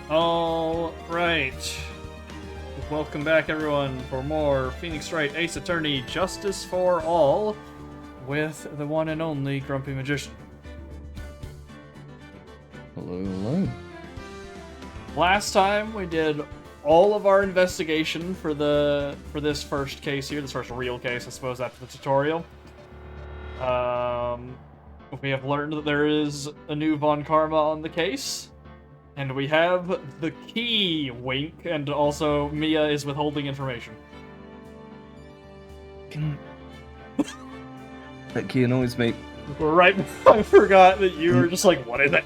All right. Welcome back, everyone, for more Phoenix Wright Ace Attorney Justice for All with the one and only Grumpy Magician. Hello, hello. Last time we did all of our investigation for this first case here, this first real case, I suppose, after the tutorial. We have learned that there is a new Von Karma on the case. And we have the key, wink, and also Mia is withholding information. That key annoys me. Right, I forgot that you were just like, what is it?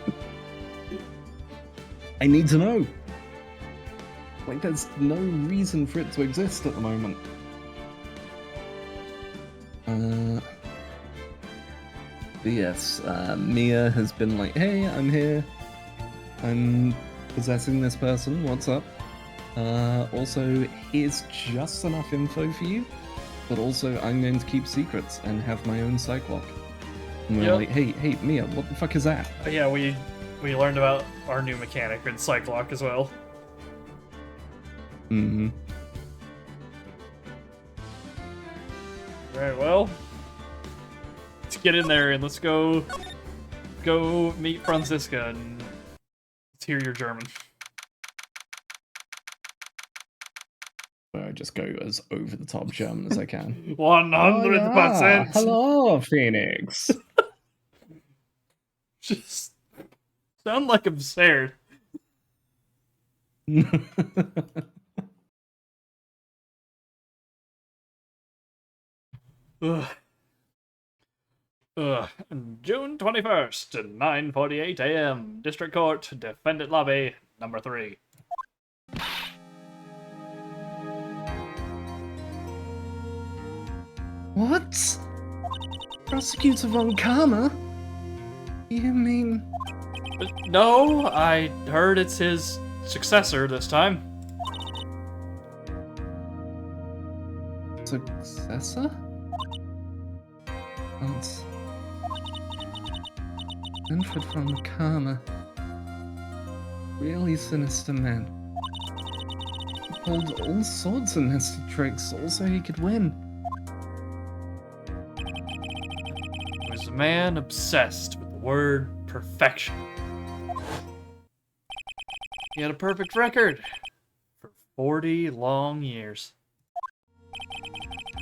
I need to know. Like, there's no reason for it to exist at the moment. But yes, Mia has been like, hey, I'm here. I'm possessing this person, what's up? Also, here's just enough info for you, but also I'm going to keep secrets and have my own psych lock. And we're like, hey, Mia, what the fuck is that? Yeah, we learned about our new mechanic in psych lock as well. Mm-hmm. Alright, well, let's get in there and let's go meet Franziska and let's hear your German. I just go as over the top German as I can. 100%! Oh, yeah. Hello, Phoenix! Just sound like I'm scared. Ugh. June 21st, 9:48 a.m. District Court, Defendant Lobby, number 3. What? Prosecutor Von Karma? You mean... No, I heard it's his successor this time. Successor? That's... Manfred Von Karma. Really sinister man. He pulled all sorts of nasty tricks, all so he could win. He was a man obsessed with the word perfection. He had a perfect record for 40 long years.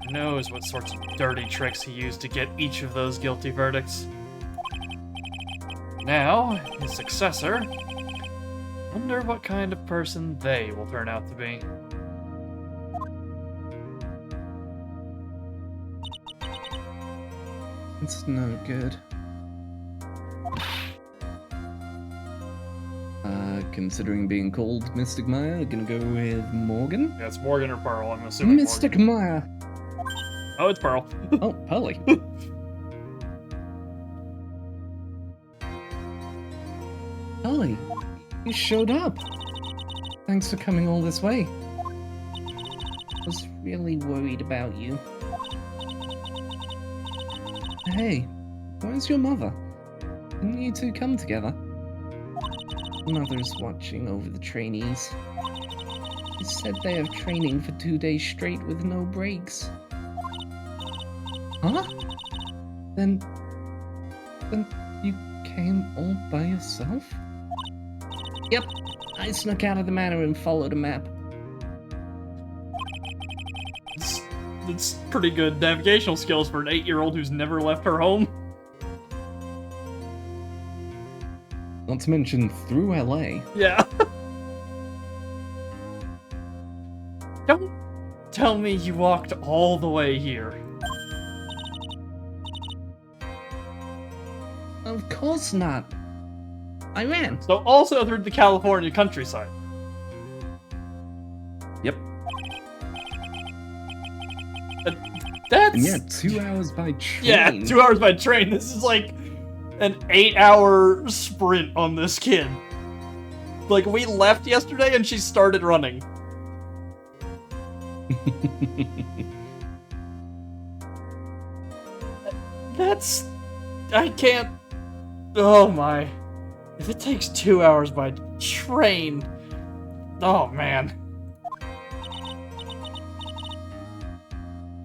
Who knows what sorts of dirty tricks he used to get each of those guilty verdicts. Now, his successor, wonder what kind of person they will turn out to be. It's no good. Considering being called Mystic Maya, gonna go with Morgan? Yeah, it's Morgan or Pearl, I'm assuming Mystic Maya! Oh, it's Pearl. Oh, Pearly. Pearly, you showed up. Thanks for coming all this way. I was really worried about you. Hey, where's your mother? Didn't you two come together? Mother's watching over the trainees. She said they have training for 2 days straight with no breaks. Huh? Then you came all by yourself? Yep, I snuck out of the manor and followed a map. It's pretty good navigational skills for an 8-year-old who's never left her home. Not to mention through LA. Yeah. Don't tell me you walked all the way here. Of course not. I ran. So also through the California countryside. Yep. That's... And yeah, 2 hours by train. Yeah, 2 hours by train. This is like an 8-hour sprint on this kid. Like, we left yesterday and she started running. That's... I can't... Oh my. If it takes 2 hours by train, Oh, man.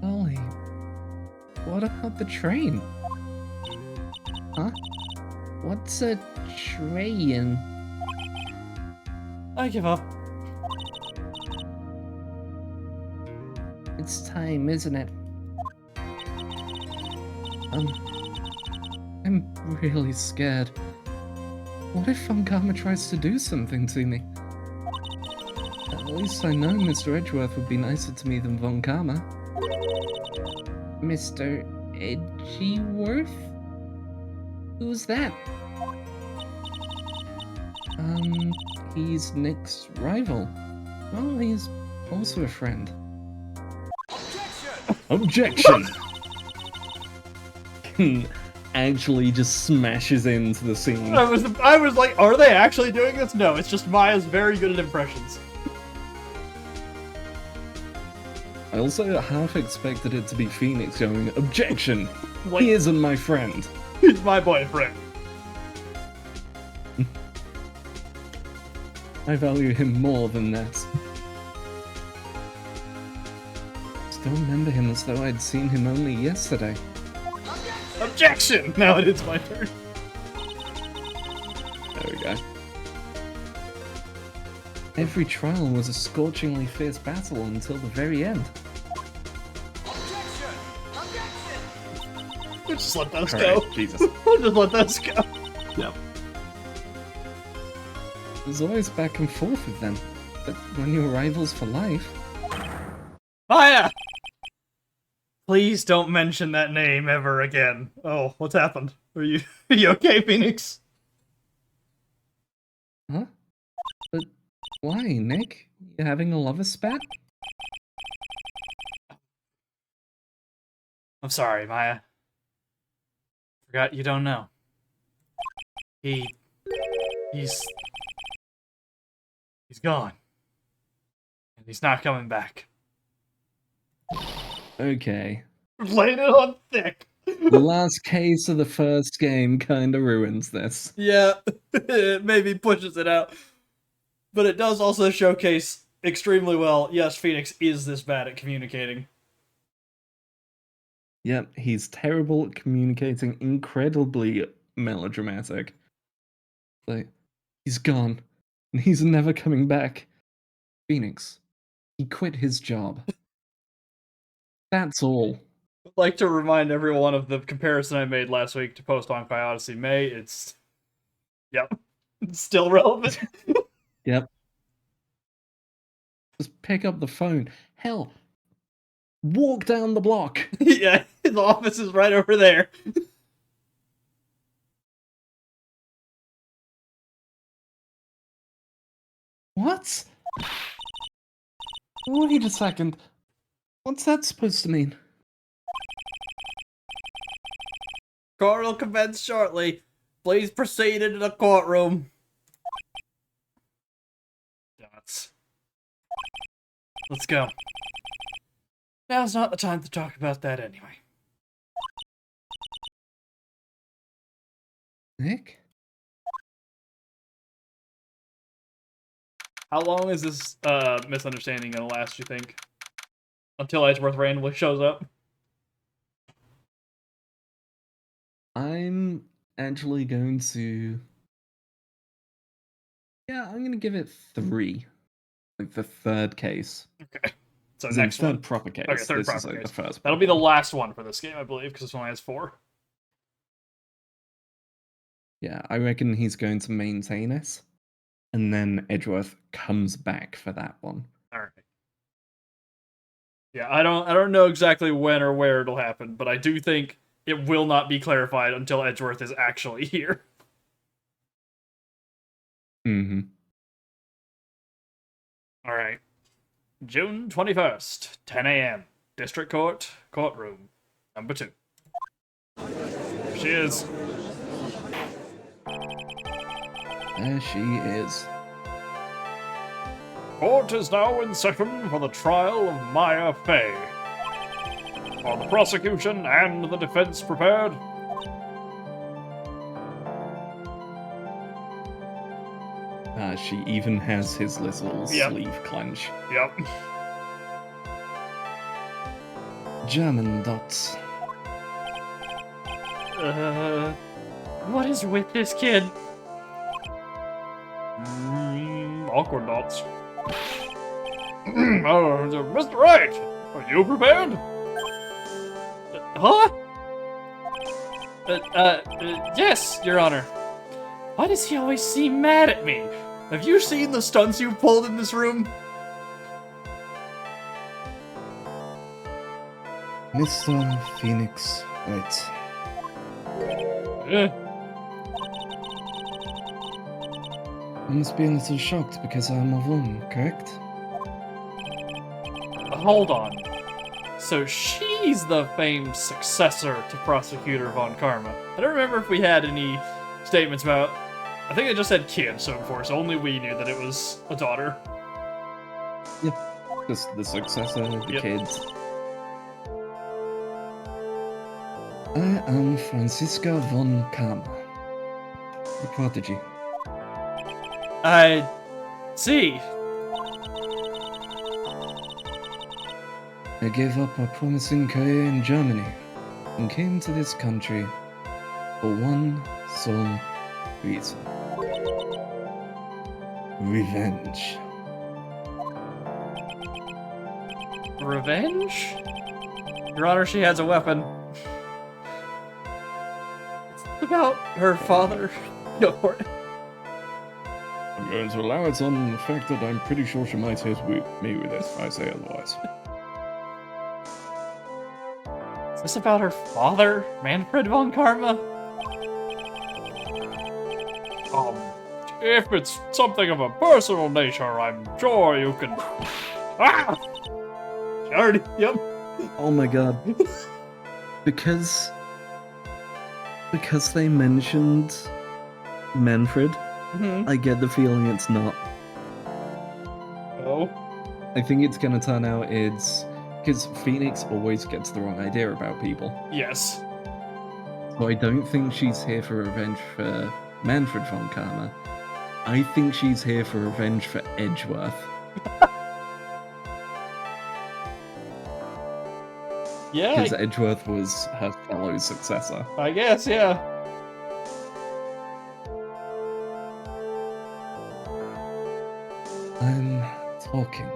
Ollie, what about the train? Huh? What's a train? I give up. It's time, isn't it? I'm really scared. What if Funkama tries to do something to me? At least I know Mr. Edgeworth would be nicer to me than Funkama. Mr. Edgeworth? Who's that? He's Nick's rival. Well, he's also a friend. Objection! Actually just smashes into the scene. I was like, are they actually doing this? No, it's just Maya's very good at impressions. I also half expected it to be Phoenix going, objection! Like, He isn't my friend. he's my boyfriend. I value him more than that. Still remember him as though I'd seen him only yesterday. Objection! Now it is my turn. There we go. Every trial was a scorchingly fierce battle until the very end. We'll just let those Alright, go. Jesus. We'll just let those go. Yep. There's always back and forth with them, but when you're rivals for life... Maya! Please don't mention that name ever again. Oh, what's happened? Are you okay, Phoenix? Huh? But why, Nick? You having a lover spat? I'm sorry, Maya. Forgot you don't know. He's gone. And he's not coming back. Okay. Laying it on thick. The last case of the first game kinda ruins this. Yeah, it maybe pushes it out. But it does also showcase extremely well, yes, Phoenix is this bad at communicating. Yep, he's terrible at communicating, incredibly melodramatic. Like, he's gone, and he's never coming back. Phoenix, he quit his job. That's all. I'd like to remind everyone of the comparison I made last week to Post Honkai Odyssey May. It's... Yep. It's still relevant. Yep. Just pick up the phone. Hell, walk down the block. Yeah, his office is right over there. What? Wait a second. What's that supposed to mean? Court will commence shortly. Please proceed into the courtroom. Dots. Let's go. Now's not the time to talk about that anyway. Nick? How long is this misunderstanding gonna last, you think? Until Edgeworth randomly shows up? I'm actually going to... Yeah, I'm gonna give it 3. Like the third case. Okay. So As in next third one. proper case. Okay, third This is proper like case. the first That'll be the proper. last one for this game, I believe, because this one has 4. Yeah, I reckon he's going to maintain it. And then Edgeworth comes back for that one. Alright. Yeah, I don't know exactly when or where it'll happen, but I do think it will not be clarified until Edgeworth is actually here. Mm-hmm. Alright. June 21st, 10 a.m. District Court, courtroom, number 2. There she is. There she is. Court is now in session for the trial of Maya Fey. Are the prosecution and the defense prepared? She even has his little Yep. sleeve clench. Yep. German dots. What is with this kid? Awkward dots. Mr. Wright, are you prepared? Huh? Yes, Your Honor. Why does he always seem mad at me? Have you seen the stunts you've pulled in this room? Mr. Phoenix Wright. Eh. You must be a little shocked because I'm a woman, correct? Hold on. So she's the famed successor to Prosecutor Von Karma. I don't remember if we had any statements about... I think they just said kid, so of course only we knew that it was a daughter. Yeah. Just the successor, the Yep. kids. I am Franziska von Karma, the prodigy. I see. I gave up a promising career in Germany and came to this country for one sole reason. Revenge. Revenge? Your Honor, she has a weapon. It's about her father. Go for it. I'm going to allow it on the fact that I'm pretty sure she might hit me with it if I say otherwise. Is this about her father, Manfred von Karma? If it's something of a personal nature, I'm sure you can... Ah! She already... Yep. Oh my god. Because they mentioned Manfred, Mm-hmm. I get the feeling it's not. Oh. I think it's gonna turn out it's... Because Phoenix always gets the wrong idea about people. Yes. So I don't think she's here for revenge for Manfred von Karma. I think she's here for revenge for Edgeworth. Yeah, Because Edgeworth was her fellow successor. I guess, yeah. I'm talking.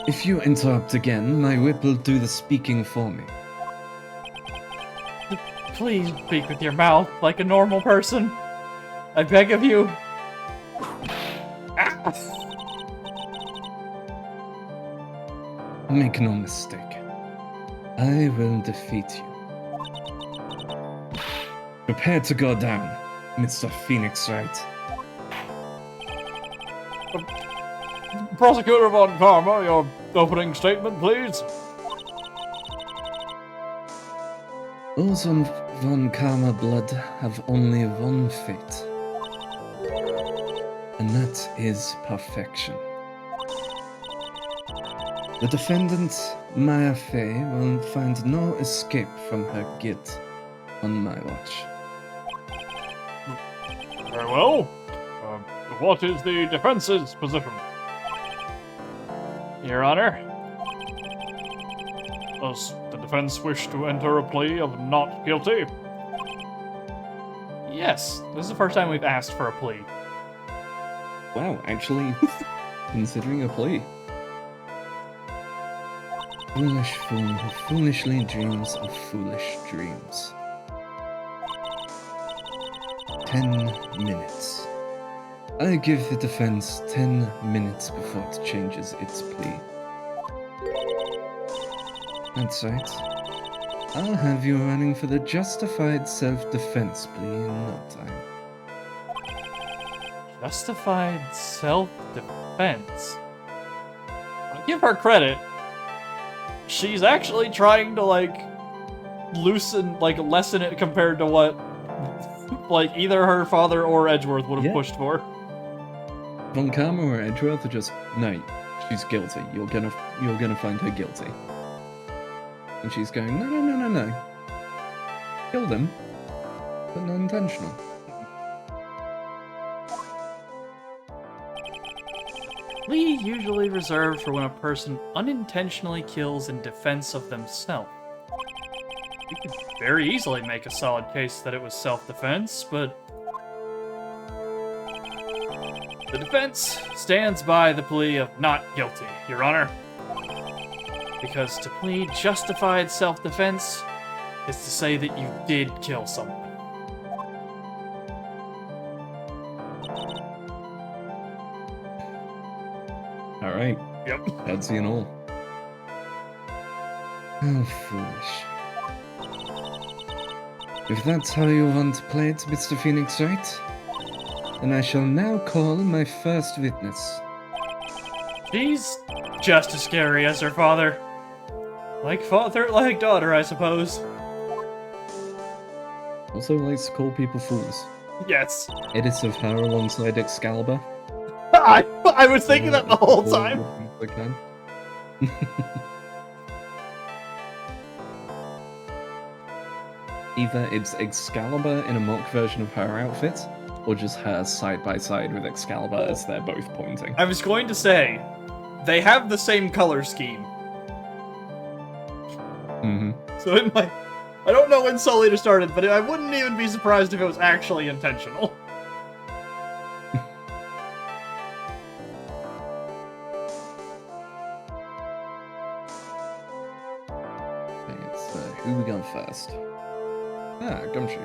If you interrupt again, my whip will do the speaking for me. Please speak with your mouth like a normal person. I beg of you. Ah! Make no mistake. I will defeat you. Prepare to go down, Mr. Phoenix Wright. Prosecutor von Karma, your opening statement, please. Those on von Karma blood have only one fate. And that is perfection. The defendant, Maya Fey, will find no escape from her guilt on my watch. Very well. What is the defense's position? Your Honor, does the defense wish to enter a plea of not guilty? Yes, this is the first time we've asked for a plea. Wow, actually, considering a plea. Foolish fool who foolishly dreams of foolish dreams. 10 minutes. I give the defense 10 minutes before it changes its plea. That's right. I'll have you running for the justified self-defense plea in no time. Justified self-defense. I'll give her credit. She's actually trying to, lessen it compared to what, either her father or Edgeworth would have Yeah. pushed for. Von Karma or Edgeworth are just, no, she's guilty. You're gonna find her guilty. And she's going, no. Kill them. but not intentional. Plea usually reserved for when a person unintentionally kills in defense of themselves. You could very easily make a solid case that it was self-defense, but the defense stands by the plea of not guilty, Your Honor. Because to plead justified self-defense is to say that you did kill someone. Alright. Yep. That's and all. Oh, foolish. If that's how you want to play it, Mr. Phoenix Wright, then I shall now call my first witness. She's just as scary as her father. Like father, like daughter, I suppose. Also likes to call people fools. Yes. Edits of her alongside Excalibur. I was thinking that the whole time. I can. Either it's Excalibur in a mock version of her outfit, or just her side by side with Excalibur as they're both pointing. I was going to say, they have the same color scheme. Mm-hmm. So it might... I don't know when Soul Eater started, but I wouldn't even be surprised if it was actually intentional. Who we got first? Ah, Gumshoe.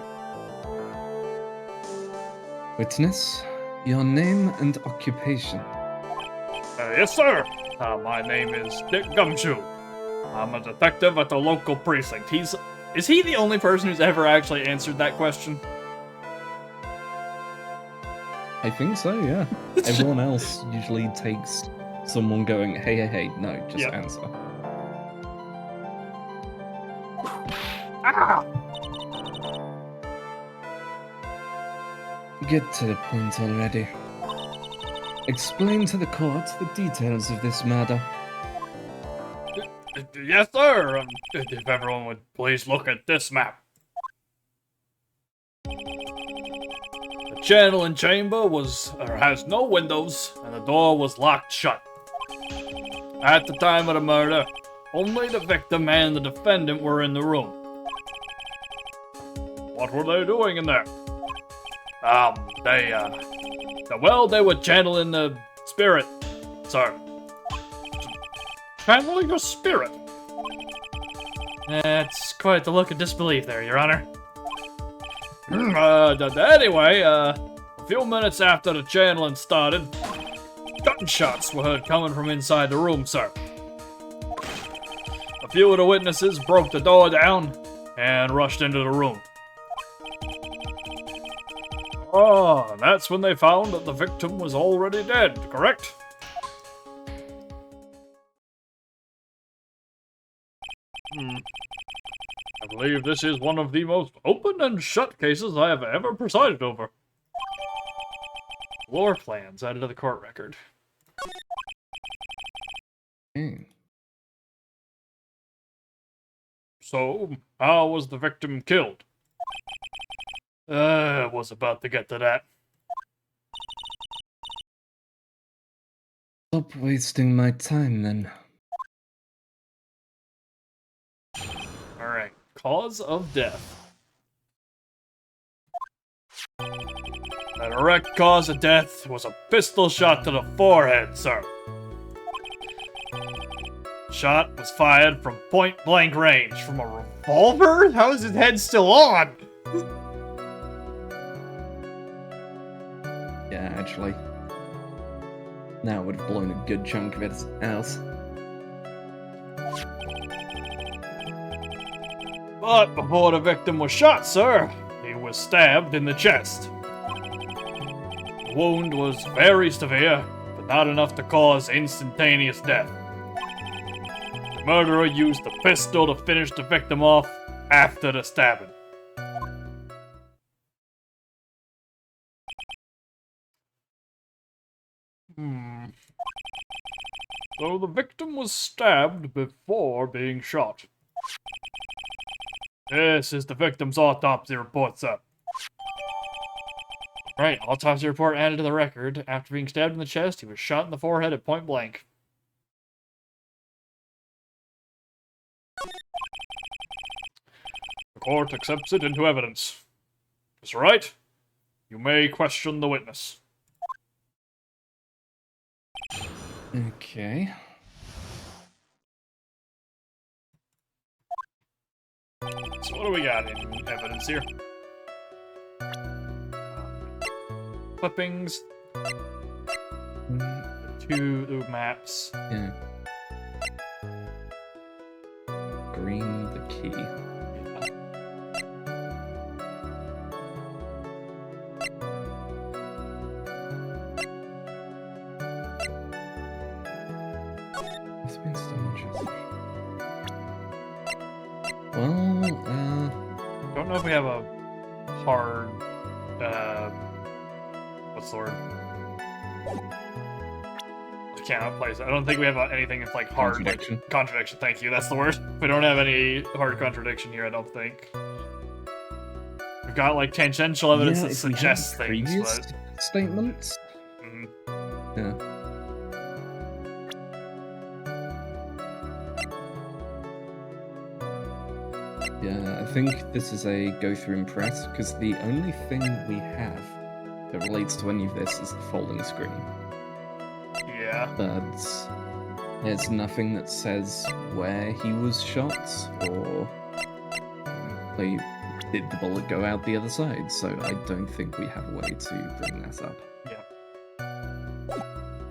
Witness, your name and occupation. Yes, sir. My name is Dick Gumshoe. I'm a detective at the local precinct. Is he the only person who's ever actually answered that question? I think so, yeah. Everyone else usually takes someone going, hey, no, just answer. Ah! Get to the point already. Explain to the court the details of this murder. Yes, sir. If everyone would please look at this map. The channeling chamber has no windows, and the door was locked shut. At the time of the murder, only the victim and the defendant were in the room. What were they doing in there? They were channeling the spirit, sir. Channeling a spirit? That's quite the look of disbelief there, Your Honor. Anyway, a few minutes after the channeling started, gunshots were heard coming from inside the room, sir. A few of the witnesses broke the door down and rushed into the room. Oh, and that's when they found that the victim was already dead, correct? I believe this is one of the most open and shut cases I have ever presided over. Floor plans added to the court record. So, how was the victim killed? I was about to get to that. Stop wasting my time, then. Alright, cause of death. The direct cause of death was a pistol shot to the forehead, sir. The shot was fired from point-blank range. From a revolver? How is his head still on? Yeah, actually. Now it would have blown a good chunk of it out. But before the victim was shot, sir, he was stabbed in the chest. The wound was very severe, but not enough to cause instantaneous death. The murderer used the pistol to finish the victim off after the stabbing. So the victim was stabbed before being shot. This is the victim's autopsy report, sir. Right, autopsy report added to the record. After being stabbed in the chest, he was shot in the forehead at point blank. The court accepts it into evidence. Mr. Wright, you may question the witness. Okay. So what do we got in evidence here? Clippings. Two maps. Yeah. Green the key. It's been stolen chest. Well, Don't know if we have a hard, what's the word? I cannot place it. I don't think we have anything that's like hard Contradiction. Like, contradiction. Thank you. That's the word. We don't have any hard contradiction here. I don't think. We've got like tangential evidence yeah, that if we suggests had things, previous but statements. Yeah. Yeah, I think this is a go through and press because the only thing we have that relates to any of this is the folding screen. yeah. But there's nothing that says where he was shot or like did the bullet go out the other side. So I don't think we have a way to bring that up.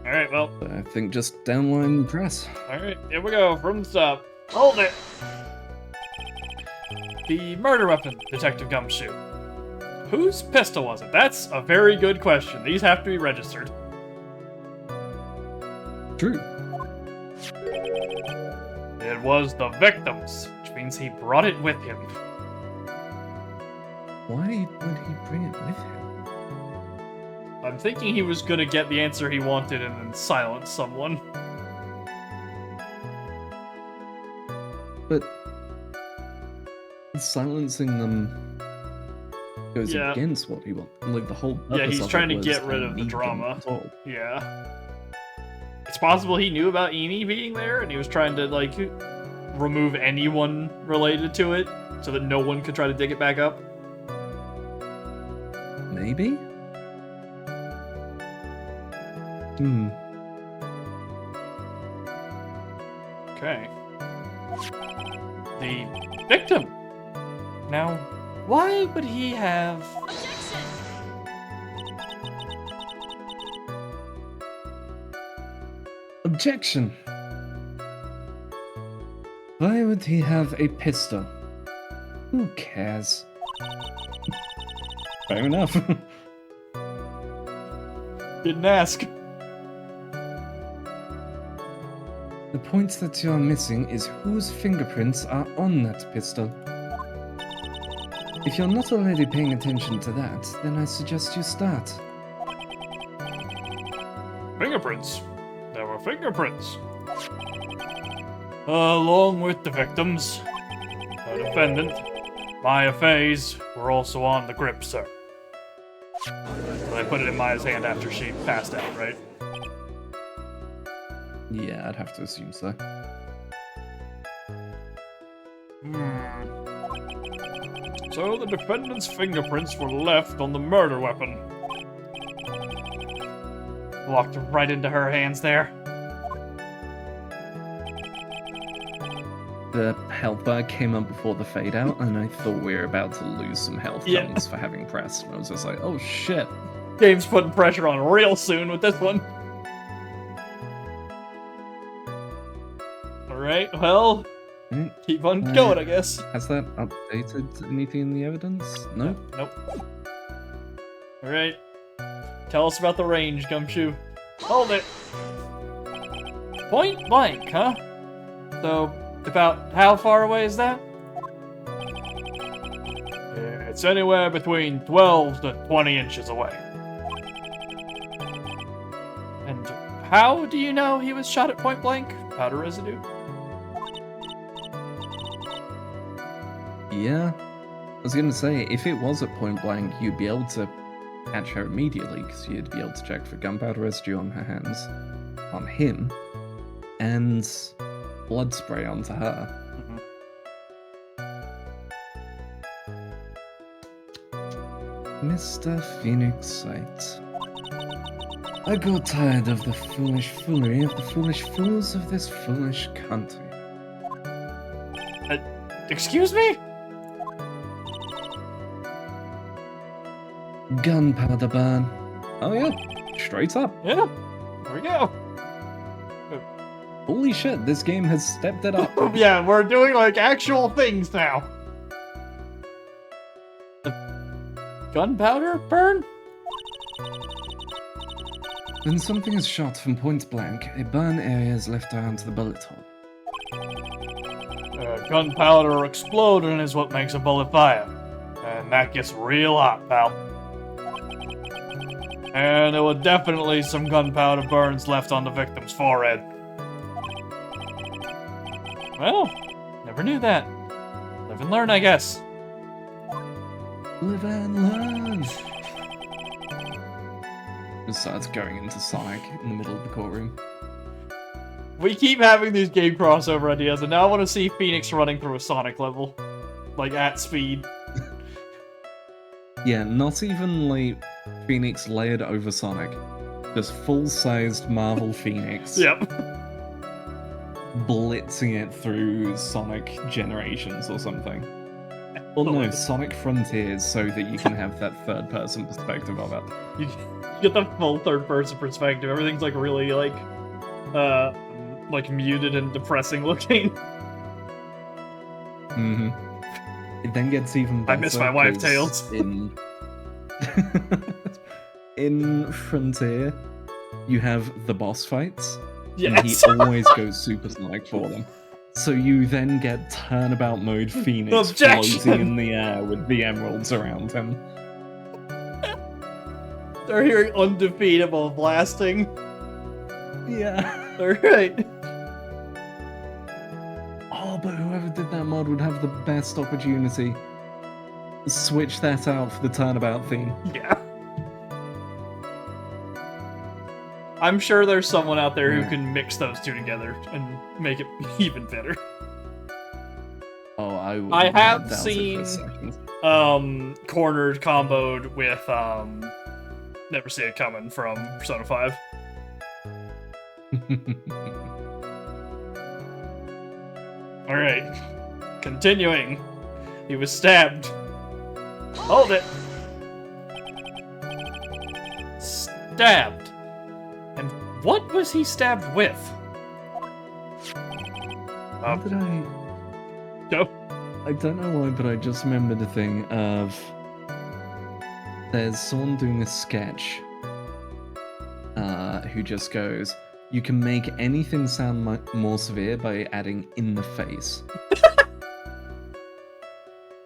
All right. Well. But I think just downline press. All right. Here we go. From the top. Hold it. The murder weapon, Detective Gumshoe. Whose pistol was it? That's a very good question. These have to be registered. True. It was the victim's, which means he brought it with him. Why would he bring it with him? I'm thinking he was gonna get the answer he wanted and then silence someone. But silencing them goes Yeah. against what he wants. Like the whole purpose Yeah, he's of trying it to was, get rid I of the need them drama. to talk. Yeah. It's possible he knew about Eni being there and he was trying to, like, remove anyone related to it so that no one could try to dig it back up. Maybe? Hmm. Okay. The victim. Now, why would he have... Objection! Why would he have a pistol? Who cares? Fair enough. Didn't ask. The point that you're missing is whose fingerprints are on that pistol. If you're not already paying attention to that, then I suggest you start. Fingerprints. There were fingerprints. Along with the victims, the defendant, Maya Faye's, were also on the grip, sir. So they put it in Maya's hand after she passed out, right? Yeah, I'd have to assume so. So the defendant's fingerprints were left on the murder weapon. Walked right into her hands there. The health bar came up before the fade out, and I thought we were about to lose some health Yeah. cones for having pressed. And I was just like, oh shit. Game's putting pressure on real soon with this one. Alright, well, Mm, keep on going, I guess. Has that updated anything in the evidence? No? Nope. Alright. Tell us about the range, Gumshoe. Hold it. Point blank, huh? So, about how far away is that? It's anywhere between 12 to 20 inches away. And how do you know he was shot at point blank? Powder residue? Yeah. I was gonna say, if it was at point blank, you'd be able to catch her immediately because you'd be able to check for gunpowder residue on her hands, on him, and blood spray onto her. Mr. Phoenix Wright. I got tired of the foolish foolery of the foolish fools of this foolish country. Excuse me? Gunpowder burn. Oh yeah, straight up. Yeah, there we go. Holy shit, this game has stepped it up. Yeah, we're doing like actual things now. Gunpowder burn? When something is shot from point blank, a burn area is left around the bullet hole. Gunpowder exploding is what makes a bullet fire. And that gets real hot, pal. And there were definitely some gunpowder burns left on the victim's forehead. Well, never knew that. Live and learn, I guess. Live and learn! It starts going into Sonic in the middle of the courtroom. We keep having these game crossover ideas, and now I want to see Phoenix running through a Sonic level. Like, at speed. Yeah, not even, like, Phoenix layered over Sonic. Just full-sized Marvel Phoenix. Yep. Blitzing it through Sonic Generations or something. Or no, Sonic Frontiers, so that you can have that third-person perspective of it. You get the full third-person perspective. Everything's, like, really, like muted and depressing looking. Mm-hmm. It then gets even better. I miss my wife, Tails. In Frontier, you have the boss fights. Yes. And he always goes Super Sonic for them. So you then get turnabout mode Phoenix Objection! floating in the air with the emeralds around him. They're hearing undefeatable blasting. Yeah. Alright. Oh, but whoever did that mod would have the best opportunity. Switch that out for the turnabout theme. Yeah. I'm sure there's someone out there who can mix those two together and make it even better. Oh, I have seen cornered comboed with Never See It Coming from Persona 5. Alright. Continuing. He was stabbed. Hold it! Stabbed. And what was he stabbed with? How did I... Go. I don't know why, but I just remembered a thing of... There's someone doing a sketch who just goes, you can make anything sound more severe by adding in the face.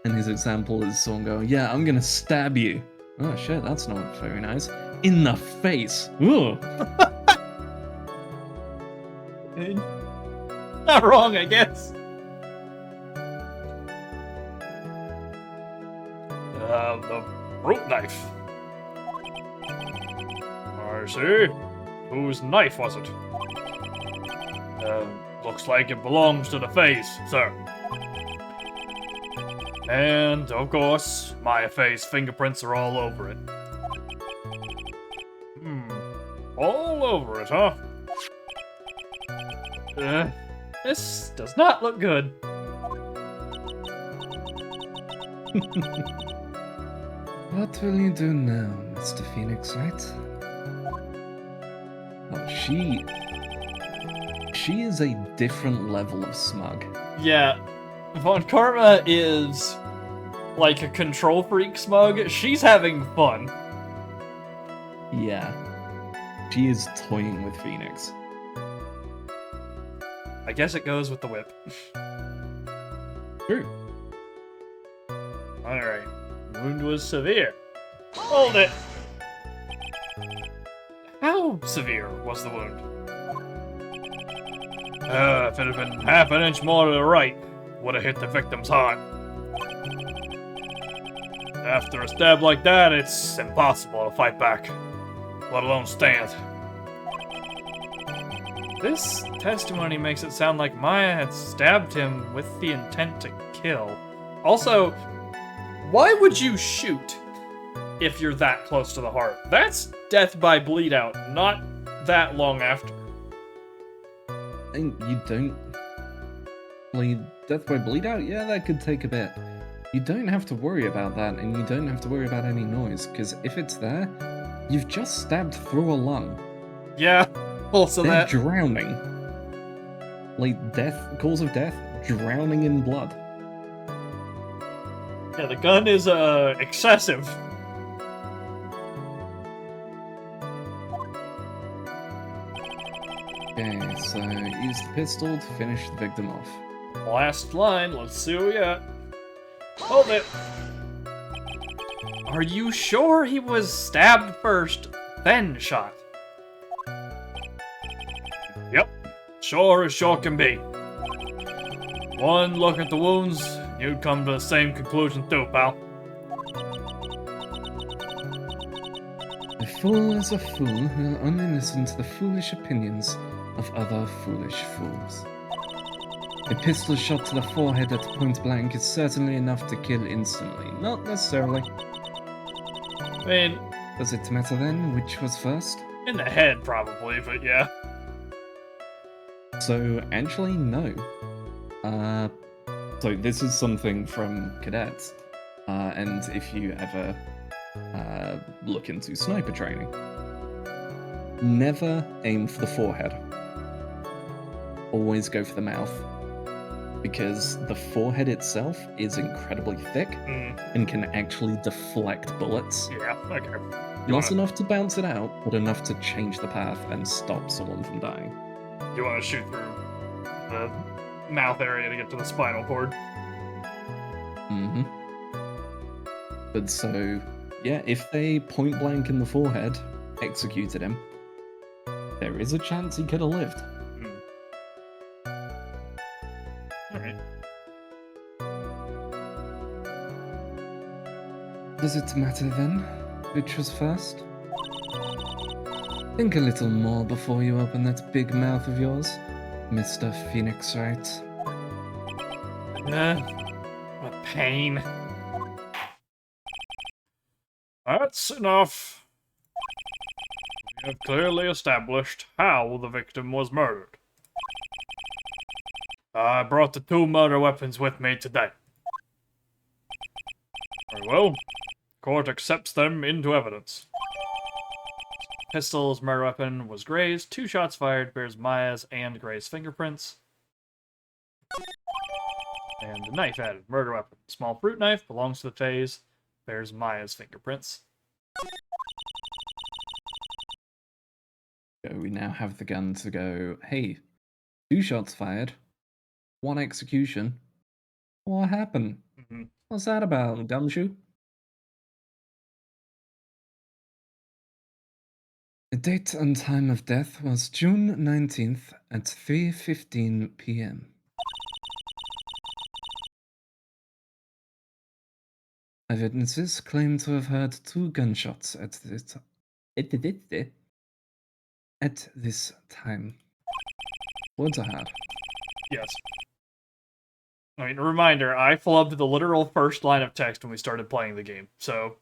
And his example is someone going, yeah, I'm gonna stab you. Oh shit, that's not very nice. In the face. Ooh. Not wrong, I guess. The root knife. I see. Whose knife was it? Looks like it belongs to the face, sir. And, of course, my face fingerprints are all over it. All over it, huh? This does not look good. What will you do now, Mr. Phoenix Wright? Oh, she is a different level of smug. Yeah, Von Karma is like a control freak smug. She's having fun. Yeah. She is toying with Phoenix. I guess it goes with the whip. True. Alright. Wound was severe. Hold it! How severe was the wound? If it had been half an inch more to the right, would have hit the victim's heart. After a stab like that, it's impossible to fight back, let alone stand. This testimony makes it sound like Maya had stabbed him with the intent to kill. Also, why would you shoot if you're that close to the heart? That's death by bleed out, not that long after. And you don't... death by bleed out? Yeah, that could take a bit. You don't have to worry about that, and you don't have to worry about any noise, because if it's there, you've just stabbed through a lung. Yeah, also They're that. drowning. Cause of death, drowning in blood. Yeah, the gun is, excessive. Okay, so use the pistol to finish the victim off. Last line, let's see what we got. Hold it. Are you sure he was stabbed first, then shot? Yep, sure as sure can be. One look at the wounds, you'd come to the same conclusion too, pal. A fool is a fool who will only listen to the foolish opinions of other foolish fools. A pistol shot to the forehead at point blank is certainly enough to kill instantly. Not necessarily. I mean, Does it matter then which was first? in the head probably, but yeah. So, actually, no. So this is something from cadets, and if you ever look into sniper training, never aim for the forehead. Always go for the mouth, because the forehead itself is incredibly thick and can actually deflect bullets. Yeah, okay. Not enough to bounce it out, but enough to change the path and stop someone from dying. You want to shoot through the mouth area to get to the spinal cord. Mm-hmm. But so, yeah, if they point blank in the forehead executed him, there is a chance he could have lived. Alright. Does it matter then which was first? Think a little more before you open that big mouth of yours, Mr. Phoenix Wright. What pain. That's enough. We have clearly established how the victim was murdered. I brought the 2 murder weapons with me today. Very well. Court accepts them into evidence. Pistol's murder weapon was Gray's. 2 shots fired bears Maya's and Gray's fingerprints. And the knife added. Murder weapon. Small fruit knife belongs to the phase. Bears Maya's fingerprints. So we now have the gun to go, hey, 2 shots fired, 1 execution. What happened? What's that about, gumshoe? The date and time of death was June 19th at 3:15 p.m. Eyewitnesses claim to have heard 2 gunshots at this time. Words are hard. Yes. I mean, a reminder, I flubbed the literal first line of text when we started playing the game, so...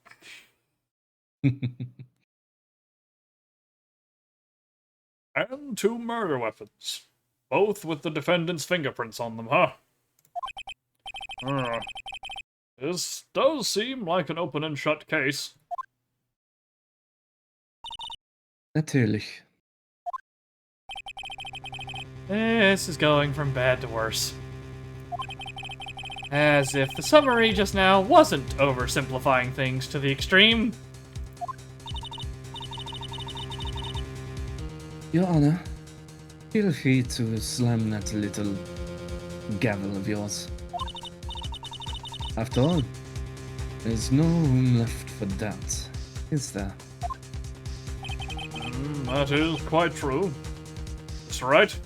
And 2 murder weapons. Both with the defendant's fingerprints on them, huh? This does seem like an open and shut case. Natürlich. This is going from bad to worse. As if the summary just now wasn't oversimplifying things to the extreme. Your Honor, feel free to slam that little gavel of yours. After all, there's no room left for doubt, is there? That is quite true. Mr. Wright?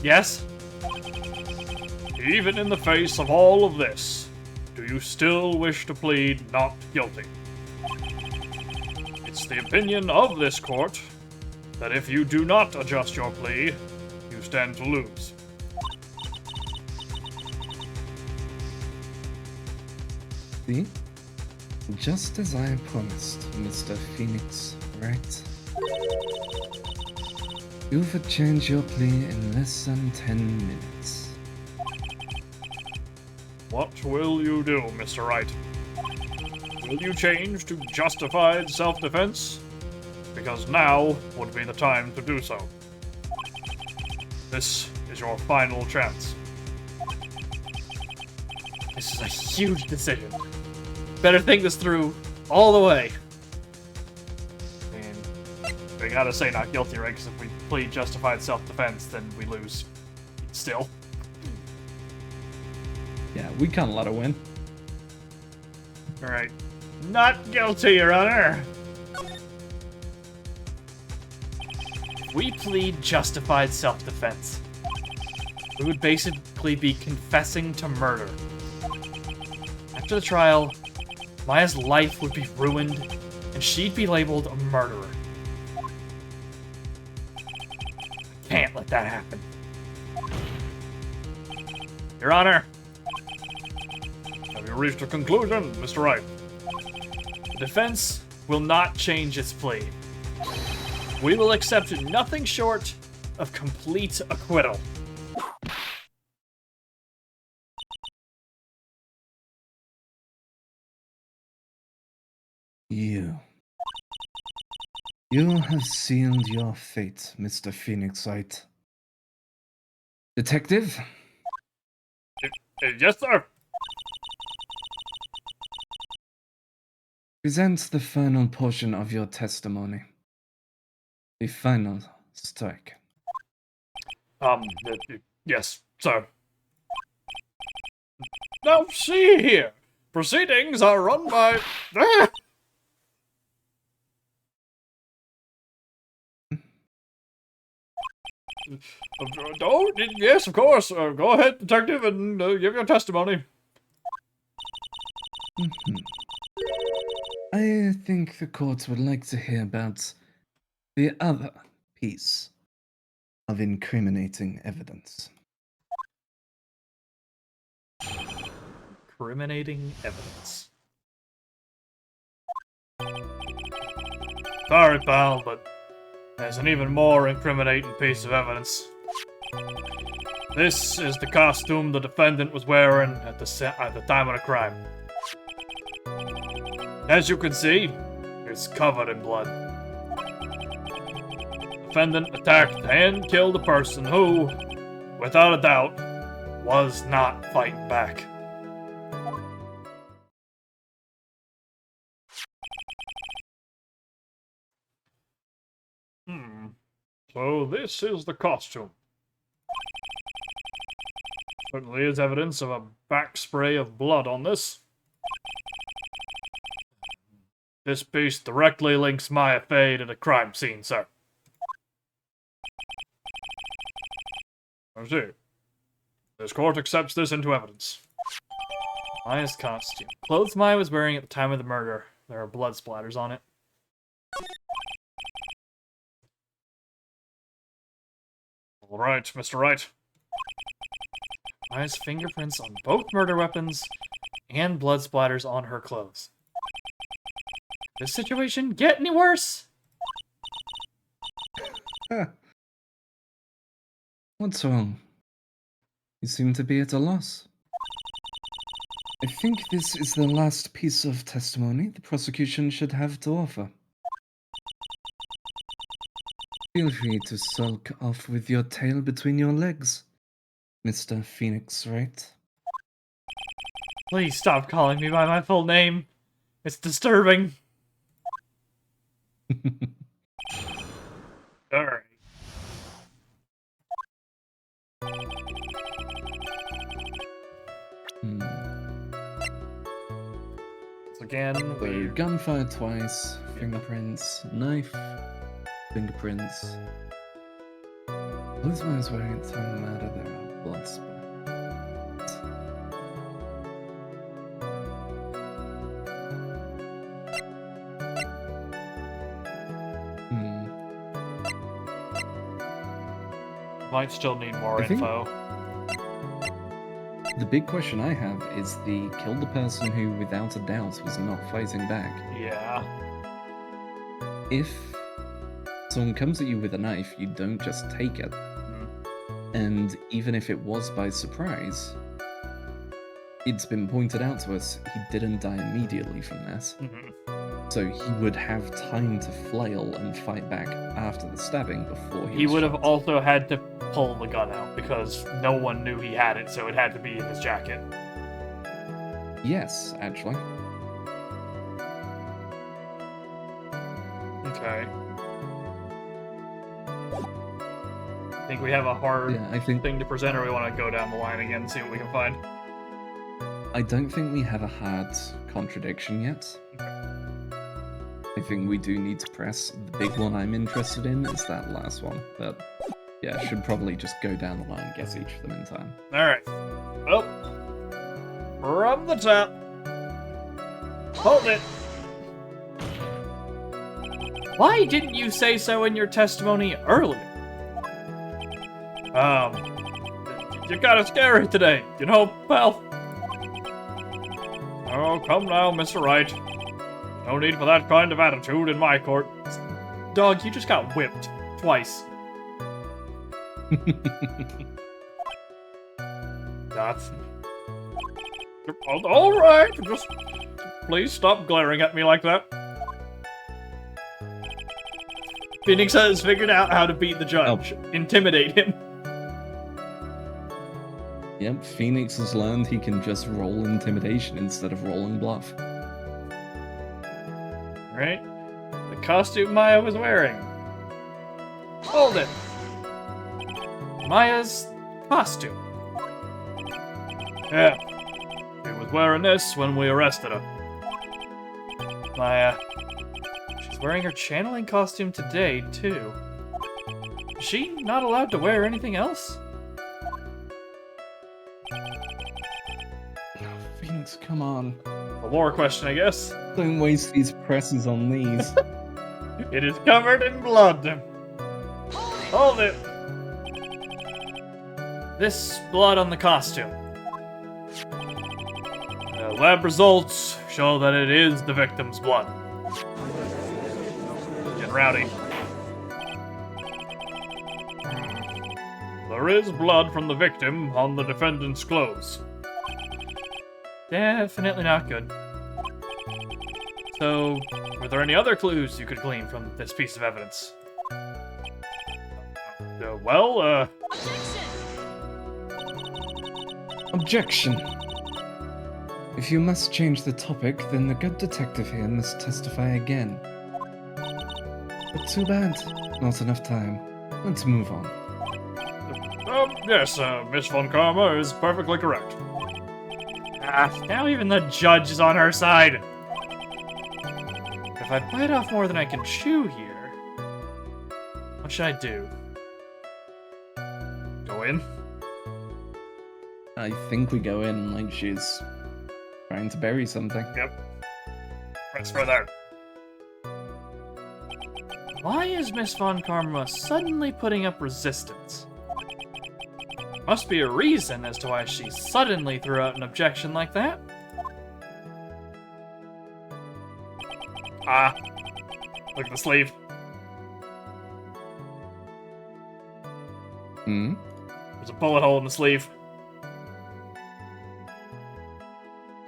Yes? Even in the face of all of this, do you still wish to plead not guilty? It's the opinion of this court that if you do not adjust your plea, you stand to lose. See? Just as I promised, Mr. Phoenix, right? You've changed your plea in less than 10 minutes. What will you do, Mr. Wright? Will you change to justified self-defense? Because now would be the time to do so. This is your final chance. This is a huge decision. Better think this through all the way. And we gotta say not guilty, right? Because if we plead justified self-defense, then we lose. Still. Yeah, we can't let her win. Alright. Not guilty, Your Honor! We plead justified self-defense. We would basically be confessing to murder. After the trial, Maya's life would be ruined, and she'd be labeled a murderer. I can't let that happen. Your Honor! Have you reached a conclusion, Mr. Wright? The defense will not change its plea. We will accept nothing short of complete acquittal. You have sealed your fate, Mr. Phoenix Wright. Detective? Yes, sir. Present the final portion of your testimony. The final strike. Yes, sir. Now, see here. Proceedings are run by... Oh, yes, of course. Go ahead, detective, and give your testimony. I think the court would like to hear about the other piece of incriminating evidence. Incriminating evidence. Sorry, pal, but there's an even more incriminating piece of evidence. This is the costume the defendant was wearing at the time of the crime. As you can see, it's covered in blood. The defendant attacked and killed a person who, without a doubt, was not fighting back. So this is the costume. Certainly is evidence of a back spray of blood on this. This piece directly links Maya Fey to the crime scene, sir. I see. This court accepts this into evidence. Maya's costume. Clothes Maya was wearing at the time of the murder. There are blood splatters on it. All right, Mr. Wright. Maya's fingerprints on both murder weapons and blood splatters on her clothes. This situation get any worse? What's wrong? You seem to be at a loss. I think this is the last piece of testimony the prosecution should have to offer. Feel free to sulk off with your tail between your legs, Mr. Phoenix Wright. Please stop calling me by my full name. It's disturbing. Alright. So again, we... gunfire twice, fingerprints, knife, fingerprints. This one is wearing at the time of the murder, there are blood spots. Might still need more I think- info. The big question I have is killed the person who, without a doubt, was not fighting back. Yeah. If someone comes at you with a knife, you don't just take it. And even if it was by surprise, it's been pointed out to us he didn't die immediately from this. So he would have time to flail and fight back after the stabbing before He was would have shot. also had to pull the gun out because no one knew he had it, so it had to be in his jacket. Yes, actually. Okay. Think we have a hard Yeah, I think thing to present, or we want to go down the line again and see what we can find? I don't think we have a hard contradiction yet. I think we do need to press. The big one I'm interested in is that last one, but yeah, should probably just go down the line and get each of them in time. Alright. Well, from the top. Hold it. Why didn't you say so in your testimony earlier? You're kinda scary today, you know, pal? Oh, come now, Mr. Wright. No need for that kind of attitude in my court. Dog, you just got whipped. Twice. That's... Alright, just... Please stop glaring at me like that. Phoenix has figured out how to beat the judge. Intimidate him. Yep, Phoenix has learned he can just roll intimidation instead of rolling bluff. Right? The costume Maya was wearing. Hold it! Maya's costume. Yeah. She was wearing this when we arrested her. Maya. She's wearing her channeling costume today, too. Is she not allowed to wear anything else? Phoenix, come on. A lore question, I guess. Don't waste these presses on these. It is covered in blood. Hold it. This blood on the costume. Lab results show that it is the victim's blood. Getting rowdy. There is blood from the victim on the defendant's clothes. Definitely not good. So, were there any other clues you could glean from this piece of evidence? Objection. If you must change the topic, then the good detective here must testify again. But too bad. Not enough time. Let's move on. Yes, Miss Von Karma is perfectly correct. Now even the judge is on her side. If I bite off more than I can chew here, what should I do? Go in? I think we go in like she's trying to bury something. Yep. Let's go there. Why is Miss Von Karma suddenly putting up resistance? Must be a reason as to why she suddenly threw out an objection like that. Look at the sleeve. Hmm? There's a bullet hole in the sleeve.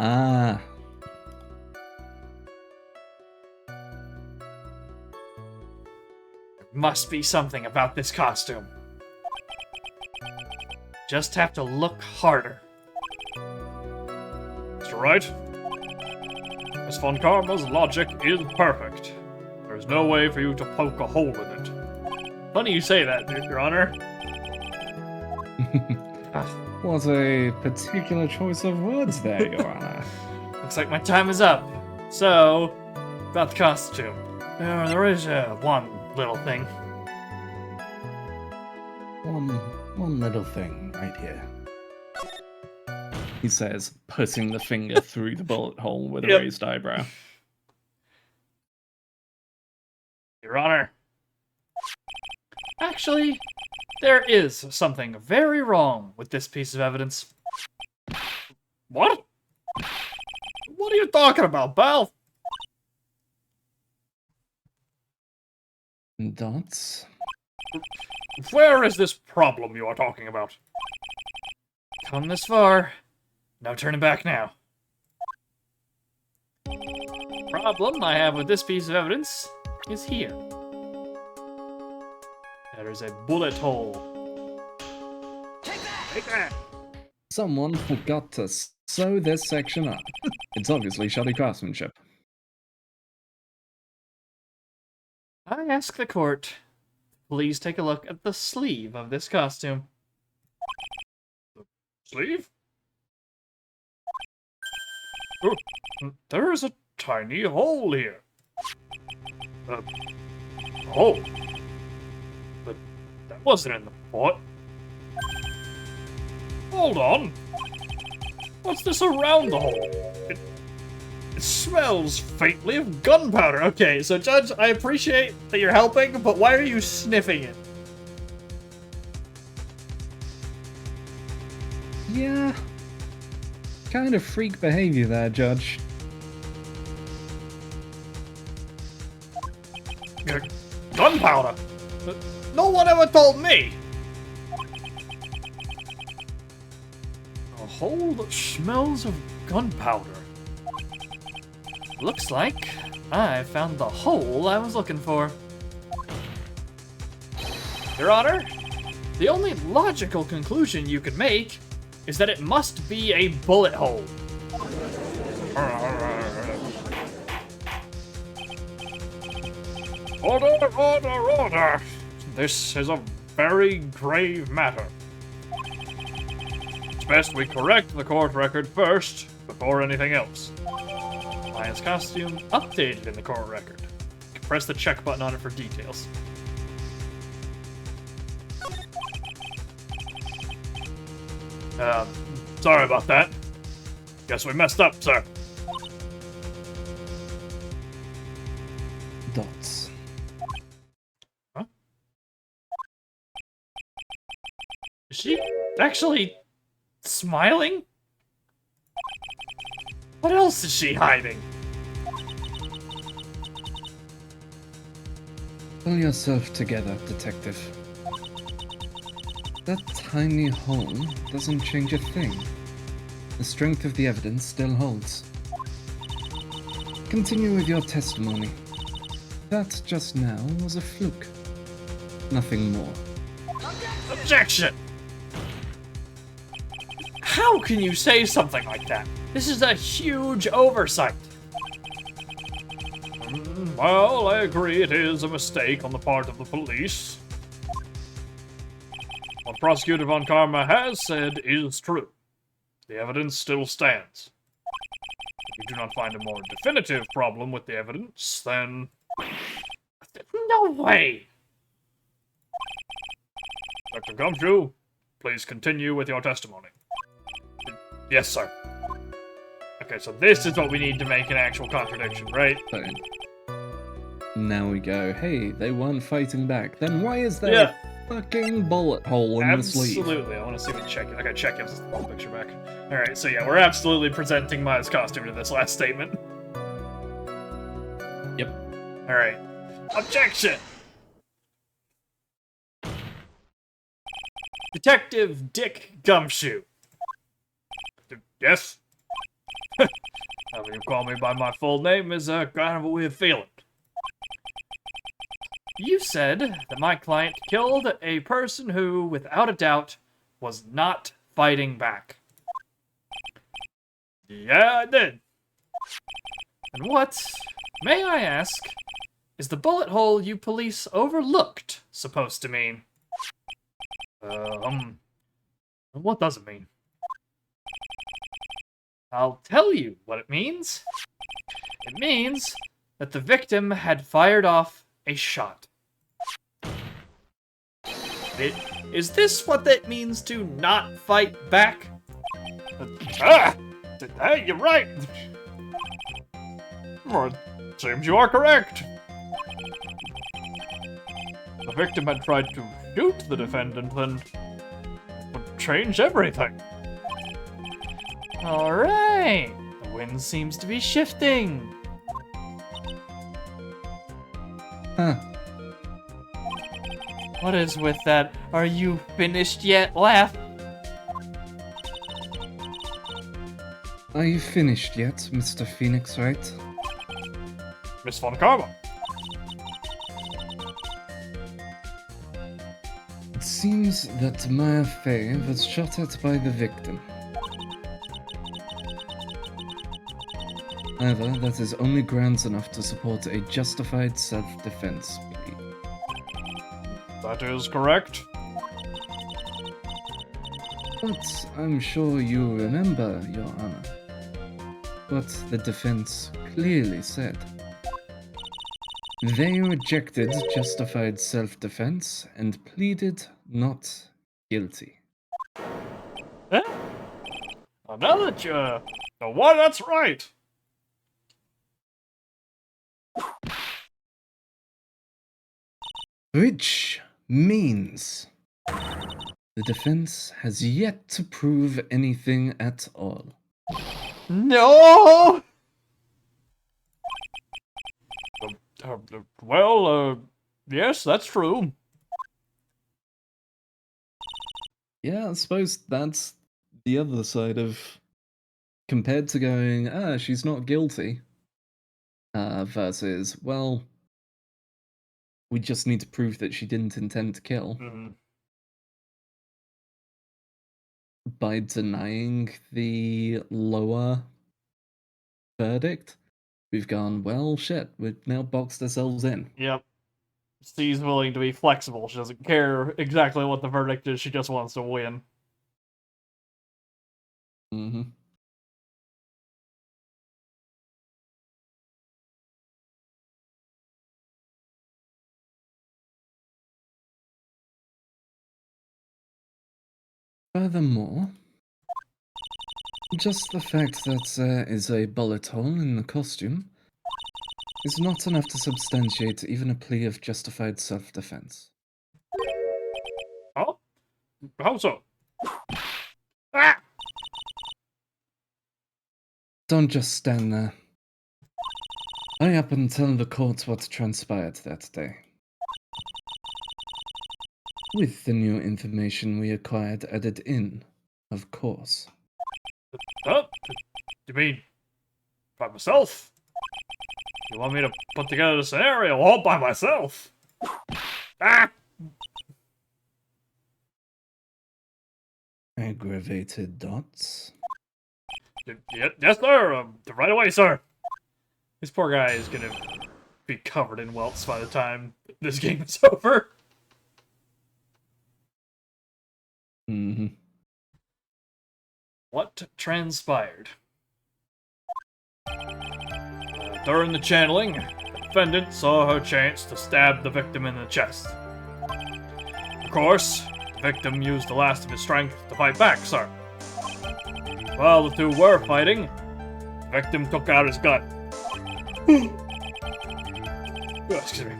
Ah. There must be something about this costume. Just have to look harder. Mr. Wright? Miss Von Karma's logic is perfect. There's no way for you to poke a hole in it. Funny you say that, Your Honor. What a particular choice of words there, Your Honor. Looks like my time is up. So, about the costume. There is one little thing. One little thing right here. He says, putting the finger through the bullet hole with a raised eyebrow. Your Honor. Actually, there is something very wrong with this piece of evidence. What? What are you talking about, pal? Dots? Where is this problem you are talking about? Come this far. No turning back now. Problem I have with this piece of evidence is here. There is a bullet hole. Take that! Take that! Someone forgot to sew this section up. It's obviously shoddy craftsmanship. I ask the court, please take a look at the sleeve of this costume. The sleeve? Oh, there is a tiny hole here. Hole? But that wasn't in the pot. Hold on. What's this around the hole? It smells faintly of gunpowder. Okay, so Judge, I appreciate that you're helping, but why are you sniffing it? Yeah. Kind of freak behavior there, Judge. Gunpowder? No one ever told me! A hole that smells of gunpowder. Looks like I found the hole I was looking for. Your Honor, the only logical conclusion you could make is that it must be a bullet hole. Order, order, order! This is a very grave matter. It's best we correct the court record first, before anything else. Client's costume updated in the court record. Press the check button on it for details. Sorry about that. Guess we messed up, sir. Dots. Huh? Is she actually smiling? What else is she hiding? Pull yourself together, detective. That tiny hole doesn't change a thing. The strength of the evidence still holds. Continue with your testimony. That just now was a fluke. Nothing more. Objection! How can you say something like that? This is a huge oversight. Well, I agree it is a mistake on the part of the police. What Prosecutor Von Karma has said is true. The evidence still stands. If you do not find a more definitive problem with the evidence, then... No way! Dr. Gumshoe, please continue with your testimony. Yes, sir. Okay, so this is what we need to make an actual contradiction, right? So, now we go, hey, they weren't fighting back. Then why is there a fucking bullet hole in the sleeve? Absolutely, I want to see what check. I gotta check if this is the whole picture back. Alright, so yeah, we're absolutely presenting Maya's costume to this last statement. Yep. Alright. Objection! Detective Dick Gumshoe. Yes? Having you call me by my full name is kind of a weird feeling. You said that my client killed a person who, without a doubt, was not fighting back. Yeah, I did. And what, may I ask, is the bullet hole you police overlooked supposed to mean? What does it mean? I'll tell you what it means. It means that the victim had fired off a shot. Is this what that means to not fight back? Hey, you're right. Well, it seems you are correct. The victim had tried to shoot the defendant, then it would change everything. Alright, the wind seems to be shifting. Huh. What is with that "are you finished yet" laugh? Are you finished yet, Mr. Phoenix, Wright? Miss Von Karma. It seems that Maya Fey was shot at by the victim. However, that is only grounds enough to support a justified self-defense plea. That is correct. But I'm sure you remember, Your Honor, what the defense clearly said. They rejected justified self-defense and pleaded not guilty. Eh? Oh, now that you know why, that's right. Which means the defense has yet to prove anything at all. No! Yes, that's true. Yeah, I suppose that's the other side of compared to going, she's not guilty, versus, well, we just need to prove that she didn't intend to kill. Mhm. By denying the lower verdict, we've gone, well, shit, we've now boxed ourselves in. Yep. She's willing to be flexible. She doesn't care exactly what the verdict is. She just wants to win. Mm-hmm. Furthermore, just the fact that there is a bullet hole in the costume is not enough to substantiate even a plea of justified self-defense. Oh? How so? Ah! Don't just stand there. Hurry up and tell the court what transpired that day. With the new information we acquired added in, of course. Huh? You mean by myself? You want me to put together a scenario all by myself? Ah! Aggravated dots. Yes, sir. Right away, sir. This poor guy is gonna be covered in welts by the time this game is over. Mm-hmm. What transpired? During the channeling, the defendant saw her chance to stab the victim in the chest. Of course, the victim used the last of his strength to fight back, sir. While the two were fighting, the victim took out his gun. Excuse me.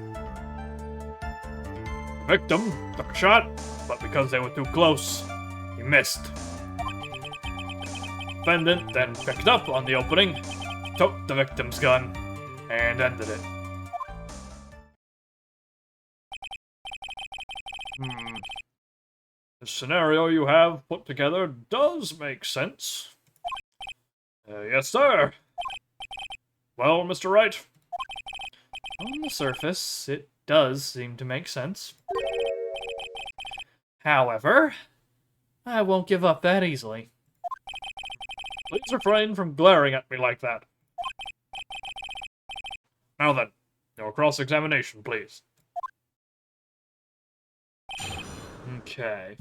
The victim took a shot, but because they were too close, he missed. The defendant then picked up on the opening, took the victim's gun, and ended it. The scenario you have put together does make sense. Yes, sir. Well, Mr. Wright? On the surface, it does seem to make sense. However, I won't give up that easily. Please refrain from glaring at me like that. Now then, your cross-examination, please. Okay.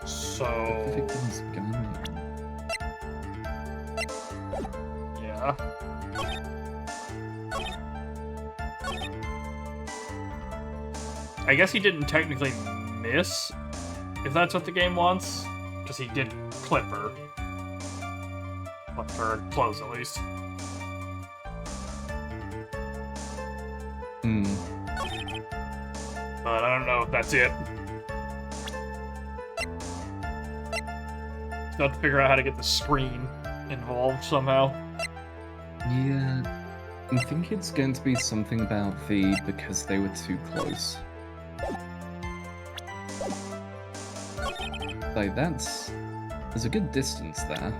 So... The victim's gun. Yeah. I guess he didn't technically miss, if that's what the game wants, because he did clip her. Clip her close, at least. But I don't know if that's it. Still have to figure out how to get the screen involved somehow. Yeah, I think it's going to be something about because they were too close. Like, there's a good distance there.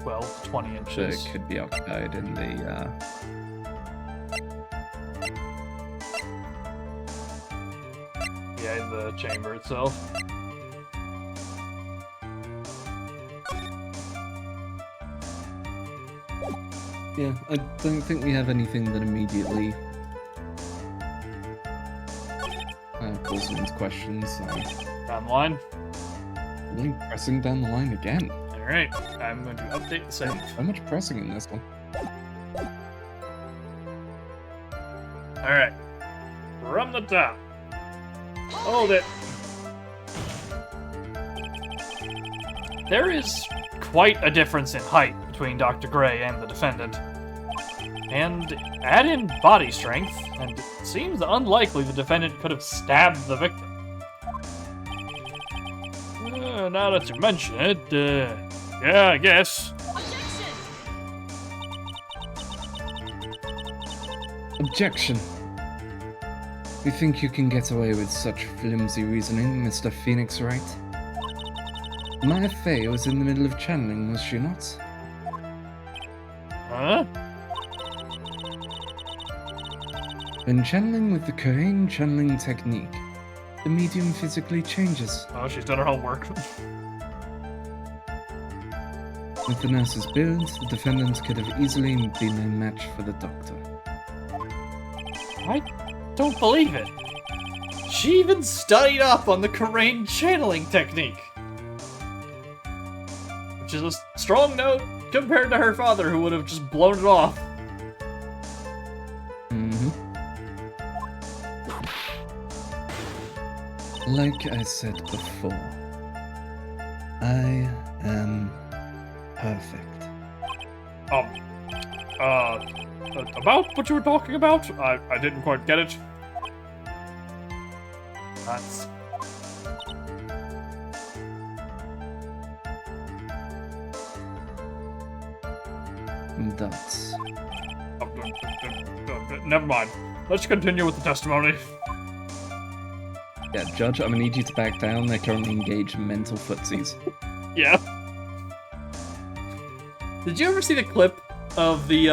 12 to 20 That inches. could be occupied in the, Yeah, in the chamber itself. Yeah, I don't think we have anything that immediately calls into question, so... Down the line. Really pressing down the line again. Alright, I'm going to update the save. So much pressing in this one. Alright. From the top. Hold it. There is quite a difference in height between Dr. Gray and the defendant. And add in body strength, and it seems unlikely the defendant could have stabbed the victim. Now that you mention it, yeah, I guess. Objection. You think you can get away with such flimsy reasoning, Mr. Phoenix Wright? Maya Fey was in the middle of channeling, was she not? Huh? When channeling with the Korean channeling technique, the medium physically changes. Oh, she's done her homework. With the nurse's build, the defendant could have easily been a match for the doctor. I don't believe it. She even studied up on the Korean channeling technique. Which is a strong note compared to her father, who would have just blown it off. Like I said before, I am perfect. About what you were talking about? I didn't quite get it. That's... That's... Never mind. Let's continue with the testimony. Yeah, Judge, I'm gonna need you to back down. They're currently engaged in mental footsies. Yeah. Did you ever see the clip of the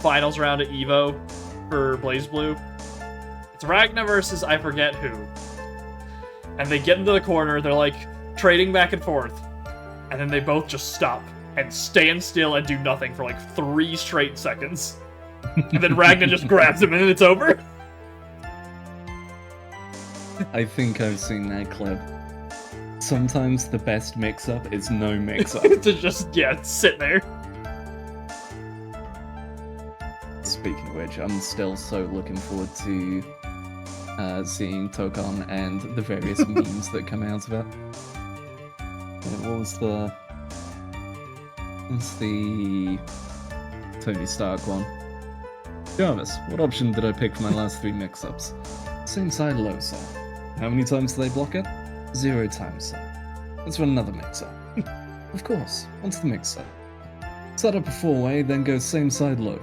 finals round at EVO for BlazBlue? It's Ragna versus I forget who. And they get into the corner, they're like trading back and forth, and then they both just stop and stand still and do nothing for like 3 straight seconds. And then Ragna just grabs him and it's over. I think I've seen that clip. Sometimes the best mix-up is no mix-up. To just, yeah, sit there. Speaking of which, I'm still so looking forward to seeing Tokon and the various memes that come out of it. What was the... What's the... Tony Stark one? Jarvis, what option did I pick for my last 3 mix-ups? Same side low, sir. How many times do they block it? 0 times, sir. Let's run another mix-up. Of course, onto the mix-up. Set up a 4-way, then go same side low.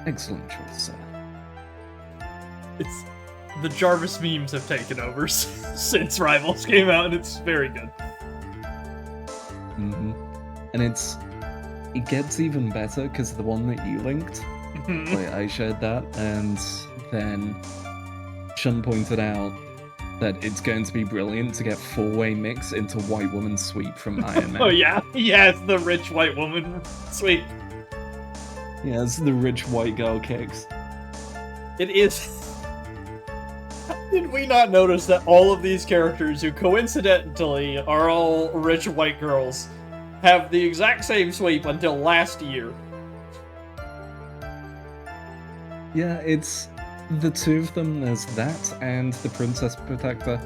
Excellent choice, sir. It's... The Jarvis memes have taken over since Rivals came out, and it's very good. And it gets even better because the one that you linked, like I shared that, and then Shun pointed out that it's going to be brilliant to get 4-way mix into White Woman Sweep from Iron Man. Oh yeah, yeah, it's the rich white woman sweep. Yeah, it's the rich white girl kicks. It is. How did we not notice that all of these characters, who coincidentally are all rich white girls, have the exact same sweep until last year? Yeah, it's the two of them, there's that and the Princess Protector.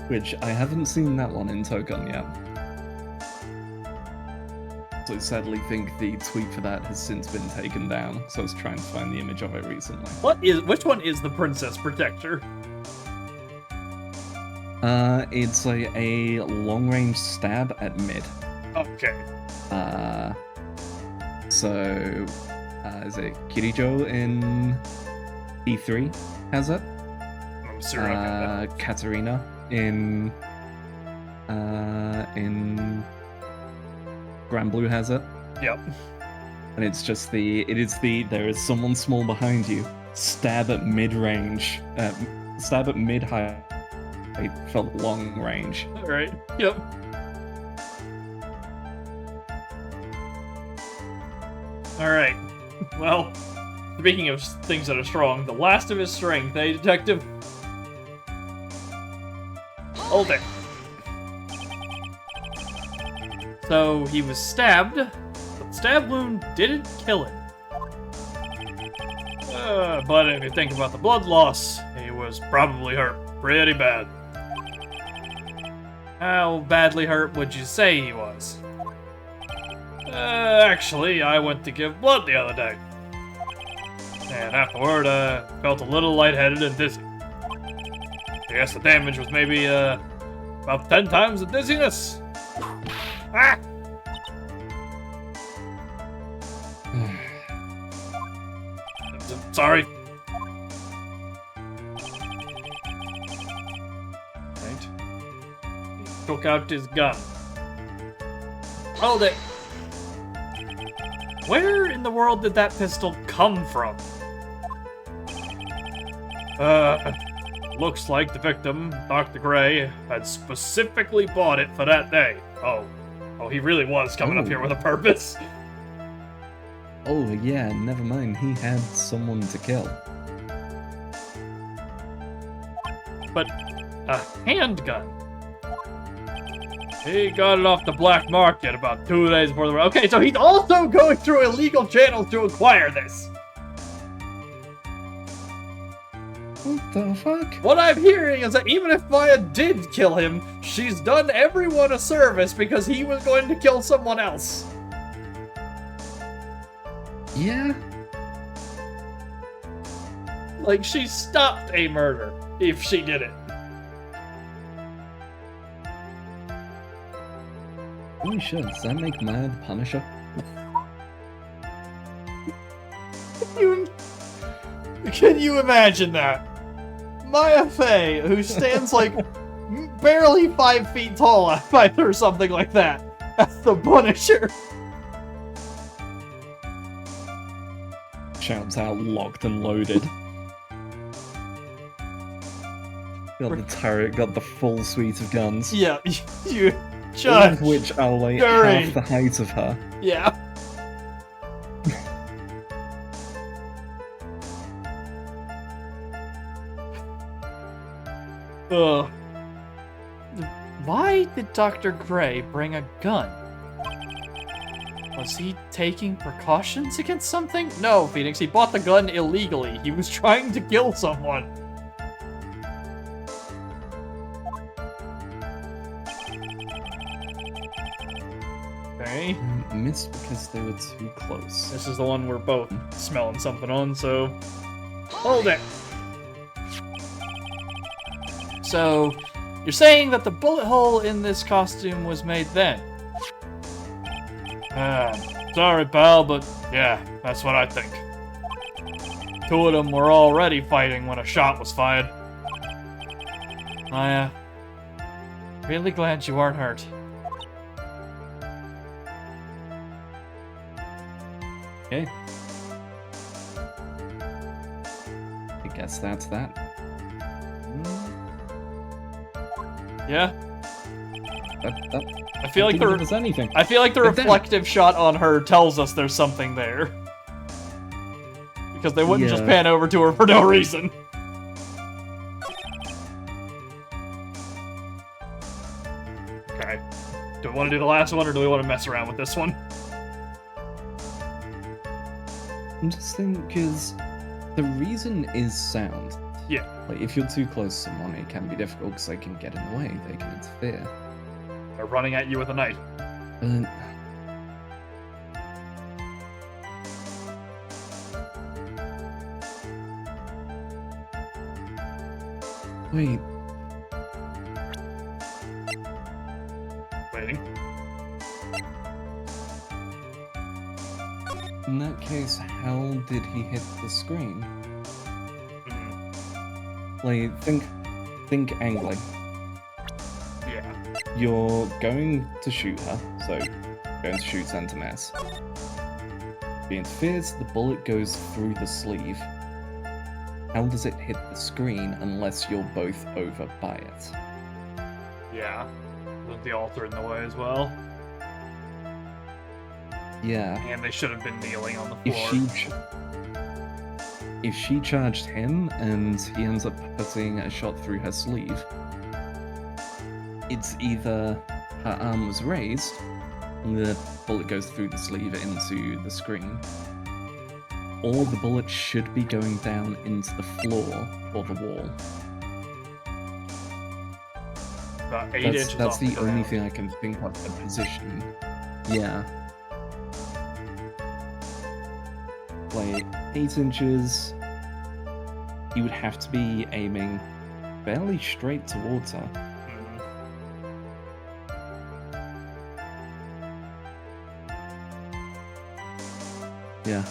Which I haven't seen that one in Token yet. So I sadly think the tweet for that has since been taken down, so I was trying to find the image of it recently. Which one is the Princess Protector? It's a long-range stab at mid. Okay. Is it Kirijo in E3 has it? I'm sure I know. Katarina in Grand Blue has it. Yep. And it's just there is someone small behind you. Stab at mid-range. Stab at mid-height for long range. Alright, yep. Alright. Well, speaking of things that are strong, the last of his strength, eh, Detective? Hold it. So, he was stabbed, but the stab wound didn't kill him. But if you think about the blood loss, he was probably hurt pretty bad. How badly hurt would you say he was? Actually, I went to give blood the other day. And afterward, felt a little lightheaded and dizzy. I guess the damage was maybe, about 10 times the dizziness. Ah! Sorry. Right. He took out his gun. Hold it. Where in the world did that pistol come from? Looks like the victim, Dr. Gray, had specifically bought it for that day. Oh, he really was coming up here with a purpose. Oh yeah, never mind. He had someone to kill. But a handgun. He got it off the black market about 2 days before the... Okay, so he's also going through illegal channels to acquire this. What the fuck? What I'm hearing is that even if Maya did kill him, she's done everyone a service because he was going to kill someone else. Yeah? Like, she stopped a murder if she did it. Holy shit, does that make Maya the Punisher? Can you imagine that? Maya Fey, who stands like barely 5 feet tall if I threw something like that. That's the Punisher. Shouts out locked and loaded. Got the turret, got the full suite of guns. Yeah, you All judge. of which are like During. half the height of her. Yeah. Ugh. Why did Dr. Gray bring a gun? Was he taking precautions against something? No, Phoenix, he bought the gun illegally. He was trying to kill someone. Okay. Missed because they were too close. This is the one we're both smelling something on, so... Hold it! So, you're saying that the bullet hole in this costume was made then? Sorry, pal, but yeah, that's what I think. 2 of them were already fighting when a shot was fired. Really glad you aren't hurt. Okay. I guess that's that. Yeah? That I feel like didn't give us anything. I feel like the But then- reflective shot on her tells us there's something there. Because they wouldn't just Yeah. pan over to her for no reason. Okay. Do we want to do the last one, or do we want to mess around with this one? I'm just thinking, because the reason is sound. Yeah. Like, if you're too close to someone, it can be difficult because they can get in the way, they can interfere. They're running at you with a knife. But... Wait. Waiting. In that case, how did he hit the screen? Like, think angling. Yeah. You're going to shoot her, so going to shoot center mass. He interferes, the bullet goes through the sleeve. How does it hit the screen unless you're both over by it? Yeah. With the altar in the way as well. Yeah. And they should have been kneeling on the floor. If she charged him and he ends up putting a shot through her sleeve, it's either her arm was raised, and the bullet goes through the sleeve into the screen, or the bullet should be going down into the floor or the wall. About 8 inches That's off the only ground. thing I can think of the position. Yeah. Like, 8 inches, you would have to be aiming fairly straight towards her. Yeah,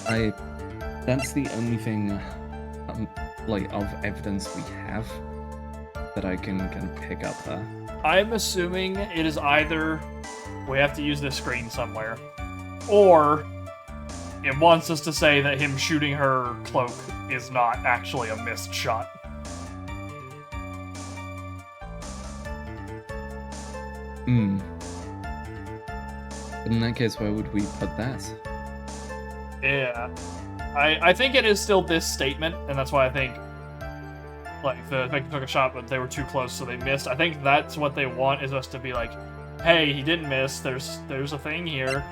that's the only thing, like, of evidence we have that I can pick up there. I'm assuming it is either we have to use this screen somewhere, or it wants us to say that him shooting her cloak is not actually a missed shot. In that case, where would we put that? Yeah. I think it is still this statement, and that's why I think, like, the victim took a shot, but they were too close, so they missed. I think that's what they want, is us to be like, hey, he didn't miss, there's a thing here.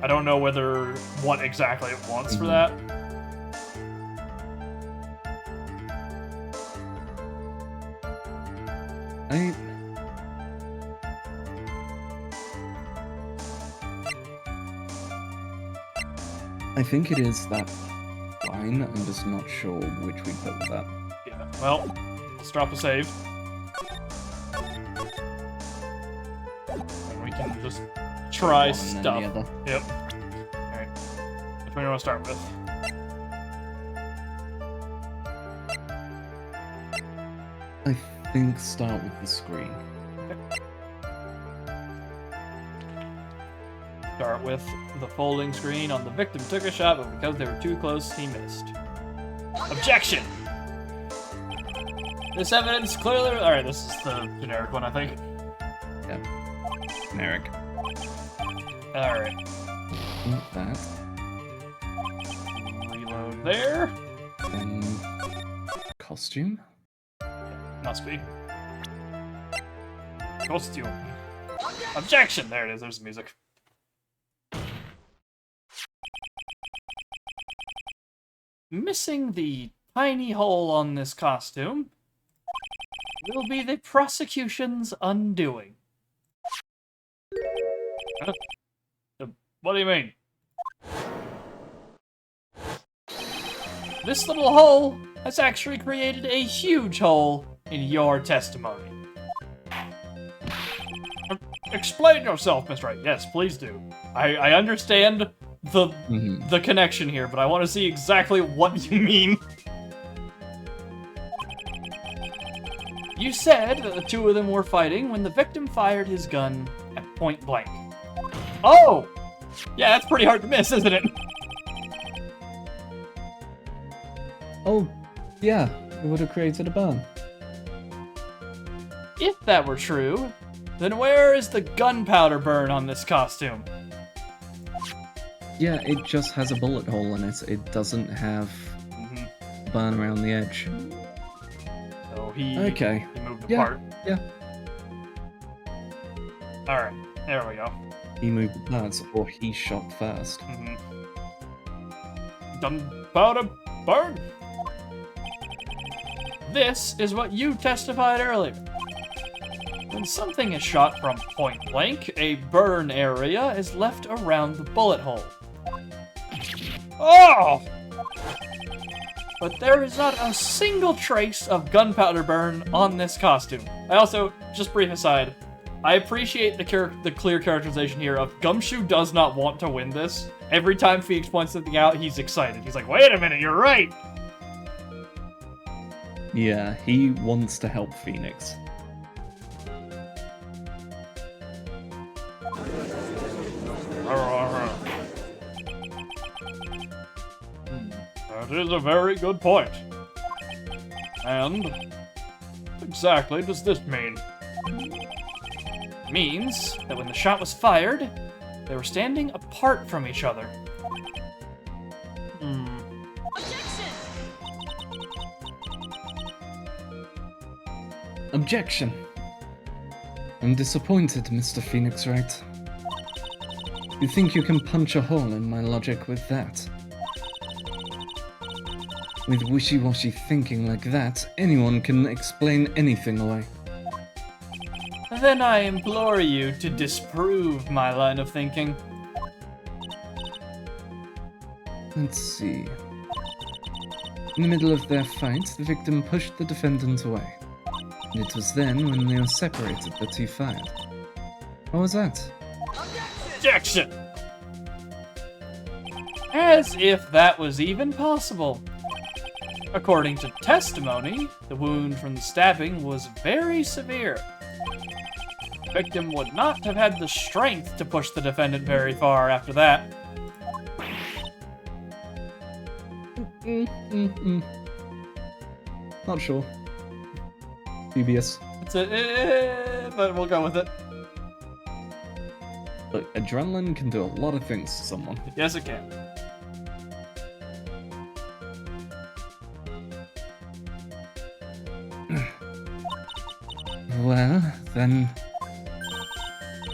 I don't know what exactly it wants for that. I think it is that line. I'm just not sure which we put with that. Yeah. Well, let's drop a save. And we can just try stuff. Yep. Alright. Which one do you want to start with? I think start with the screen. Start with the folding screen. On the victim took a shot, but because they were too close, he missed. Objection! This evidence clearly... Alright, this is the generic one, I think. Yep. Generic. Alright. That. Reload there. Then... costume? Must be. Costume. Objection! There it is, there's the music. Missing the tiny hole on this costume will be the prosecution's undoing. What do you mean? This little hole has actually created a huge hole in your testimony. Explain yourself, Miss Wright. Yes, please do. I understand the connection here, but I want to see exactly what you mean. You said that the two of them were fighting when the victim fired his gun at point blank. Oh! Yeah, that's pretty hard to miss, isn't it? Oh, yeah. It would have created a burn. If that were true, then where is the gunpowder burn on this costume? Yeah, it just has a bullet hole in it. It doesn't have burn around the edge. So he moved the part. Yeah. Alright, there we go. He moved the parts, or he shot first. gunpowder burn. This is what you testified earlier. When something is shot from point blank, a burn area is left around the bullet hole. Oh! But there is not a single trace of gunpowder burn on this costume. I also, just brief aside, I appreciate the clear characterization here of Gumshoe does not want to win this. Every time Phoenix points something out, he's excited. He's like, wait a minute, you're right! Yeah, he wants to help Phoenix. That is a very good point. And what exactly does this mean? It means that when the shot was fired, they were standing apart from each other. Objection. I'm disappointed, Mr. Phoenix Wright. You think you can punch a hole in my logic with that? With wishy-washy thinking like that, anyone can explain anything away. Then I implore you to disprove my line of thinking. Let's see. In the middle of their fight, the victim pushed the defendant away. And it was then, when they were separated, that he fired. What was that? Objection! As if that was even possible. According to testimony, the wound from the stabbing was very severe. The victim would not have had the strength to push the defendant very far after that. Not sure. Dubious. It's but we'll go with it. Look, adrenaline can do a lot of things to someone. Yes, it can. Well, then...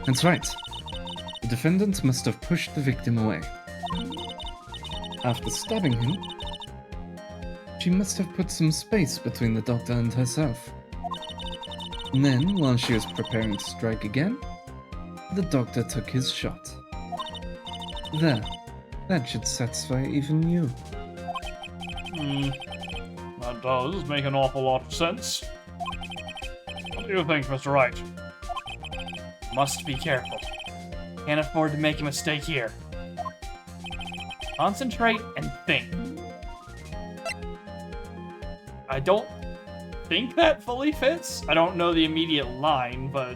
That's right. The defendant must have pushed the victim away. After stabbing him, she must have put some space between the doctor and herself. And then, while she was preparing to strike again, the doctor took his shot. There. That should satisfy even you. That does make an awful lot of sense. What do you think, Mr. Wright? Must be careful. Can't afford to make a mistake here. Concentrate and think. I don't think that fully fits. I don't know the immediate line, but...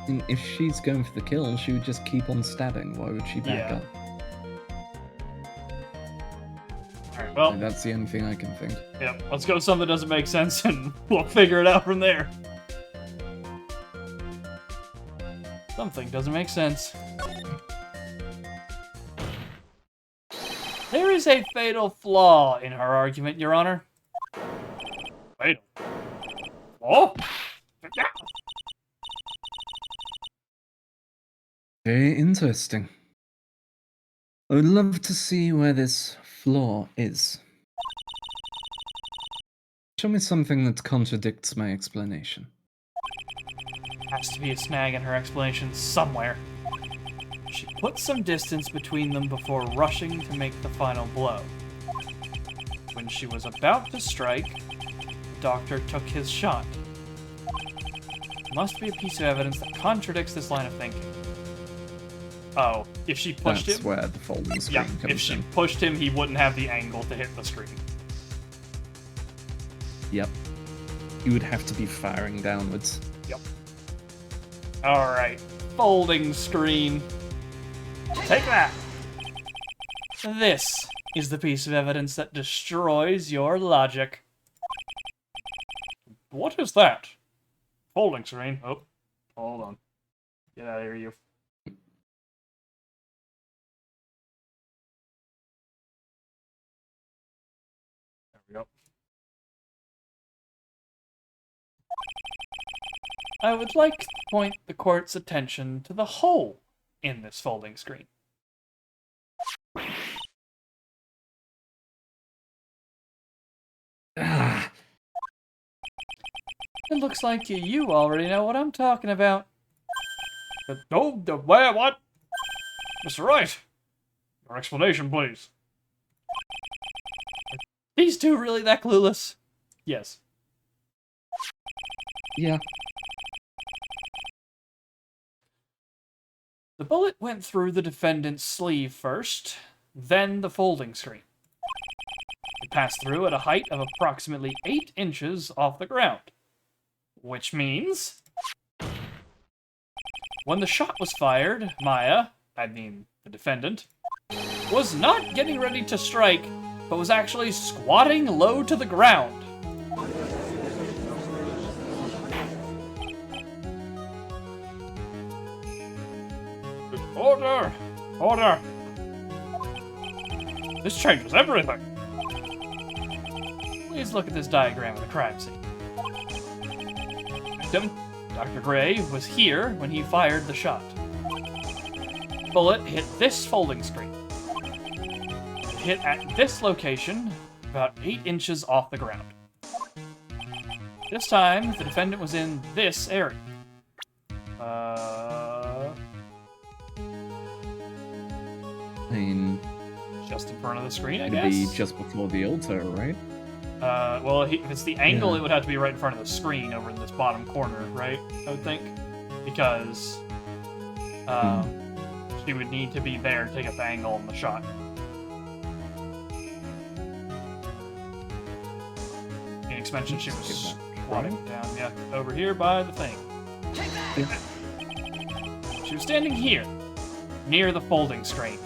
And if she's going for the kill, she would just keep on stabbing. Why would she back up? Alright, well... That's the only thing I can think. Yep, let's go with something that doesn't make sense and we'll figure it out from there. Something doesn't make sense. There is a fatal flaw in her argument, Your Honor. Fatal? Flaw? Yeah. Very interesting. I would love to see where this flaw is. Show me something that contradicts my explanation. Has to be a snag in her explanation somewhere. She put some distance between them before rushing to make the final blow. When she was about to strike, the doctor took his shot. Must be a piece of evidence that contradicts this line of thinking. Oh, if she pushed him... That's where the folding screen comes in. If she pushed him, he wouldn't have the angle to hit the screen. Yep. He would have to be firing downwards. Yep. Alright. Folding screen. Take that! This is the piece of evidence that destroys your logic. What is that? Folding screen. Oh, hold on. Get out of here, you. There we go. I would like to point the court's attention to the hole in this folding screen. It looks like you already know what I'm talking about. Where, what? Mr. Wright, your explanation, please. Are these two really that clueless? Yes. Yeah. The bullet went through the defendant's sleeve first, then the folding screen. It passed through at a height of approximately 8 inches off the ground. Which means... when the shot was fired, Maya, the defendant, was not getting ready to strike, but was actually squatting low to the ground. Order! Order! This changes everything! Please look at this diagram of the crime scene. Victim, Dr. Gray, was here when he fired the shot. The bullet hit this folding screen. It hit at this location, about 8 inches off the ground. This time, the defendant was in this area. I mean, Just in front of the screen, I it'd guess? be just before the altar, right? Well, if it's the angle, Yeah. it would have to be right in front of the screen over in this bottom corner, right? I would think. Because, she would need to be there to get the angle on the shot. Phoenix mentioned she was squatting down, yeah, over here by the thing. She was standing here, near the folding screen.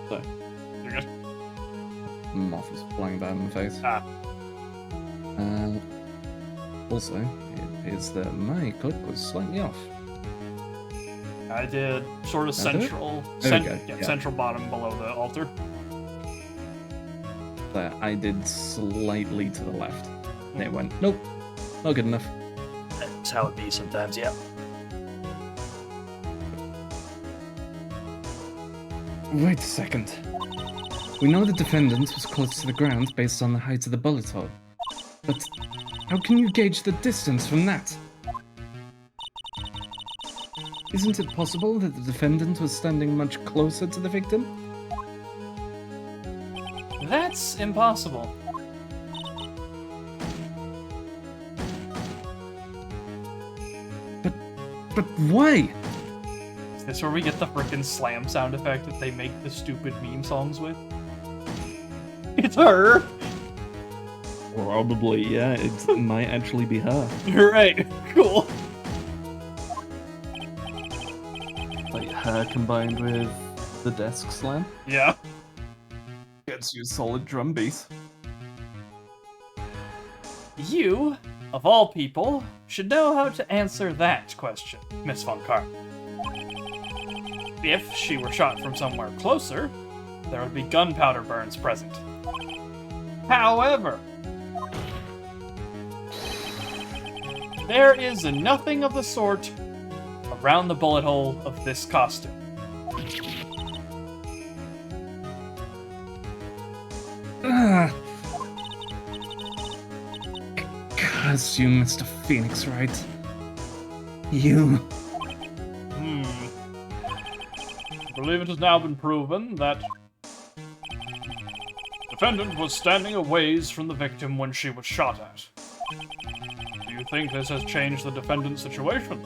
So, You're good? moth was flying about in the face. Ah. Also, it appears that my clip was slightly off. I did sort of That it? central, There we go, yeah. central bottom below the altar. But I did slightly to the left. And it went, nope, not good enough. That's how it be sometimes, yeah. Wait a second. We know the defendant was close to the ground based on the height of the bullet hole. But how can you gauge the distance from that? Isn't it possible that the defendant was standing much closer to the victim? That's impossible. But why? Is this where we get the frickin' slam sound effect that they make the stupid meme songs with? It's her! Probably, yeah. It might actually be her. You're right. Cool. Like her combined with the desk slam. Yeah. Gets you a solid drum beat. You, of all people, should know how to answer that question, Miss Von Karma. If she were shot from somewhere closer, there would be gunpowder burns present. However, there is nothing of the sort around the bullet hole of this costume. Curse you, Mr. Phoenix Wright. You. I believe it has now been proven that the defendant was standing a ways from the victim when she was shot at. Do you think this has changed the defendant's situation?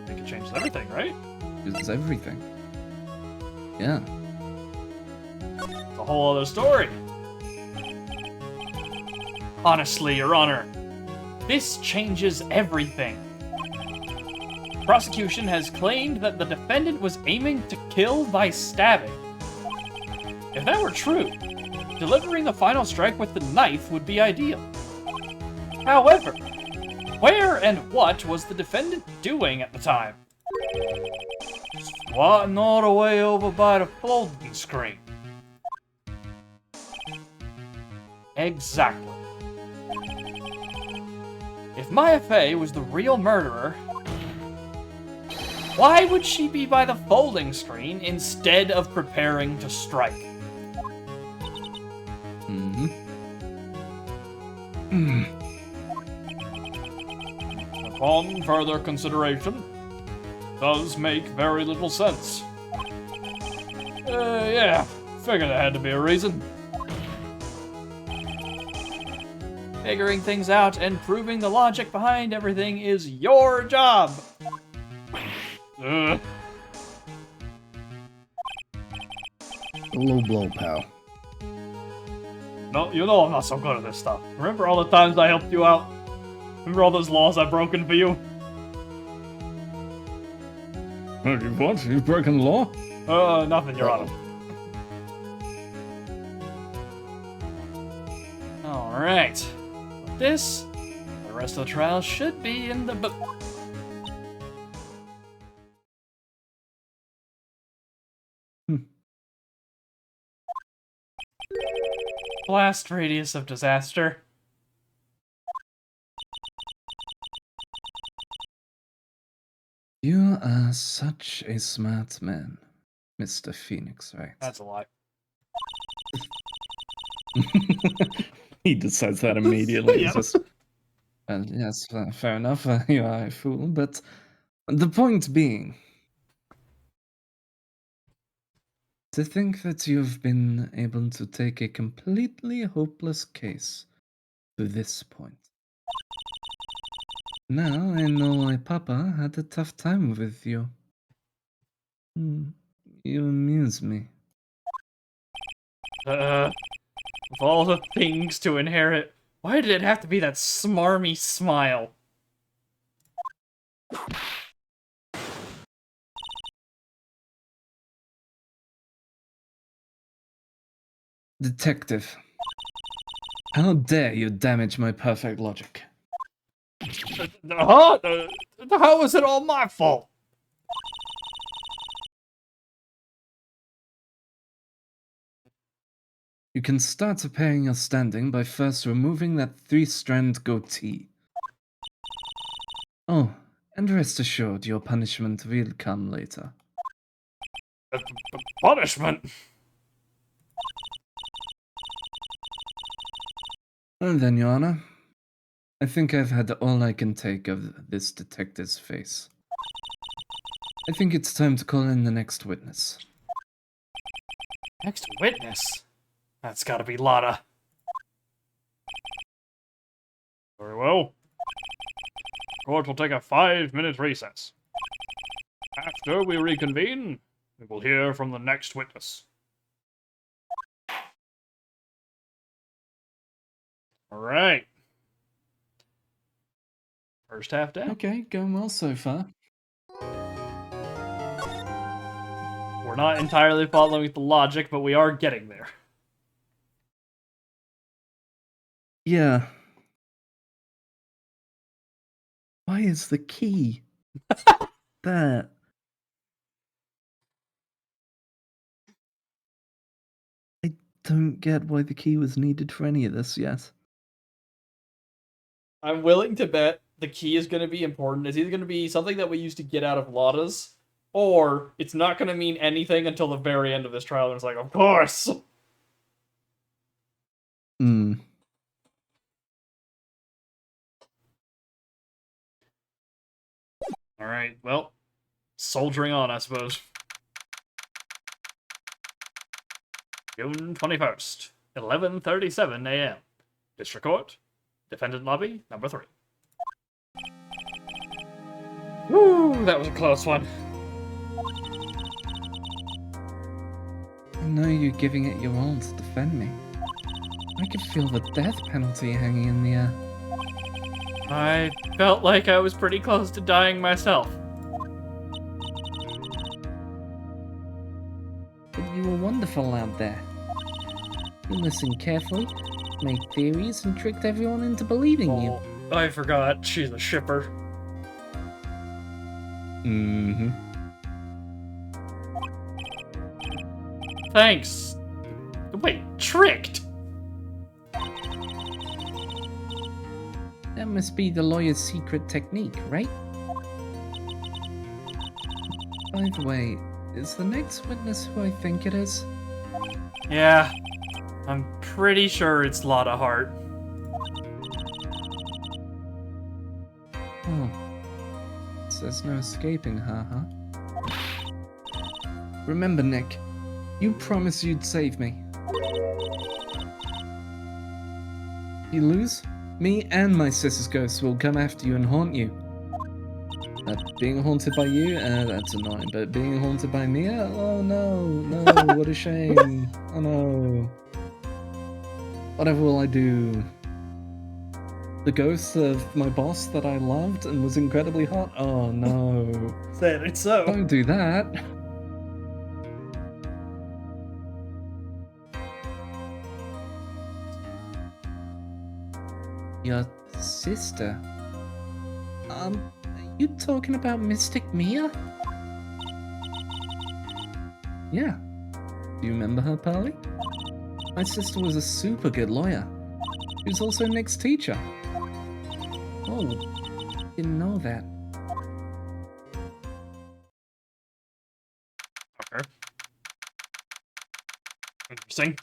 I think it changes everything, right? It's everything. Yeah. It's a whole other story. Honestly, Your Honor, this changes everything. The prosecution has claimed that the defendant was aiming to kill by stabbing. If that were true, delivering the final strike with the knife would be ideal. However, where and what was the defendant doing at the time? Squatting all the way over by the folding screen. Exactly. If Maya Fey was the real murderer, Why would she be by the folding screen instead of preparing to strike? Upon further consideration, does make very little sense. Yeah, figured there had to be a reason. Figuring things out and proving the logic behind everything is your job. A low blow, pal. No, you know I'm not so good at this stuff. Remember all the times I helped you out? Remember all those laws I've broken for you? What? You've broken the law? Nothing, Your Honor. Alright. This, the rest of the trial should be in the book. Blast radius of disaster. You are such a smart man, Mr. Phoenix, right? That's a lie. He decides that immediately. Yeah. Just, well, yes, fair enough. You are a fool, but the point being, to think that you've been able to take a completely hopeless case to this point. Now I know why Papa had a tough time with you. You amuse me. Of all the things to inherit, why did it have to be that smarmy smile? Detective, how dare you damage my perfect logic? Huh? How is it all my fault? You can start repairing your standing by first removing that 3-strand goatee. Oh, and rest assured your punishment will come later. Punishment? Well then, Your Honor, I think I've had all I can take of this detective's face. I think it's time to call in the next witness. Next witness? That's gotta be Lotta. Very well. Court will take a 5-minute recess. After we reconvene, we will hear from the next witness. Alright. First half down. Okay, going well so far. We're not entirely following the logic, but we are getting there. Yeah. Why is the key there? I don't get why the key was needed for any of this yet. I'm willing to bet the key is going to be important. It's either going to be something that we used to get out of Lotta's, or it's not going to mean anything until the very end of this trial, and it's like, of course! Alright, well, soldiering on, I suppose. June 21st, 11:37 a.m. District Court, Defendant Lobby, number 3. Woo, that was a close one. I know you're giving it your all to defend me. I could feel the death penalty hanging in the air. I felt like I was pretty close to dying myself. But you were wonderful out there. You listened carefully, made theories, and tricked everyone into believing you. I forgot, she's a shipper. Mm-hmm. Thanks. Wait, tricked? That must be the lawyer's secret technique, right? By the way, is the next witness who I think it is? Yeah, I'm pretty sure it's Lotta Hart. Oh. So there's no escaping her, huh? Remember, Nick, you promised you'd save me. If you lose, me and my sister's ghosts will come after you and haunt you. Being haunted by you, that's annoying, but being haunted by me, oh no, what a shame. Oh no. Whatever will I do? The ghost of my boss that I loved and was incredibly hot? Oh no. Sadly so. Don't do that. Your sister? Are you talking about Mystic Mia? Yeah. Do you remember her, Pearly? My sister was a super good lawyer. She was also Nick's teacher. Oh, didn't know that. Okay. Interesting.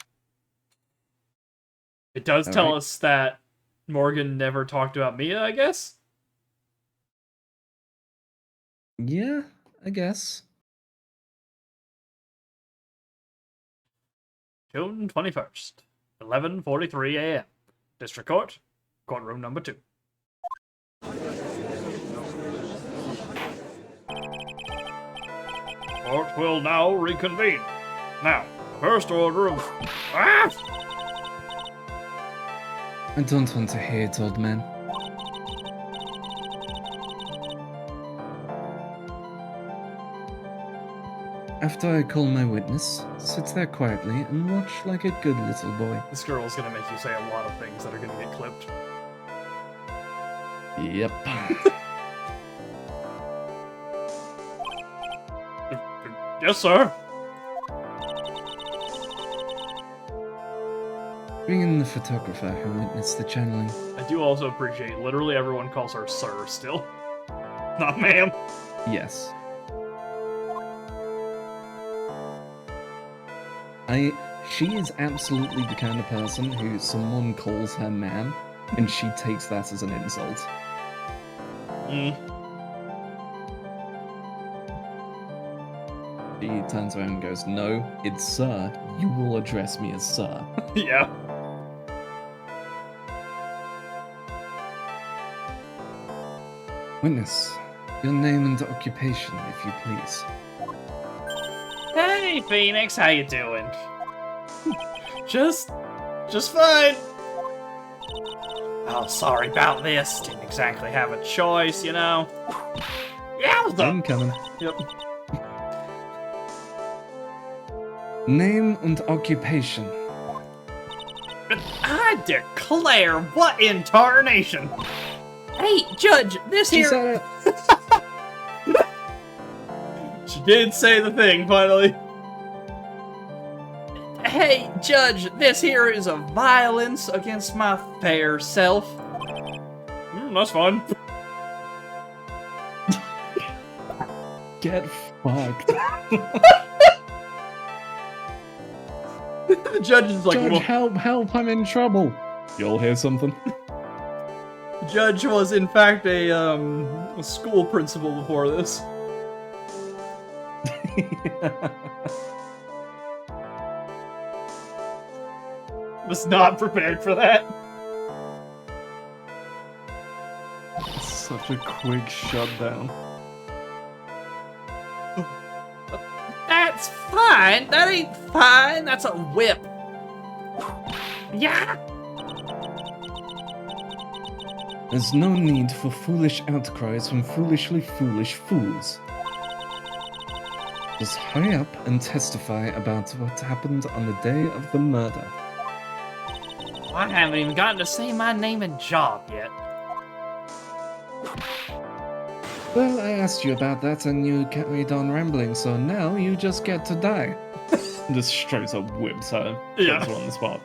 It does tell us that Morgan never talked about Mia, I guess? Yeah, I guess. June 21st, 11:43 a.m. District Court, courtroom number 2. Court will now reconvene. Now, first order of... Ah! I don't want to hear it, old man. After I call my witness, sit there quietly and watch like a good little boy. This girl's gonna make you say a lot of things that are gonna get clipped. Yep. Yes, sir. Bring in the photographer who witnessed the channeling. I do also appreciate literally everyone calls her sir still. Not ma'am. Yes. She is absolutely the kind of person who someone calls her ma'am, and she takes that as an insult. She turns around and goes, "No, it's sir. You will address me as sir." Yeah. Witness, your name and occupation, if you please. Hey, Phoenix, how you doing? Just fine. Oh, sorry about this. Didn't exactly have a choice, you know. Yeah, I'm coming. Yep. Name and occupation. I declare, what in tarnation? Hey, Judge, this She here... said it. She did say the thing, finally. Hey, Judge, this here is a violence against my fair self. That's fun. Get fucked. The judge is like, Judge, help, I'm in trouble. You'll hear something. The judge was in fact a school principal before this. Was not prepared for that. Such a quick shutdown. That's fine. That ain't fine. That's a whip. Yeah. There's no need for foolish outcries from foolishly foolish fools. Just hurry up and testify about what happened on the day of the murder. I haven't even gotten to say my name and job yet. Well, I asked you about that and you carried on rambling, so now you just get to die. Just straight up whips her. Yeah. Puts her on the spot.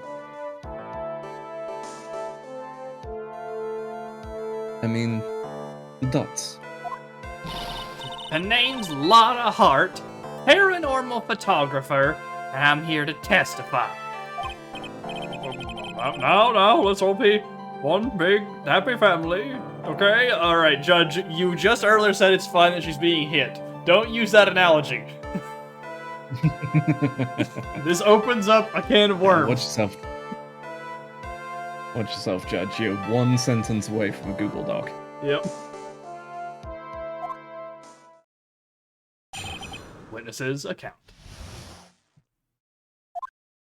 I mean, dots. The name's Lotta Hart, paranormal photographer, and I'm here to testify. No, let's all be one big happy family, okay? Alright, Judge, you just earlier said it's fine that she's being hit. Don't use that analogy. This opens up a can of worms. Watch yourself, Judge. You're one sentence away from a Google Doc. Yep. Witnesses account.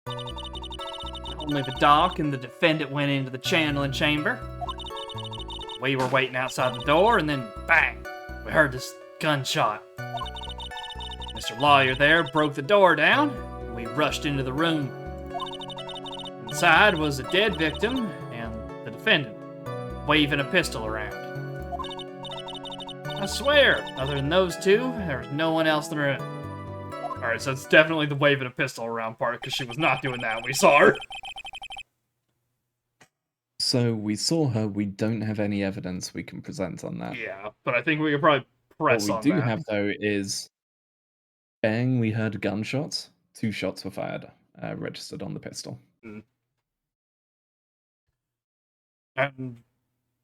Only the doc and the defendant went into the channeling chamber. We were waiting outside the door, and then bang! We heard this gunshot. Mr. Lawyer there broke the door down, and we rushed into the room. Inside was a dead victim and the defendant, waving a pistol around. I swear, other than those two, there was no one else in the room. Alright, so it's definitely the waving a pistol around part, because she was not doing that when we saw her. So we saw her, we don't have any evidence we can present on that. Yeah, but I think we could probably press on What we that. do have, though, is bang, we heard gunshots. 2 shots were fired, registered on the pistol. Mm. And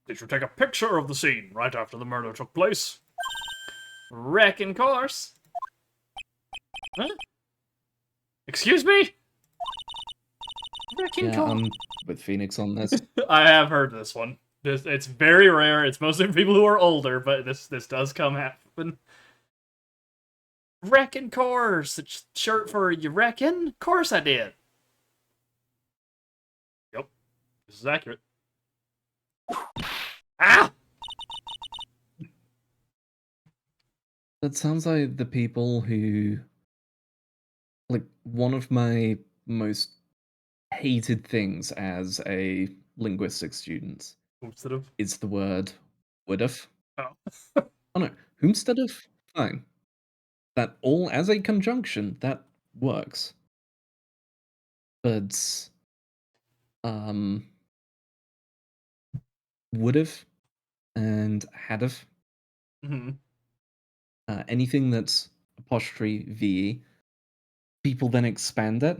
did you take a picture of the scene right after the murder took place? Reckon course. Huh? Excuse me? Reckon Yeah, I'm with Phoenix on this. I have heard this one. It's very rare. It's mostly for people who are older, but this does come happen. Reckon course. It's short for you reckon? Course I did. Yep. This is accurate. Ah! That sounds like the people who... Like, one of my most hated things as a linguistics student is the word would've. Oh. Oh no, whomstead've? Fine. That all as a conjunction, that works. But would've and had've. Mm-hmm. Anything that's apostrophe VE, people then expand it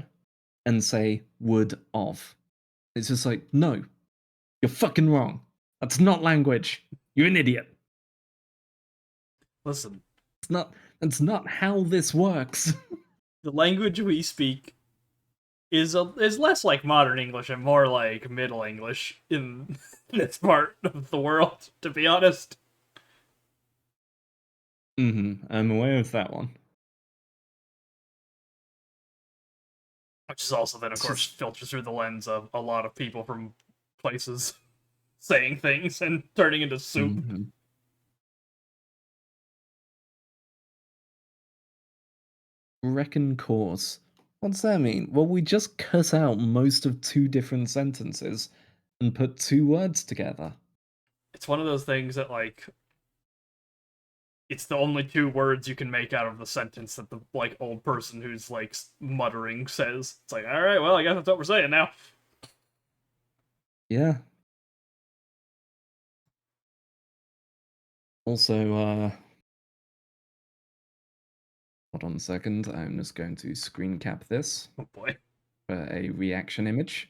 and say would of. It's just like, no, you're fucking wrong. That's not language. You're an idiot. Listen. That's not how this works. The language we speak is less like modern English and more like Middle English in this part of the world, to be honest. I'm aware of that one. Which is also then, of course, filters through the lens of a lot of people from places saying things and turning into soup. Reckon course. What's that mean? Well, we just cut out most of 2 different sentences and put 2 words together. It's one of those things that, like, it's the only 2 words you can make out of the sentence that the, like, old person who's, like, muttering says. It's like, alright, well, I guess that's what we're saying now. Yeah. Also, hold on a second, I'm just going to screen cap this. Oh boy. For a reaction image.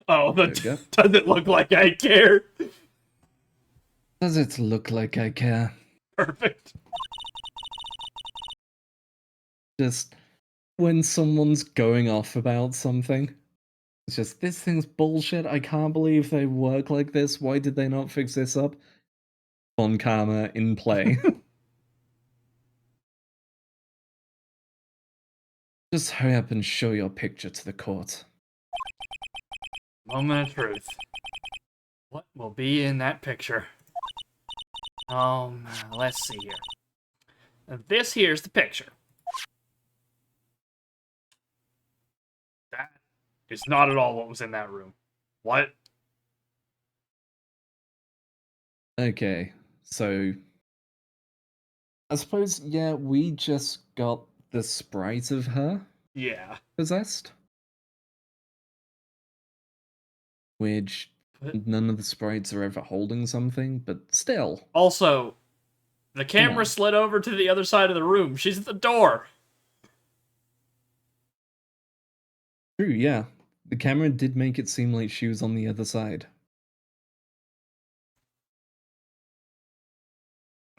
Oh, that does it look like I care? Does it look like I care? Perfect. Just when someone's going off about something, it's just, this thing's bullshit, I can't believe they work like this, why did they not fix this up? On Karma in play. Just hurry up and show your picture to the court. Moment of truth. What will be in that picture? Let's see here. This here's the picture. That is not at all what was in that room. What? Okay, so I suppose, yeah, we just got the sprite of her possessed. Which none of the sprites are ever holding something, but still. Also, The camera slid over to the other side of the room. She's at the door. True, yeah. The camera did make it seem like she was on the other side.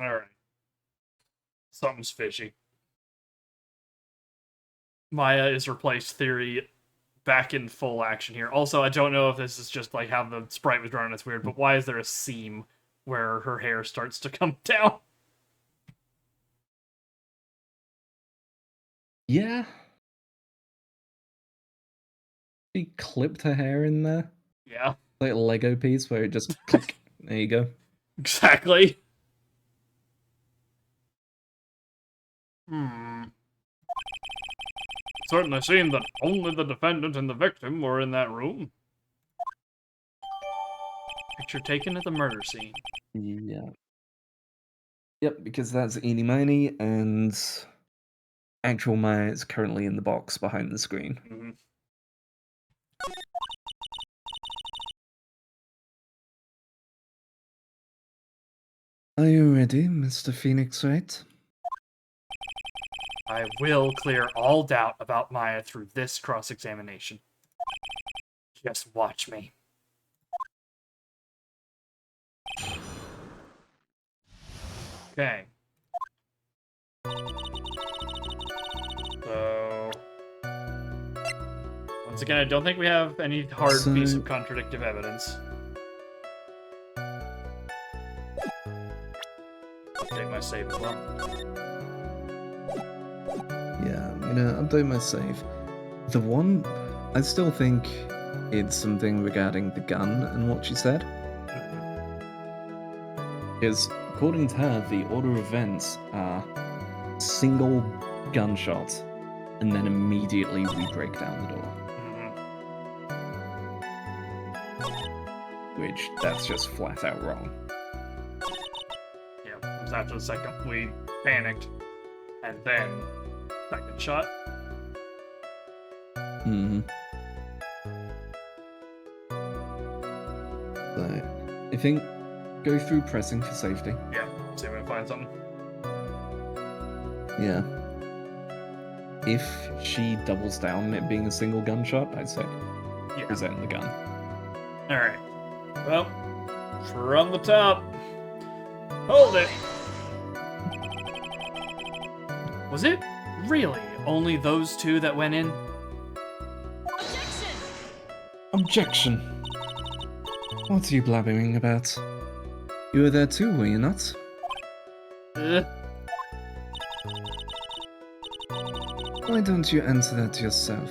Alright. Something's fishy. Maya is replaced theory back in full action here. Also, I don't know if this is just like how the sprite was drawn. It's weird, but why is there a seam where her hair starts to come down? Yeah. She clipped her hair in there. Yeah. Like a Lego piece where it just click. There you go. Exactly. Certainly seemed that only the defendant and the victim were in that room. Picture taken at the murder scene. Yeah. Yep, because that's Eeny Miny, and actual Maya is currently in the box behind the screen. Mm-hmm. Are you ready, Mr. Phoenix Wright? I will clear all doubt about Maya through this cross-examination. Just watch me. Okay. So... once again, I don't think we have any hard piece of contradictive evidence. Update my save as well. Yeah, I'm gonna update my save. The one, I still think it's something regarding the gun and what she said. Because according to her, the order of events are single gunshot, and then immediately we break down the door. Which, that's just flat out wrong. Yeah, it was after the second we panicked, and then second shot. So, I think go through pressing for safety. Yeah, see if we can find something. Yeah. If she doubles down on it being a single gunshot, I'd say present the gun. Alright. Well, from the top. Hold it! Was it really only those two that went in? Objection! What are you blabbering about? You were there too, were you not? Why don't you answer that yourself?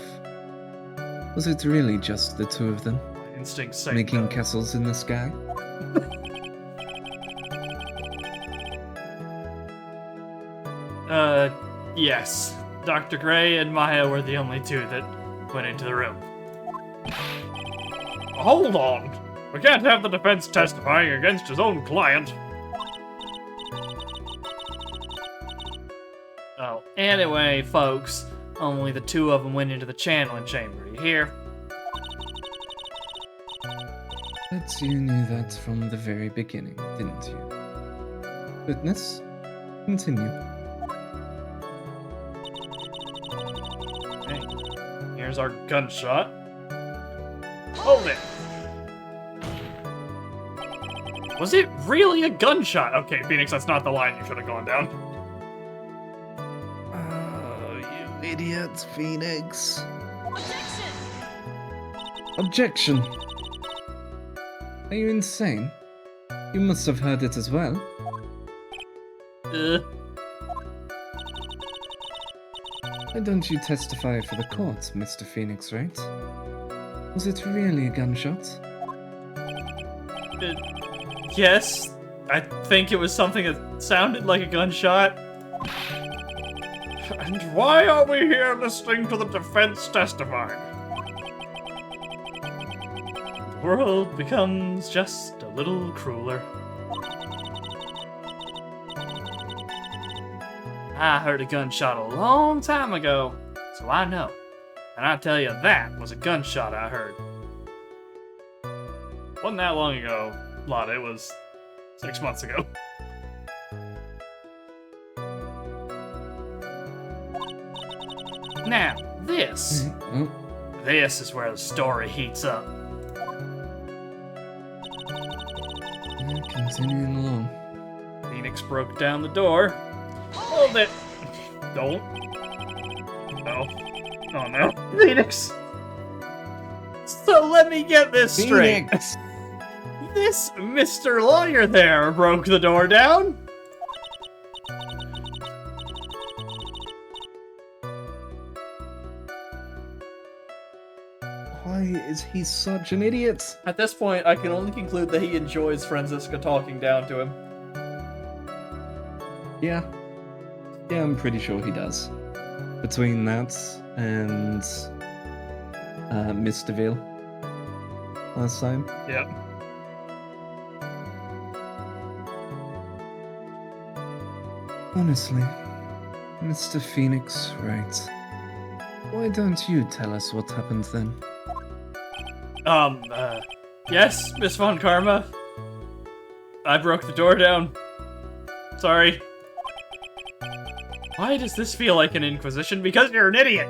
Was it really just the two of them? My instincts say making no. castles in the sky? Yes. Dr. Gray and Maya were the only two that went into the room. Hold on! We can't have the defense testifying against his own client. Oh, anyway, folks, only the two of them went into the channeling chamber. You hear? But you knew that from the very beginning, didn't you? Witness, continue. Okay, here's our gunshot. Hold it! Was it really a gunshot? Okay, Phoenix, that's not the line you should have gone down. Oh, you idiot, Phoenix. Objection! Are you insane? You must have heard it as well. Why don't you testify for the court, Mr. Phoenix Wright? Was it really a gunshot? Yes, I think it was something that sounded like a gunshot. And why are we here listening to the defense testifying? The world becomes just a little crueler. I heard a gunshot a long time ago, so I know. And I tell you, that was a gunshot I heard. Wasn't that long ago, Lotta. It was 6 months ago. Now, this Oh, is where the story heats up. yeah, continuing along. Phoenix broke down the door. Hold it! Don't. No. Oh no. Phoenix! So let me get this straight. Phoenix! This Mr. Lawyer there broke the door down? Why is he such an idiot? At this point, I can only conclude that he enjoys Franziska talking down to him. Yeah. Yeah, I'm pretty sure he does. Between that and Mr. Veal last time. Yep. Honestly, Mr. Phoenix, Wright. Why don't you tell us what happened then? Yes, Miss Von Karma. I broke the door down. Sorry. Why does this feel like an inquisition? Because you're an idiot!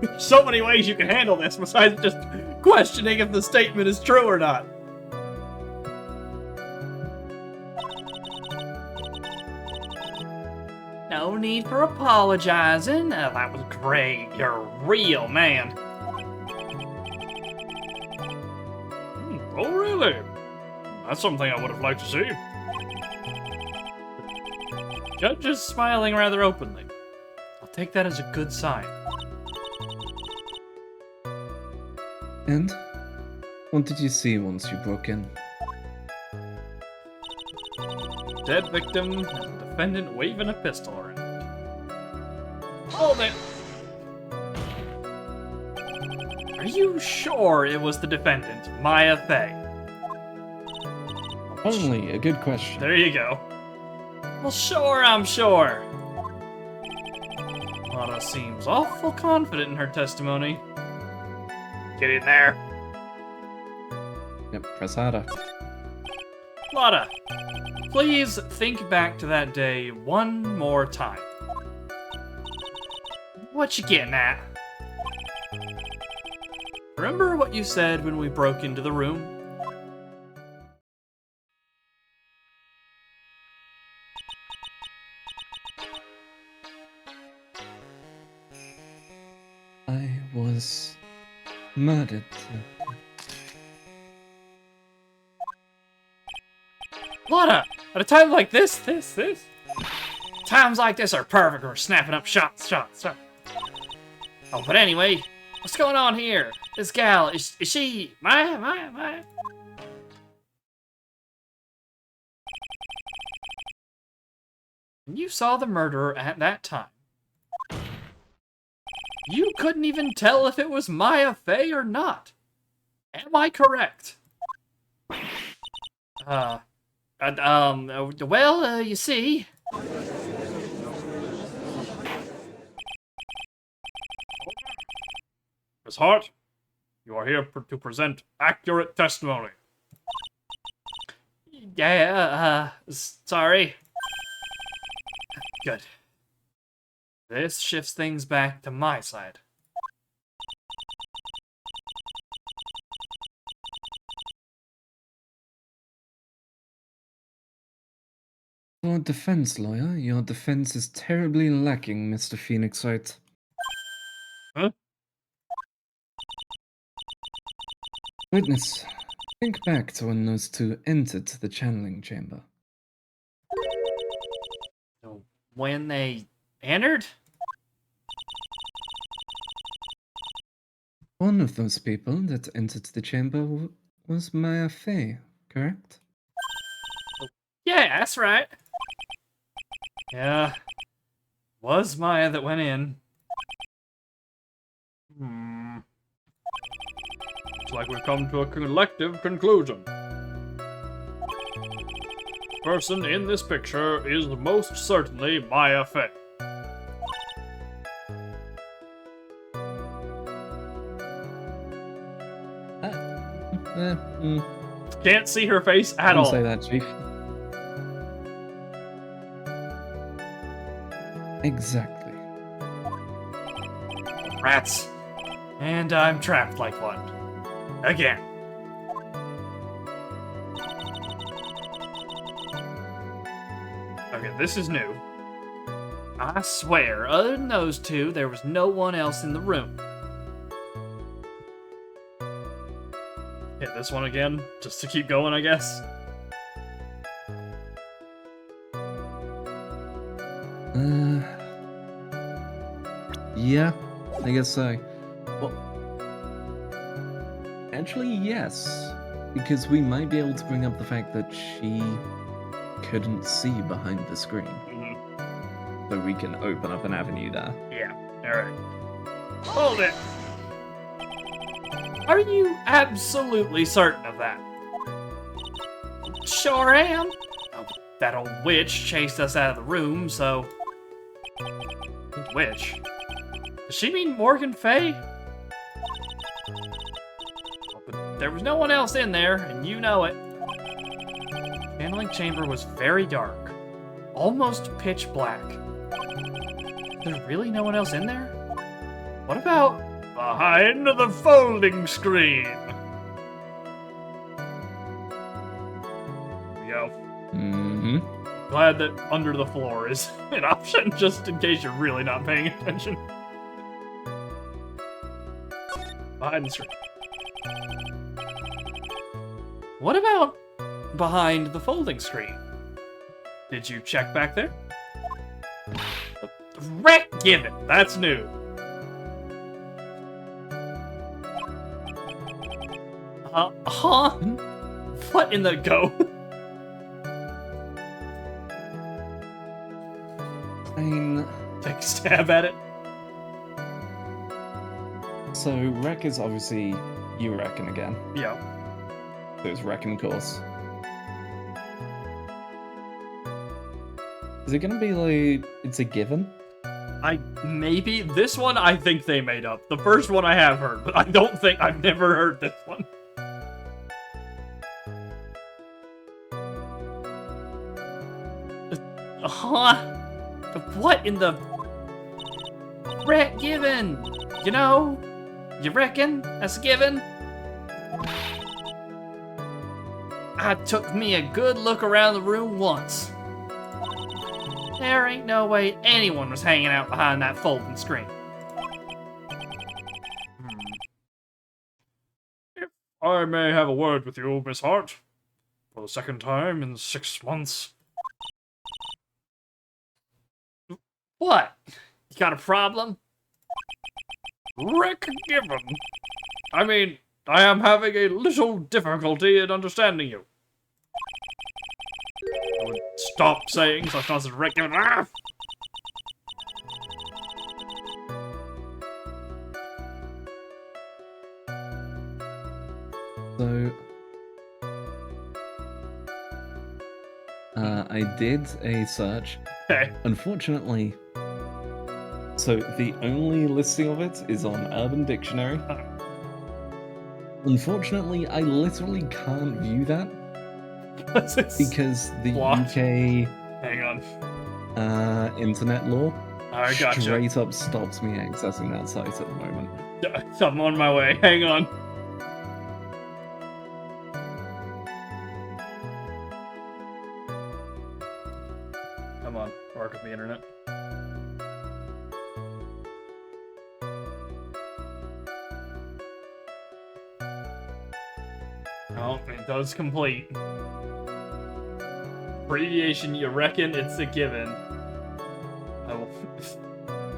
There's so many ways you can handle this besides just questioning if the statement is true or not. No need for apologizing. That was great. You're a real man. Oh, really? That's something I would have liked to see. The judge is smiling rather openly. I'll take that as a good sign. And? What did you see once you broke in? Dead victim and the defendant waving a pistol around. Hold it! Are you sure it was the defendant, Maya Fey? Only a good question. There you go. Well, sure, I'm sure. Lana seems awful confident in her testimony. Get in there. Yep, press harder. Lotta, please think back to that day one more time. What you getting at? Remember what you said when we broke into the room? I was murdered. Lotta, at a time like this. Times like this are perfect for snapping up shots. Oh, but anyway, what's going on here? This gal, is she Maya? You saw the murderer at that time. You couldn't even tell if it was Maya Fey or not. Am I correct? Well, you see... Miss Hart, you are here to present accurate testimony. Yeah, sorry. Good. This shifts things back to my side. For a defense lawyer, your defense is terribly lacking, Mr. Phoenix Wright. Huh? Witness, think back to when those two entered the channeling chamber. When they entered? One of those people that entered the chamber was Maya Fey, correct? Yeah, that's right. Yeah. Was Maya that went in. Looks like we've come to a collective conclusion. The person in this picture is most certainly Maya Fey. Can't see her face at Don't all. say that, Chief. Exactly. Rats! And I'm trapped like one. Again. Okay, this is new. I swear, other than those two, there was no one else in the room. Hit this one again, just to keep going, I guess. Yeah, I guess so. Well, actually, yes. Because we might be able to bring up the fact that she couldn't see behind the screen. So we can open up an avenue there. Yeah, alright. Hold it! Are you absolutely certain of that? Sure am. Oh, that old witch chased us out of the room, so... Witch? Does she mean Morgan Fay? Oh, but there was no one else in there, and you know it. The channeling chamber was very dark. Almost pitch black. There's really no one else in there? What about behind the folding screen? There we go. Mm-hmm. Glad that under the floor is an option, just in case you're really not paying attention. Behind the screen. What about behind the folding screen? Did you check back there? Wreck given. That's new. Huh? What in the go? I mean, Take a stab at it. so Wreck is obviously you reckon again. Yeah. So it's Reckon course. Is it gonna be like it's a given? Maybe this one I think they made up. The first one I have heard, but I've never heard this one. What in the Rat given? You know? You reckon that's a given? I took me a good look around the room once. There ain't no way anyone was hanging out behind that folding screen. If I may have a word with you, Miss Hart, for the second time in 6 months. What? You got a problem? Wreck given. I mean, I am having a little difficulty in understanding you. I would stop saying such nonsense, wreck given. Ah! So I did a search. Okay. Unfortunately, so the only listing of it is on Urban Dictionary. Unfortunately, I literally can't view that because the blocked. UK Hang on. internet law I gotcha. straight up stops me accessing that site at the moment. I'm on my way. Hang on. Come on, work with the internet. Oh, it does complete. Abbreviation, you reckon it's a given.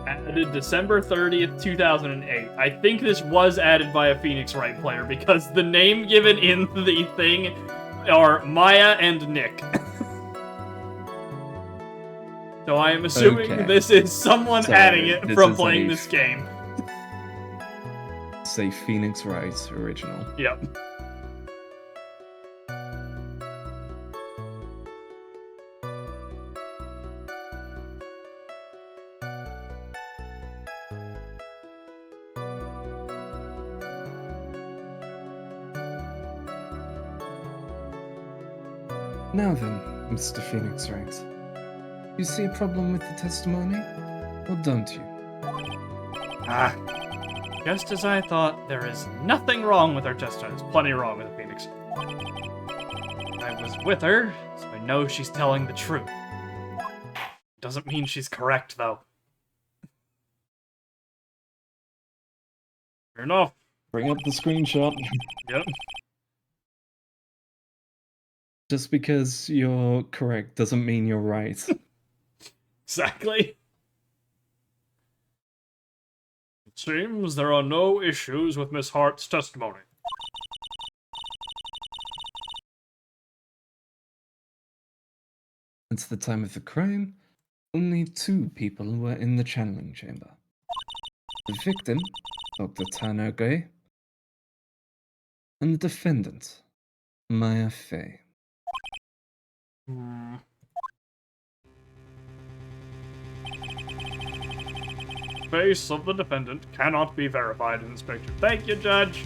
Added December 30th, 2008. I think this was added by a Phoenix Wright player because the name given in the thing are Maya and Nick. So I am assuming this is someone adding it from playing this game. Say Phoenix Wright original. Yep. Now then, Mr. Phoenix Wright, you see a problem with the testimony, or don't you? Just as I thought, there is nothing wrong with her testimony. There's plenty wrong with the Phoenix. I was with her, so I know she's telling the truth. Doesn't mean she's correct, though. Fair enough. Bring up the screenshot. Yep. Just because you're correct doesn't mean you're right. Exactly. It seems there are no issues with Miss Hart's testimony. At the time of the crime, only 2 people were in the channeling chamber. The victim, Dr. Tanner Gray, and the defendant, Maya Fey. Face of the defendant cannot be verified in this picture. Thank you, Judge.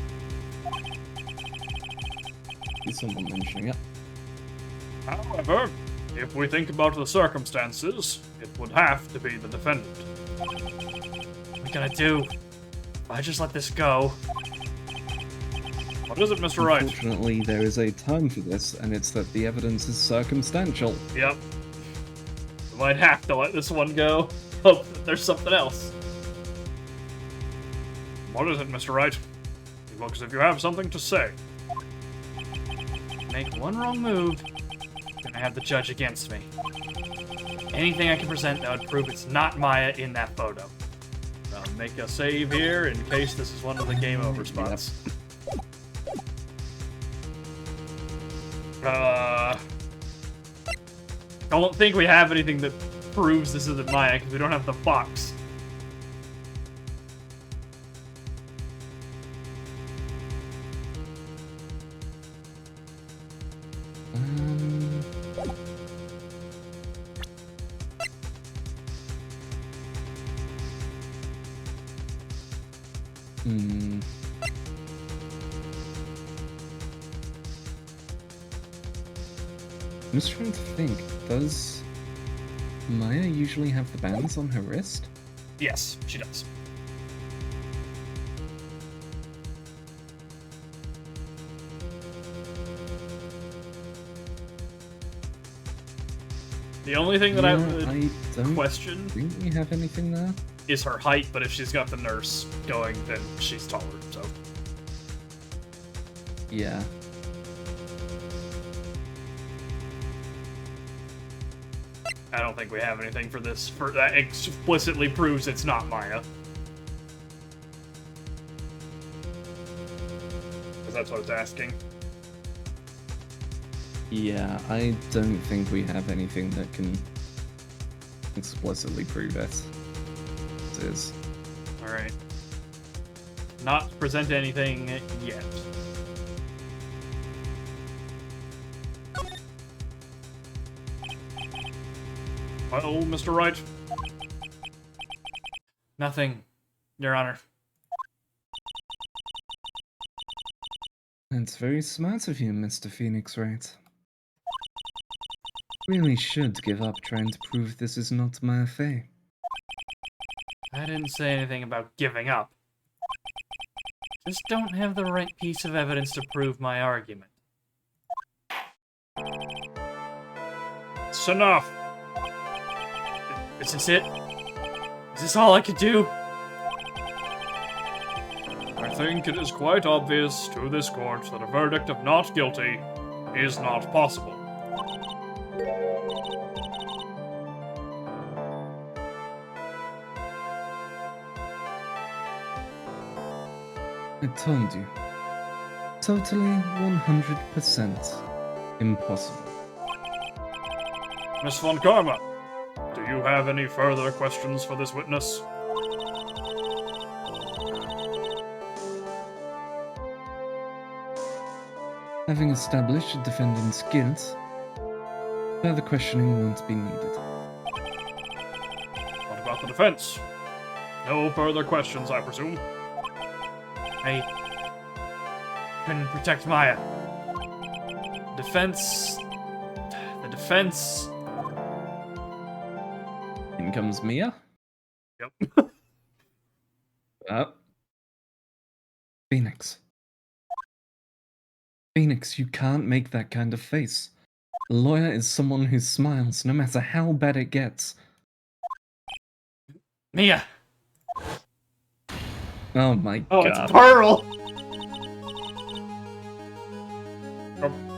Is someone mentioning it? However, if we think about the circumstances, it would have to be the defendant. What are we gonna do? If I just let this go... What is it, Mr. Wright? Unfortunately, there is a time for this, and it's that the evidence is circumstantial. Yep. We might have to let this one go. Hope that there's something else. What is it, Mr. Wright? You look as if you have something to say. Make one wrong move, I'm gonna have the judge against me. Anything I can present that would prove it's not Maya in that photo. I'll make a save here in case this is one of the game over spots. Yep. Don't think we have anything that proves this isn't Maya because we don't have the box. I'm just trying to think, does Maya usually have the bands on her wrist? Yes, she does. The only thing that I would don't question think we have anything there. Is her height, but if she's got the nurse going, then she's taller, so. Yeah. I don't think we have anything for this that explicitly proves it's not Maya. Because that's what it's asking. Yeah, I don't think we have anything that can explicitly prove it. It is. Alright. Not present anything yet. Uh-oh, Mr. Wright. Nothing, Your Honor. That's very smart of you, Mr. Phoenix Wright. Really should give up trying to prove this is not Maya Fey. I didn't say anything about giving up. Just don't have the right piece of evidence to prove my argument. It's enough! Is this it? Is this all I could do? I think it is quite obvious to this court that a verdict of not guilty is not possible. I told you. Totally 100% impossible. Miss Von Karma, do you have any further questions for this witness? Having established a defendant's guilt, further questioning won't be needed. What about the defense? No further questions, I presume. I couldn't protect Maya. Defense... The defense... In comes Mia. Yep. Phoenix. Phoenix, you can't make that kind of face. A lawyer is someone who smiles no matter how bad it gets. Mia! Oh my Oh, god. it's Pearl!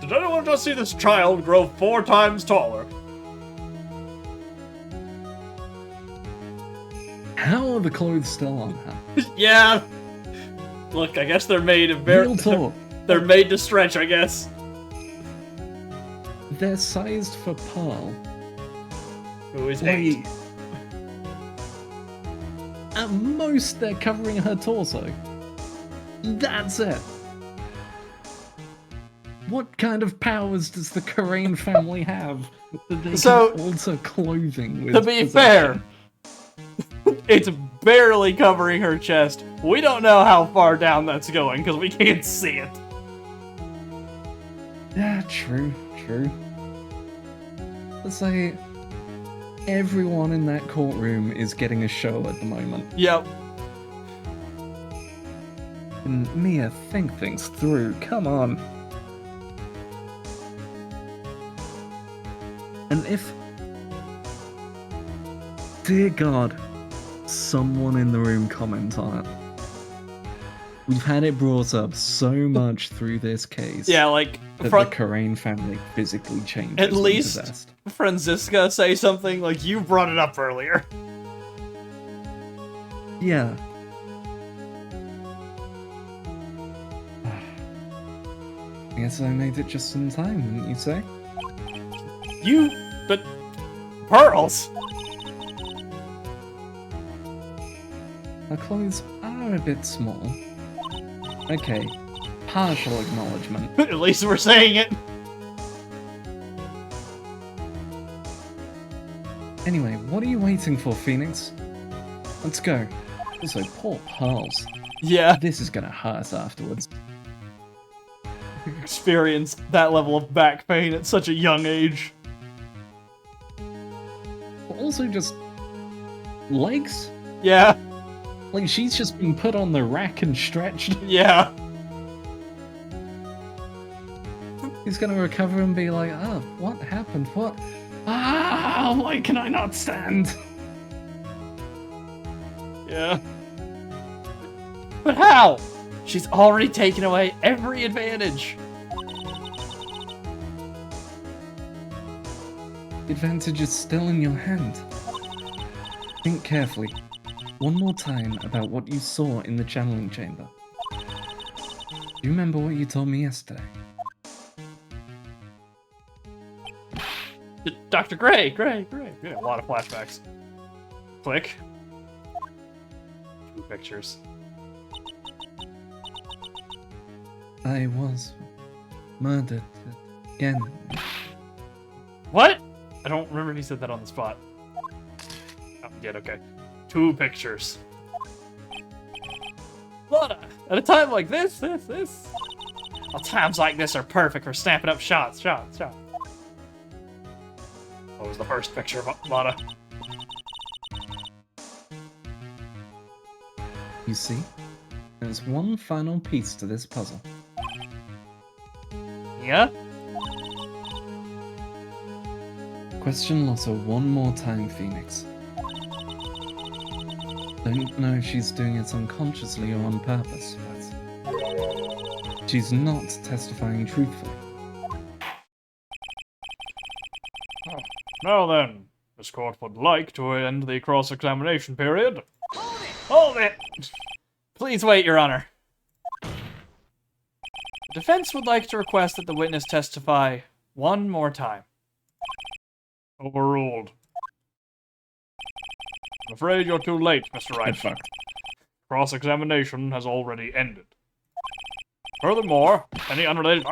Did anyone just see this child grow 4 times taller? How are the clothes still on her? Yeah! Look, I guess they're made of Real talk. They're made to stretch, I guess. They're sized for Pearl. Who is 8? Like, at most, they're covering her torso. That's it. What kind of powers does the Karain family have that they can alter clothing with? To be fair, it's barely covering her chest. We don't know how far down that's going because we can't see it. Yeah, true. Let's say everyone in that courtroom is getting a show at the moment. Yep. And Mia, think things through. Come on. And if, dear God, someone in the room comment on it. We've had it brought up so much through this case. Yeah, like that the Karain family physically changed. At least Franziska say something like you brought it up earlier. Yeah. I guess I made it just in time, wouldn't you say? But pearls. Her clothes are a bit small. Okay, partial acknowledgement. At least we're saying it. Anyway, what are you waiting for, Phoenix? Let's go. Also, poor Pearls. Yeah. This is gonna hurt afterwards. Experienced that level of back pain at such a young age. Also, just legs? Yeah. Like, she's just been put on the rack and stretched. Yeah. He's gonna recover and be like, oh, what happened? What? Ah, why can I not stand? Yeah. But how? She's already taken away every advantage. The advantage is still in your hand. Think carefully. One more time about what you saw in the channeling chamber. Do you remember what you told me yesterday? Dr. Gray. Yeah, a lot of flashbacks. Click. 2 pictures. I was murdered again. What? I don't remember if he said that on the spot. Oh, he did, okay. 2 pictures. Lana, at a time like this. Well, times like this are perfect for snapping up shots. What was the first picture of Lana? You see, there's one final piece to this puzzle. Yeah? Question Lotta one more time, Phoenix. Don't know if she's doing it unconsciously or on purpose, but she's not testifying truthfully. Oh. Now then, this court would like to end the cross-examination period. Hold it! Please wait, Your Honor. The defense would like to request that the witness testify one more time. Overruled. I'm afraid you're too late, Mr. Wright. Cross-examination has already ended. Furthermore, any unrelated—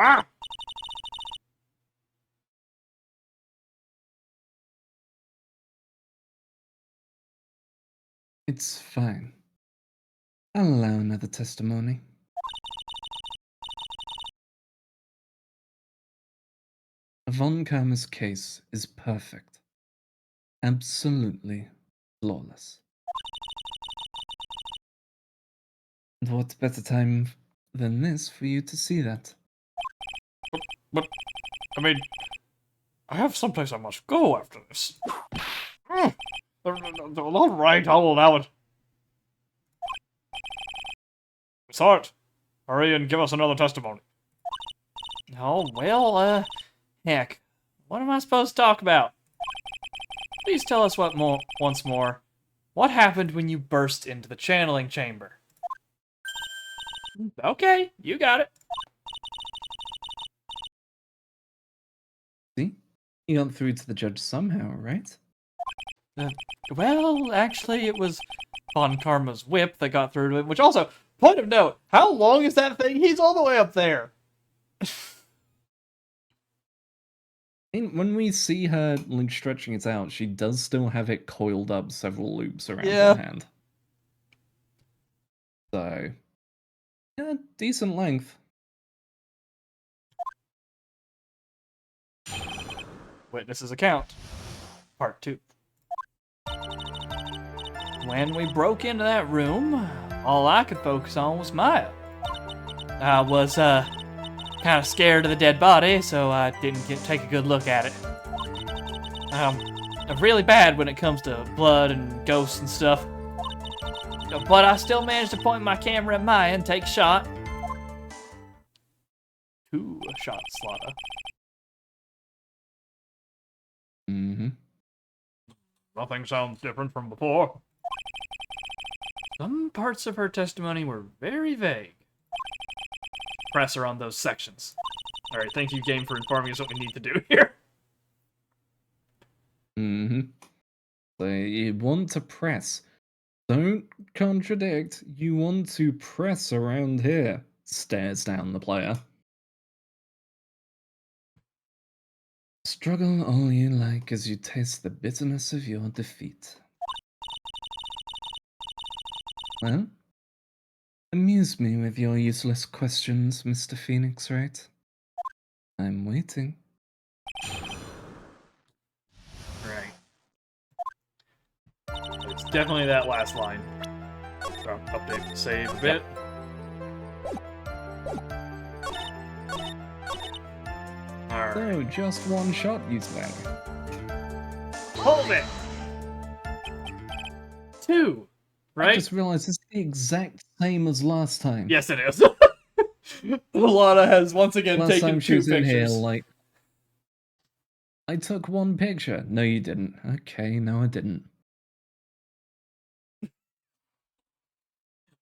It's fine. I'll allow another testimony. Von Karma's case is perfect. Absolutely flawless. And what better time than this for you to see that. But, I mean, I have someplace I must go after this. All right, I'll allow it. Miss Hart, hurry and give us another testimony. Oh, well, heck. What am I supposed to talk about? Please tell us once more. What happened when you burst into the channeling chamber? Okay, you got it. See? You got through to the judge somehow, right? Well, actually, it was Von Karma's whip that got through to him, which also, point of note, how long is that thing? He's all the way up there. When we see her like stretching it out, she does still have it coiled up several loops around Yeah. her hand. So, yeah, decent length. Witness's account, part 2. When we broke into that room, all I could focus on was Maya. I was, kind of scared of the dead body, so I didn't take a good look at it. I'm really bad when it comes to blood and ghosts and stuff. But I still managed to point my camera at Maya and take a shot. 2 shots, Slaughter. Mm-hmm. Nothing sounds different from before. Some parts of her testimony were very vague. Press her on those sections. Alright, thank you, game, for informing us what we need to do here. Mm-hmm. So you want to press. Don't contradict. You want to press around here. Stares down the player. Struggle all you like as you taste the bitterness of your defeat. Well, amuse me with your useless questions, Mr. Phoenix, Wright. I'm waiting. Right. It's definitely that last line. Update the save a bit. Alright. So, just one shot, you think? Hold it! 2, right? I just realized it's the exact same as last time. Yes, it is. Lana has once again Last taken time she 2 was in here, pictures. like, I took 1 picture. No, you didn't. Okay, no, I didn't.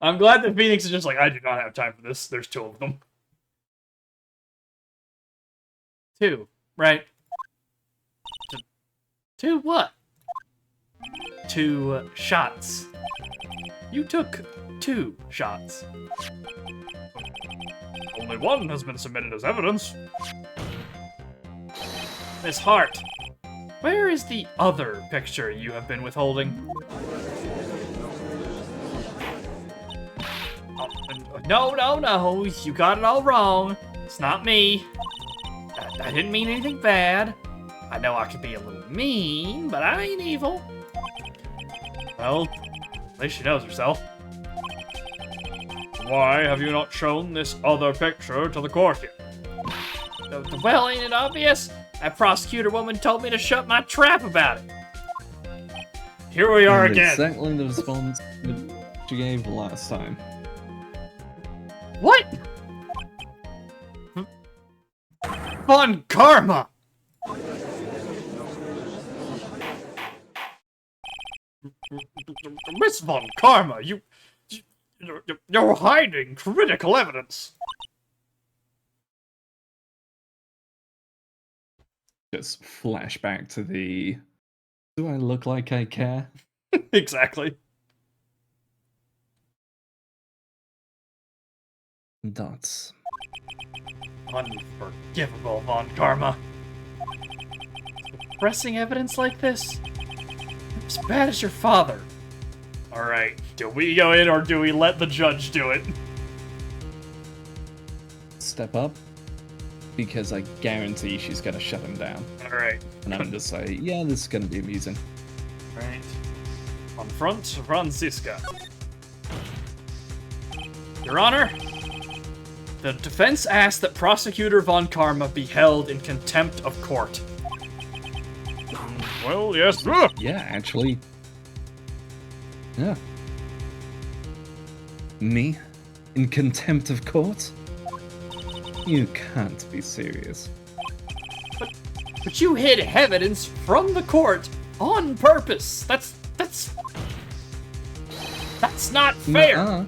I'm glad that Phoenix is just like, I do not have time for this. There's 2 of them. 2, right? 2 what? 2 shots. You took 2 shots. Only 1 has been submitted as evidence. Miss Hart, where is the other picture you have been withholding? Oh, no, you got it all wrong. It's not me. I didn't mean anything bad. I know I could be a little mean, but I ain't evil. Well, at least she knows herself. Why have you not shown this other picture to the court yet? Well, ain't it obvious? That prosecutor woman told me to shut my trap about it. Here we are again. Exactly the response that she gave last time. What? Von Karma! Miss Von Karma, you're hiding critical evidence. Just flashback to the... Do I look like I care? Exactly. Dots. Unforgivable, Von Karma. Pressing evidence like this? As bad as your father. Alright, do we go in or do we let the judge do it? Step up. Because I guarantee she's gonna shut him down. Alright. And I'm just like, yeah, this is gonna be amusing. Alright. Confront Franziska. Your Honor, The defense asked that Prosecutor Von Karma be held in contempt of court. Well, yes. Yeah, actually. Yeah. Me? In contempt of court? You can't be serious. But you hid evidence from the court on purpose. That's not fair. Nuh-uh.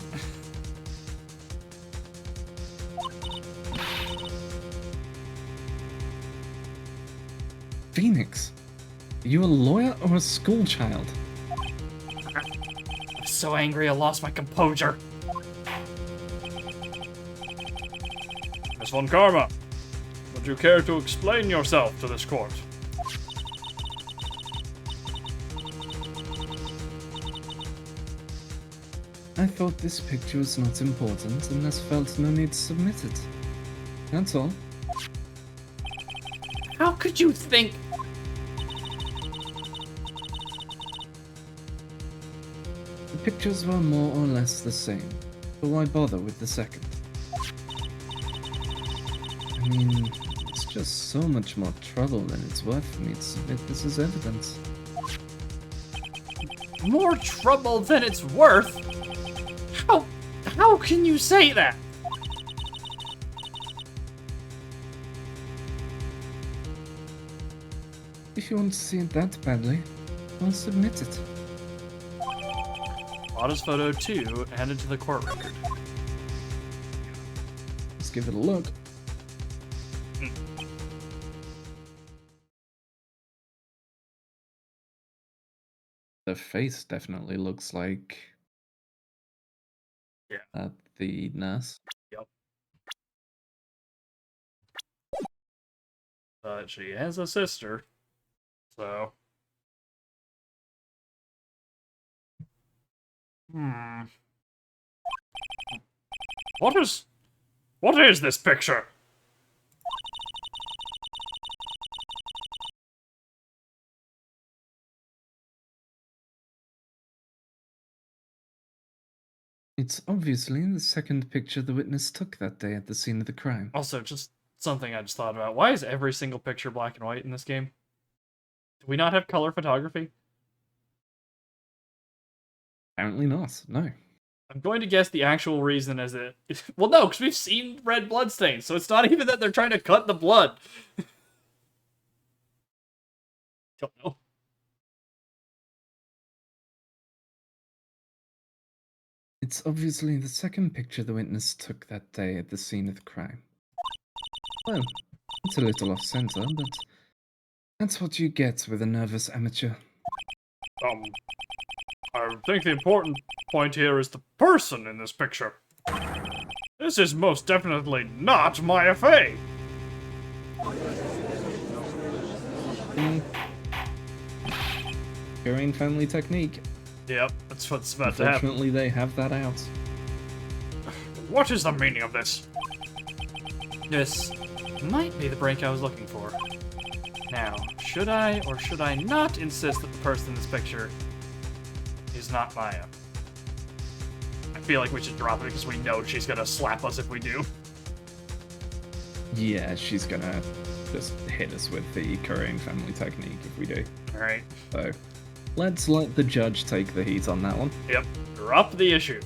Phoenix, are you a lawyer or a school child? I'm so angry I lost my composure. Miss Von Karma, would you care to explain yourself to this court? I thought this picture was not important and thus felt no need to submit it. That's all. How could you think? The pictures were more or less the same, but why bother with the second? I mean, it's just so much more trouble than it's worth for me to submit this as evidence. More trouble than it's worth? How can you say that? If you want to see it that badly, I'll submit it. Lotta's photo 2 added to the court record. Let's give it a look. The face definitely looks like the nurse. Yep. But she has a sister, so... What is this picture? It's obviously the second picture the witness took that day at the scene of the crime. Also, just something I just thought about. Why is every single picture black and white in this game? Do we not have color photography? Apparently not, no. I'm going to guess the actual reason is that... Well, no, because we've seen red bloodstains, so it's not even that they're trying to cut the blood. Don't know. It's obviously the second picture the witness took that day at the scene of the crime. Well, it's a little off-center, but that's what you get with a nervous amateur. I think the important point here is the person in this picture. This is most definitely not Maya Fey. Korean family technique. Yep, that's what's about to happen. Unfortunately, they have that out. What is the meaning of this? This might be the break I was looking for. Now, should I or should I not insist that the person in this picture is not Maya? I feel like we should drop it because we know she's gonna slap us if we do. Yeah, she's gonna just hit us with the Korean family technique if we do. Alright. So, let's let the judge take the heat on that one. Yep. Drop the issue.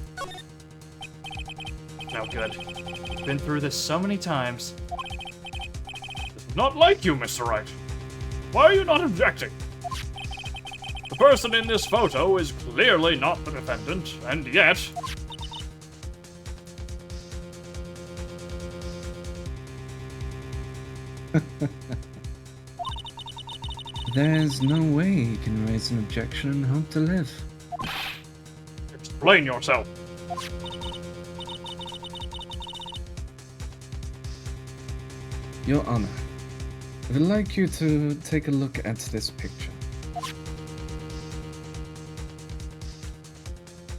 Now good. Been through this so many times. This is not like you, Mr. Wright. Why are you not objecting? The person in this photo is clearly not the defendant, and yet... There's no way he can raise an objection and hope to live. Explain yourself. Your Honor, I would like you to take a look at this picture.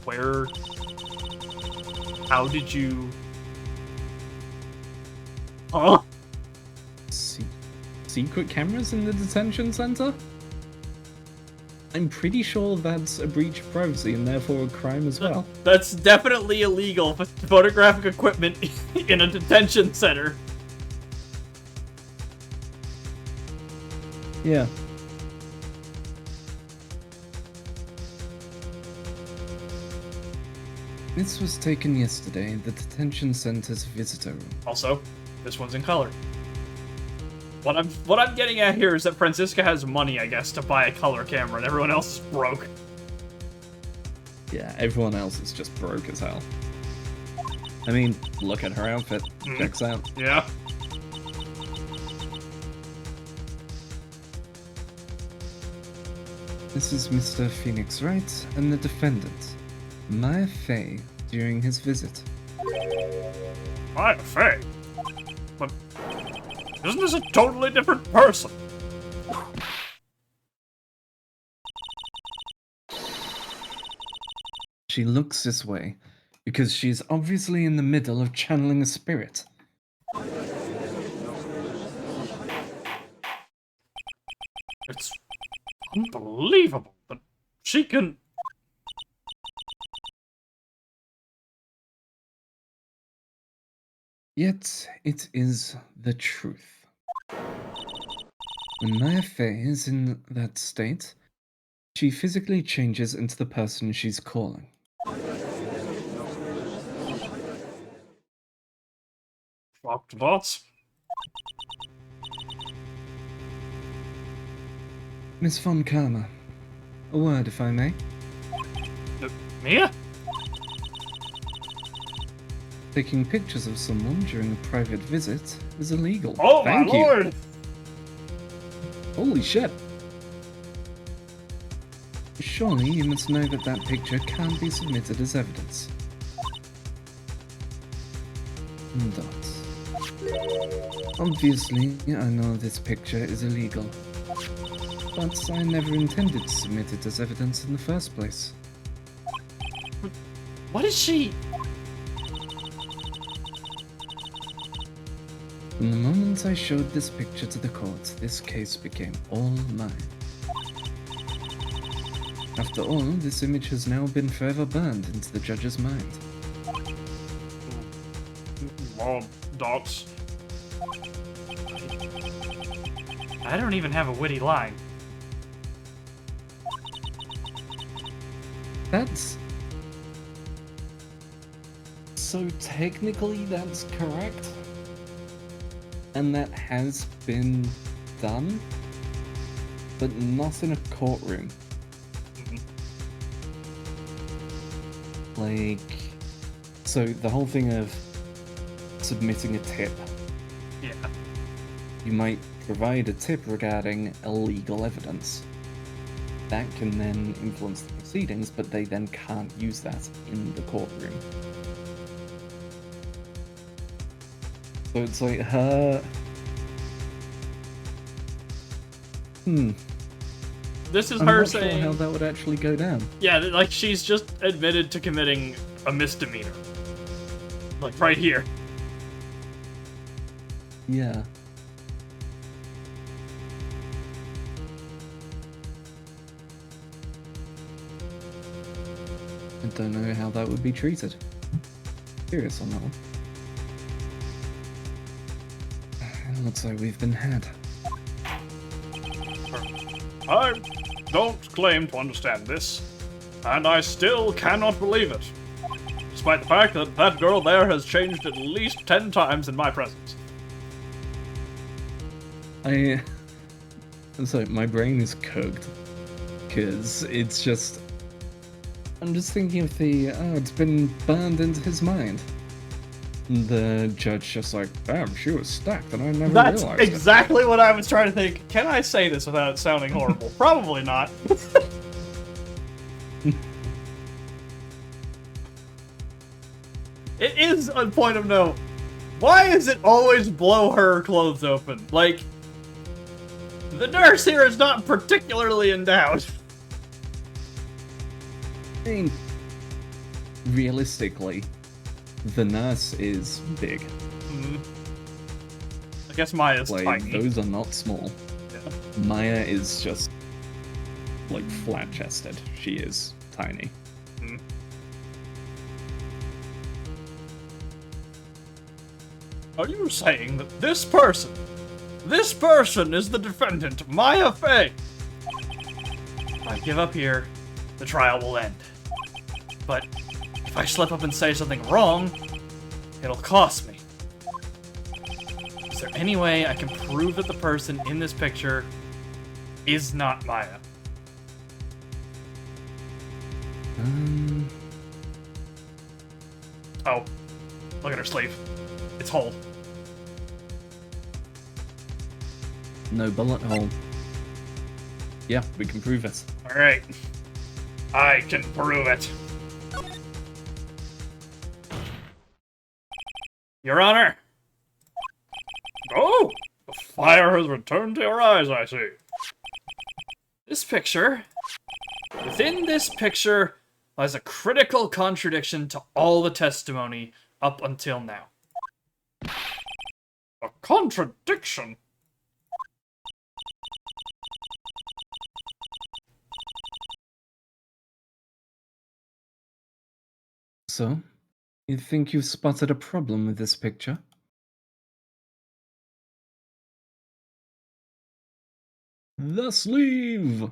Where... How did you... Huh? Secret cameras in the detention center? I'm pretty sure that's a breach of privacy and therefore a crime as well. That's definitely illegal. Photographic equipment in a detention center. Yeah. This was taken yesterday in the detention center's visitor room. Also, this one's in color. What I'm getting at here is that Franziska has money, I guess, to buy a color camera, and everyone else is broke. Yeah, everyone else is just broke as hell. I mean, look at her outfit. Checks out. Yeah. This is Mr. Phoenix Wright and the defendant, Maya Fey, during his visit. Maya Fey? But isn't this a totally different person? She looks this way because she's obviously in the middle of channeling a spirit. It's unbelievable that she can... Yet it is the truth. When Maya Fey is in that state, she physically changes into the person she's calling. Dropped dots. Miss Von Karma, a word if I may. Mia? Taking pictures of someone during a private visit is illegal. Oh Thank my you. lord! Holy shit. Surely you must know that that picture can't be submitted as evidence. Dots. Obviously, I know this picture is illegal, but I never intended to submit it as evidence in the first place. What is she? From the moment I showed this picture to the court, this case became all mine. After all, this image has now been forever burned into the judge's mind. More dots. I don't even have a witty line. That's... So technically that's correct? And that has been done? But not in a courtroom. Like... So the whole thing of submitting a tip. Yeah. You might provide a tip regarding illegal evidence. That can then influence the proceedings, but they then can't use that in the courtroom. So it's like her... This is I'm her not saying... sure how that would actually go down. Yeah, like she's just admitted to committing a misdemeanor. Like right here. Yeah. I don't know how that would be treated. Curious on that one. It looks like we've been had. I don't claim to understand this, and I still cannot believe it. Despite the fact that that girl there has changed at least 10 times in my presence. I'm sorry, my brain is cooked. Because it's just... I'm just thinking of the, oh, it's been burned into his mind. And the judge just like, damn, she was stacked and I never That's realized exactly what I was trying to think. Can I say this without it sounding horrible? Probably not. It is a point of note. Why does it always blow her clothes open? Like, the nurse here is not particularly endowed. I mean, realistically, the nurse is big. I guess Maya's Like, tiny. those are not small. Yeah. Maya is just like flat-chested. She is tiny. Are you saying that this person is the defendant, Maya Fey? If I give up here, the trial will end. But if I slip up and say something wrong, it'll cost me. Is there any way I can prove that the person in this picture is not Maya? Oh, look at her sleeve. It's whole. No bullet hole. Yeah, we can prove it. Alright. I can prove it. Your Honor! Oh! The fire has returned to your eyes, I see. This picture... Within this picture lies a critical contradiction to all the testimony up until now. A contradiction? So, you think you've spotted a problem with this picture? The sleeve!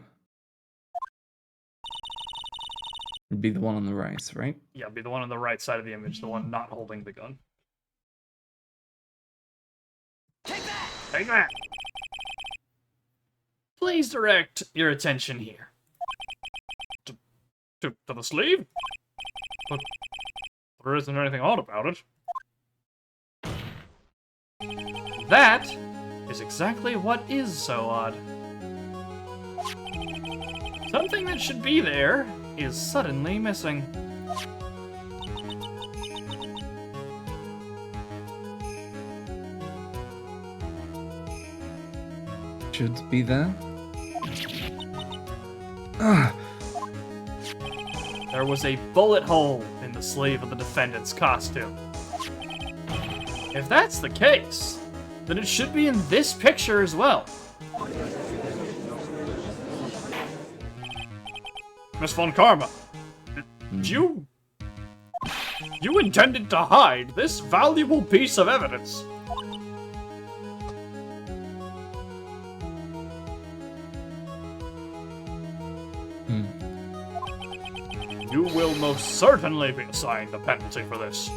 It'd be the one on the right, right? Yeah, be the one on the right side of the image, the one not holding the gun. Take that! Take that! Please direct your attention here. To the sleeve? But there isn't anything odd about it. That is exactly what is so odd. Something that should be there is suddenly missing. Should be there. Ah! There was a bullet hole in the sleeve of the defendant's costume. If that's the case, then it should be in this picture as well. Miss Von Karma, you intended to hide this valuable piece of evidence. You will most certainly be assigned a penalty for this.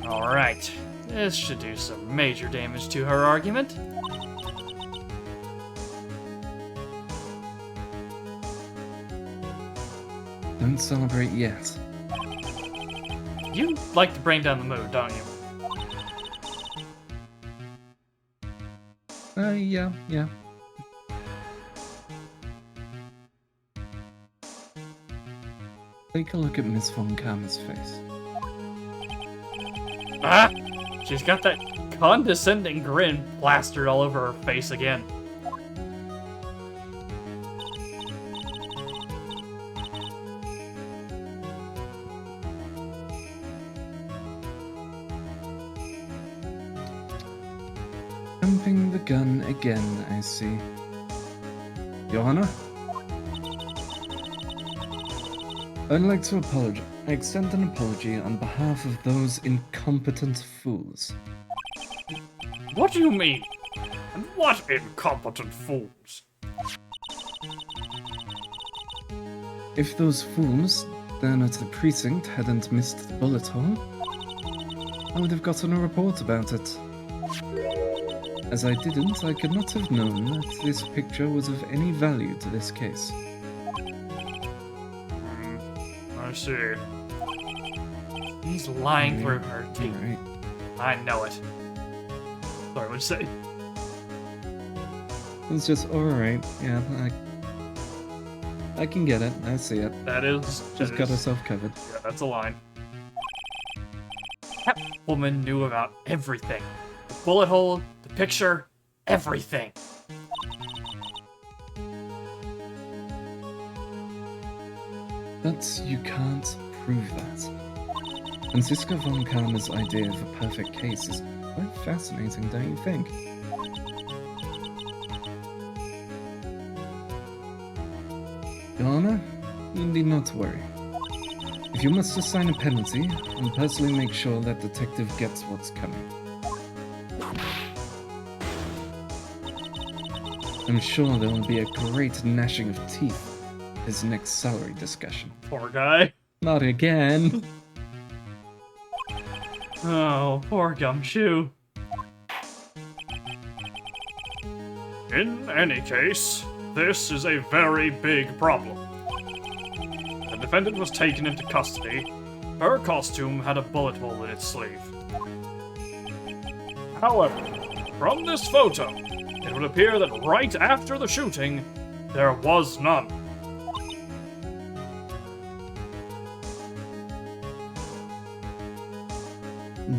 Alright, this should do some major damage to her argument. Don't celebrate yet. You like to bring down the mood, don't you? Yeah. Take a look at Miss Von Karma's face. Ah! She's got that condescending grin plastered all over her face again. Jumping the gun again, I see. Your Honor? I'd like to apologize. I extend an apology on behalf of those incompetent fools. What do you mean? And what incompetent fools? If those fools down at the precinct hadn't missed the bullet hole, I would have gotten a report about it. As I didn't, I could not have known that this picture was of any value to this case. I see. He's lying through her teeth. Right. I know it. Sorry, what'd you say? It's just alright, yeah, I can get it, I see it. That is... Just got herself covered. Yeah, that's a line. That woman knew about everything. The bullet hole, the picture, everything. But you can't prove that. Franziska von Karma's idea of a perfect case is quite fascinating, don't you think? Honor, you need not worry. If you must assign a penalty, I'll personally make sure that detective gets what's coming. I'm sure there will be a great gnashing of teeth at his next salary discussion. Poor guy. Not again. Oh, poor Gumshoe. In any case, this is a very big problem. The defendant was taken into custody. Her costume had a bullet hole in its sleeve. However, from this photo, it would appear that right after the shooting, there was none.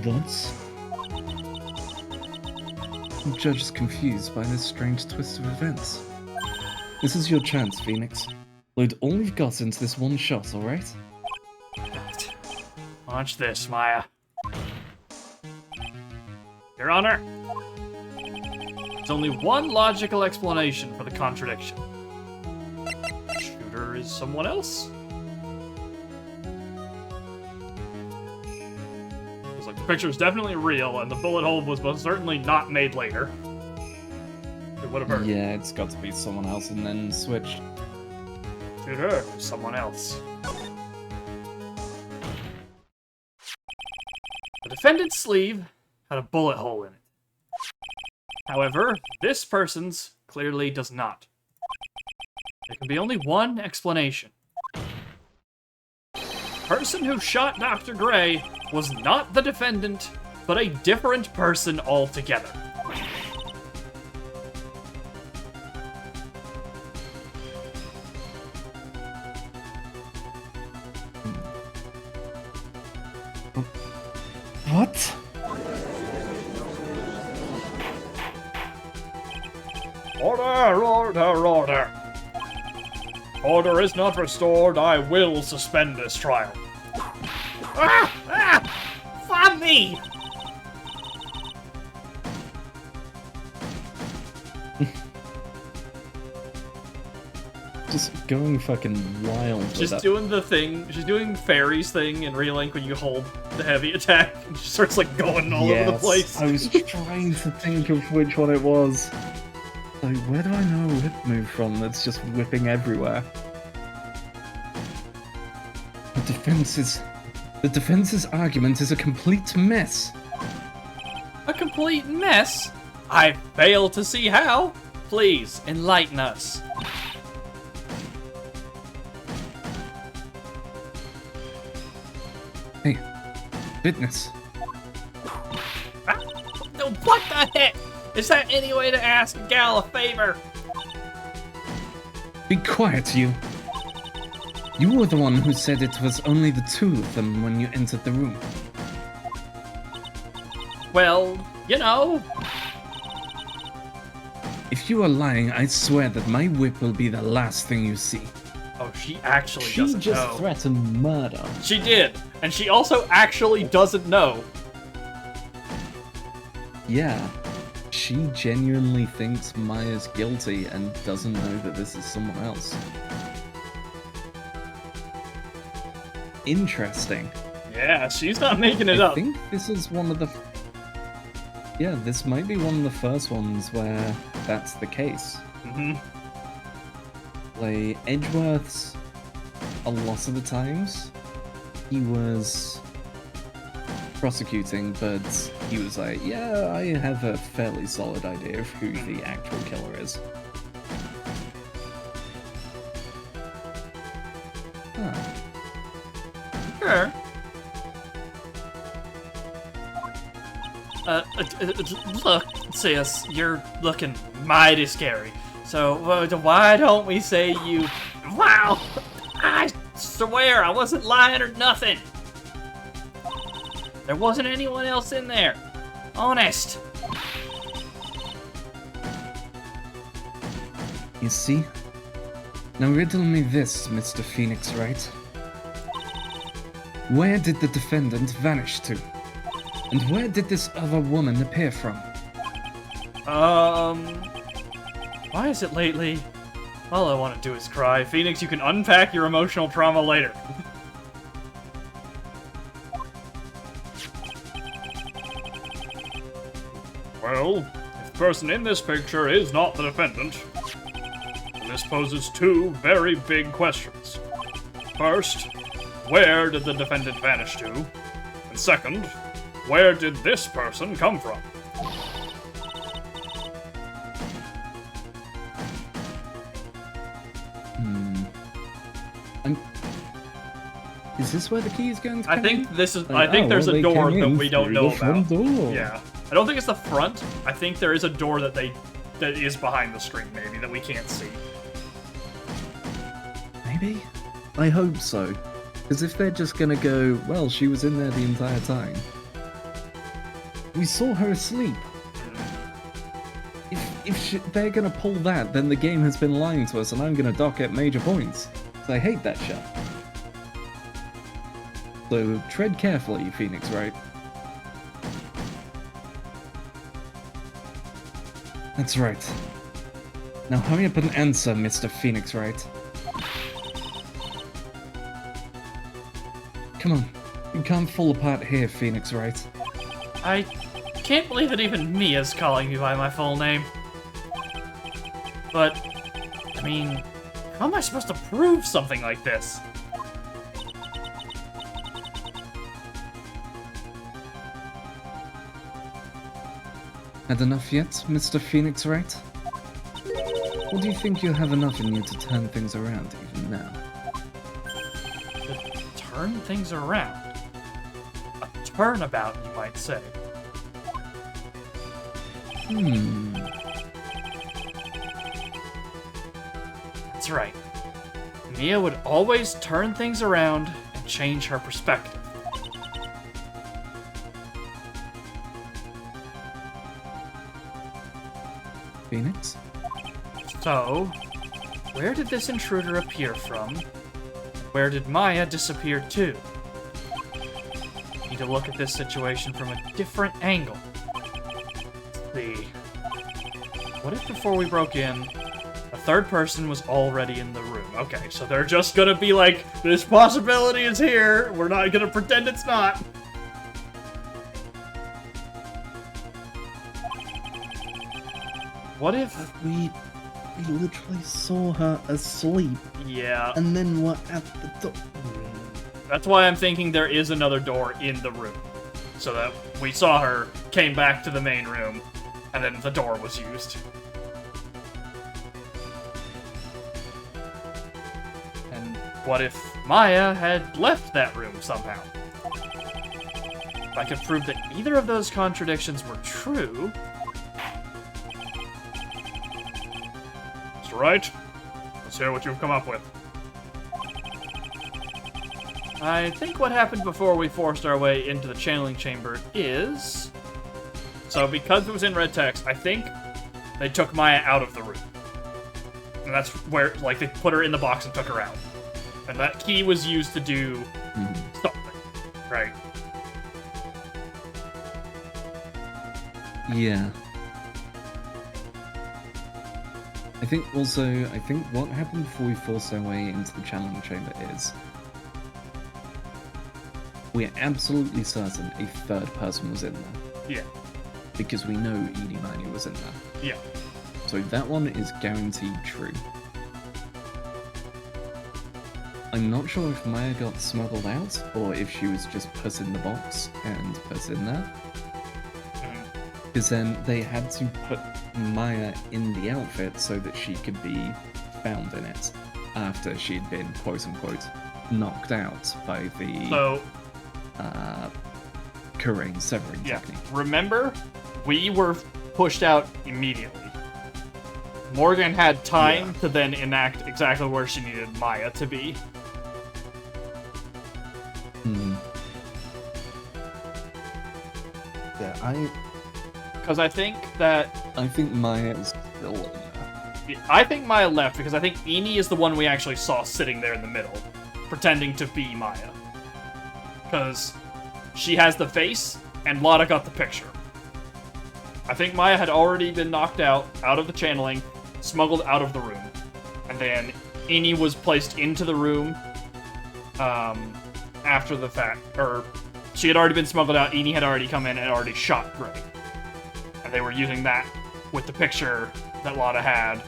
Thus, the judge is confused by this strange twist of events. This is your chance, Phoenix. Load all you've got into this one shot, alright? Watch this, Maya. Your Honor, there's only one logical explanation for the contradiction. The shooter is someone else? It's like the picture is definitely real, and the bullet hole was most certainly not made later. It would have hurt. Yeah, it's got to be someone else and then switched. Shooter is someone else. The defendant's sleeve had a bullet hole in it. However, this person's clearly does not. There can be only one explanation. The person who shot Dr. Gray was not the defendant, but a different person altogether. What? Order, order, order. Order is not restored. I will suspend this trial. Ah! Ah! Find me! Just going fucking wild. She's doing the thing. She's doing fairies thing in Real Link when you hold the heavy attack and she starts like going all over the place. I was trying to think of which one it was. Like, where do I know a whip move from that's just whipping everywhere? The defense's argument is a complete mess. A complete mess? I fail to see how. Please, enlighten us. Hey, witness. Ah, no, what the heck? Is that any way to ask a gal a favor? Be quiet, you. You were the one who said it was only the two of them when you entered the room. Well, you know. If you are lying, I swear that my whip will be the last thing you see. Oh, she actually She doesn't just know. threatened murder. She did, and she also actually doesn't know. Yeah, she genuinely thinks Maya's guilty and doesn't know that this is someone else. Interesting. Yeah, she's not making it I up. think this is one of the... Yeah, this might be one of the first ones where that's the case. Mm-hmm. Like, Edgeworth's, a lot of the times, he was prosecuting, but he was like, yeah, I have a fairly solid idea of who the actual killer is. Huh. Sure. Look, sis, you're looking mighty scary. So, why don't we say you... Wow! I swear I wasn't lying or nothing! There wasn't anyone else in there. Honest. You see? Now riddle me this, Mr. Phoenix, Wright. Where did the defendant vanish to? And where did this other woman appear from? Why is it lately All I want to do is cry. Phoenix, you can unpack your emotional trauma later. Well, if the person in this picture is not the defendant, then this poses two very big questions. First, where did the defendant vanish to? And second, where did this person come from? Is this where the key is going to I come think in? this is. Like, I think there's a door that we don't know the front about. door. Yeah, I don't think it's the front. I think there is a door that is behind the screen, maybe that we can't see. Maybe? I hope so. Because if they're just gonna go, well, she was in there the entire time. We saw her asleep. If they're gonna pull that, then the game has been lying to us, and I'm gonna dock at major points. So I hate that shit. So tread carefully, Phoenix Wright. That's right. Now hurry up and answer, Mr. Phoenix Wright. Come on. You can't fall apart here, Phoenix Wright. I can't believe that even Mia's calling me by my full name. But, I mean, how am I supposed to prove something like this? Had enough yet, Mr. Phoenix Wright? Or do you think you have enough in you to turn things around even now? To turn things around? A turnabout, you might say. That's right. Mia would always turn things around and change her perspective. Phoenix? So, where did this intruder appear from? Where did Maya disappear to? Need to look at this situation from a different angle. Let's see. What if before we broke in, a third person was already in the room? Okay, so they're just gonna be like, this possibility is here, we're not gonna pretend it's not. What if... We literally saw her asleep. Yeah. And then what at the door? That's why I'm thinking there is another door in the room. So that we saw her, came back to the main room, and then the door was used. And what if Maya had left that room somehow? If I could prove that either of those contradictions were true... Mr. Wright, let's hear what you've come up with. I think what happened before we forced our way into the channeling chamber is... So because it was in red text, I think they took Maya out of the room. And that's where, like, they put her in the box and took her out. And that key was used to do something, right? Yeah. I think what happened before we forced our way into the channeling chamber is we're absolutely certain a third person was in there. Yeah. Because we know Edie Mani was in there. Yeah. So that one is guaranteed true. I'm not sure if Maya got smuggled out, or if she was just put in the box and put in there. Because then they had to put Maya in the outfit so that she could be found in it after she'd been, quote-unquote, knocked out by the Kurain severing technique. Remember, we were pushed out immediately. Morgan had time to then enact exactly where she needed Maya to be. Yeah, Because I think that... I think Maya is still in there. I think Maya left because I think Eni is the one we actually saw sitting there in the middle, pretending to be Maya. Because she has the face, and Lotta got the picture. I think Maya had already been knocked out of the channeling, smuggled out of the room. And then Ini was placed into the room after the fact. Or she had already been smuggled out. Ini had already come in and already shot Gray. And they were using that with the picture that Lotta had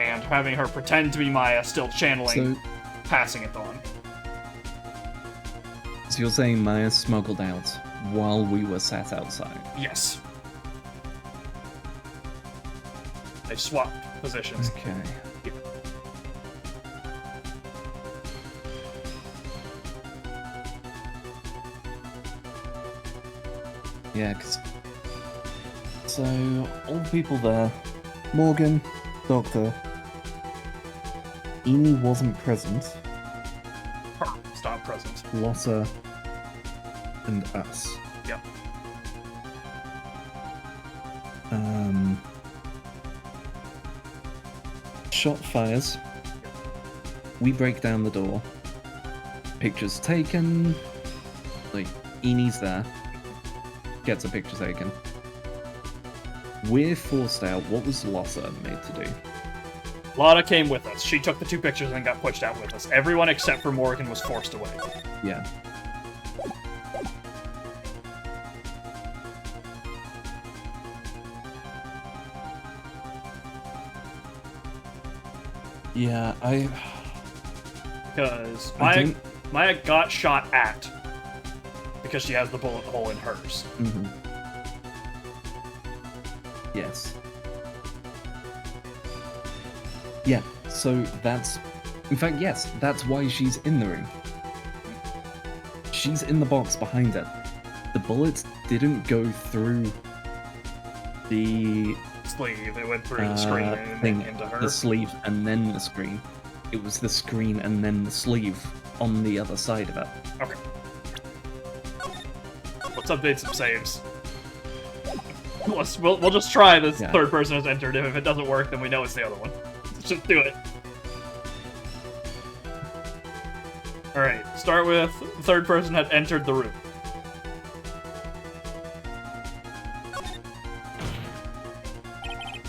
and having her pretend to be Maya, still channeling, passing it on. So you're saying Maya smuggled out while we were sat outside? Yes. They swapped positions. Okay. Yeah, because... So, all the people there, Morgan, Doctor, Ini wasn't present, Her was not present. Lotta, and us. Yep. Shot fires. We break down the door. Pictures taken. Like, Ini's there. Gets a picture taken. We're forced out. What was Lotta made to do? Lotta came with us. She took the 2 pictures and got pushed out with us. Everyone except for Morgan was forced away. Yeah. Yeah, Because Maya got shot at because she has the bullet hole in hers. Mm-hmm. Yes. Yeah, so that's... In fact, yes, that's why she's in the room. She's in the box behind it. The bullets didn't go through the... sleeve. It went through the screen and thing, then into her. the sleeve and then the screen. It was the screen and then the sleeve on the other side of it. Okay. Let's update some saves. We'll just try this third person has entered. If it doesn't work, then we know it's the other one. Let's just do it. Alright, start with the third person had entered the room.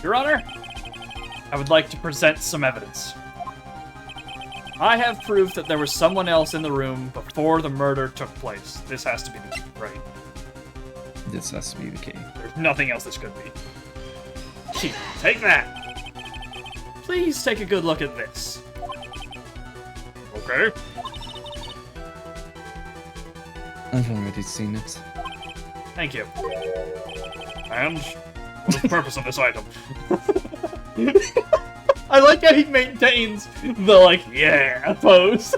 Your Honor, I would like to present some evidence. I have proof that there was someone else in the room before the murder took place. This has to be the key, right? This has to be the key. There's nothing else this could be. Chief, take that! Please take a good look at this. Okay. I've already seen it. Thank you. And what is the purpose of this item? I like how he maintains the, like, yeah pose.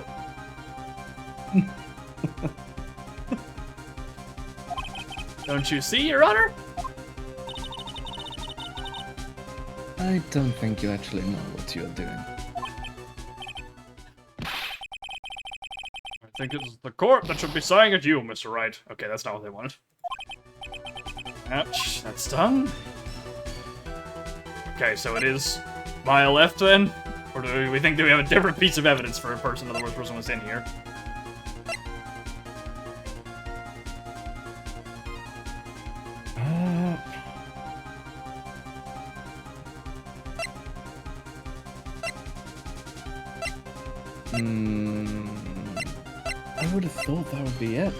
Don't you see, Your Honor? I don't think you actually know what you're doing. I think it's the court that should be sighing at you, Mr. Wright. Okay, that's not what they wanted. Ouch, that's done. Okay, so it is Maya left then? Or do we think that we have a different piece of evidence for a person, in other words, person was in here? I would have thought that would be it.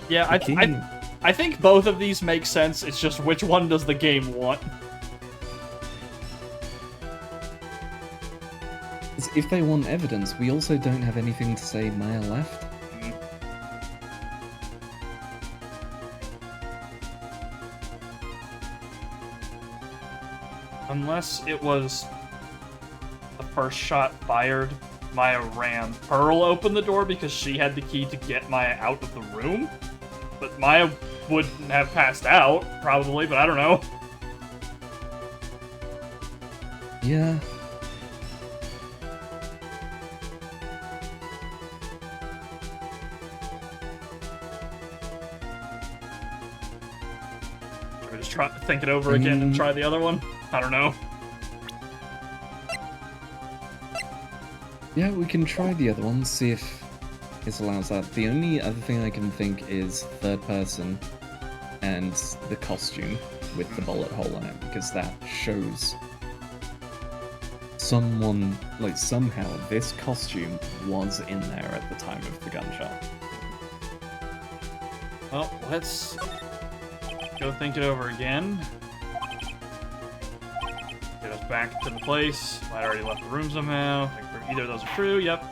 Yeah, I think both of these make sense. It's just which one does the game want? If they want evidence, we also don't have anything to say Maya left. Unless it was the first shot fired, Maya ran. Pearl opened the door because she had the key to get Maya out of the room. But Maya wouldn't have passed out, probably, but I don't know. Yeah. Should we just try think it over again and try the other one? I don't know. Yeah, we can try the other one, see if this allows that. The only other thing I can think is third person and the costume with the bullet hole in it, because that shows someone, like somehow, this costume was in there at the time of the gunshot. Well, let's go think it over again. Get us back to the place. Might already left the room somehow. I think either of those are true. Yep.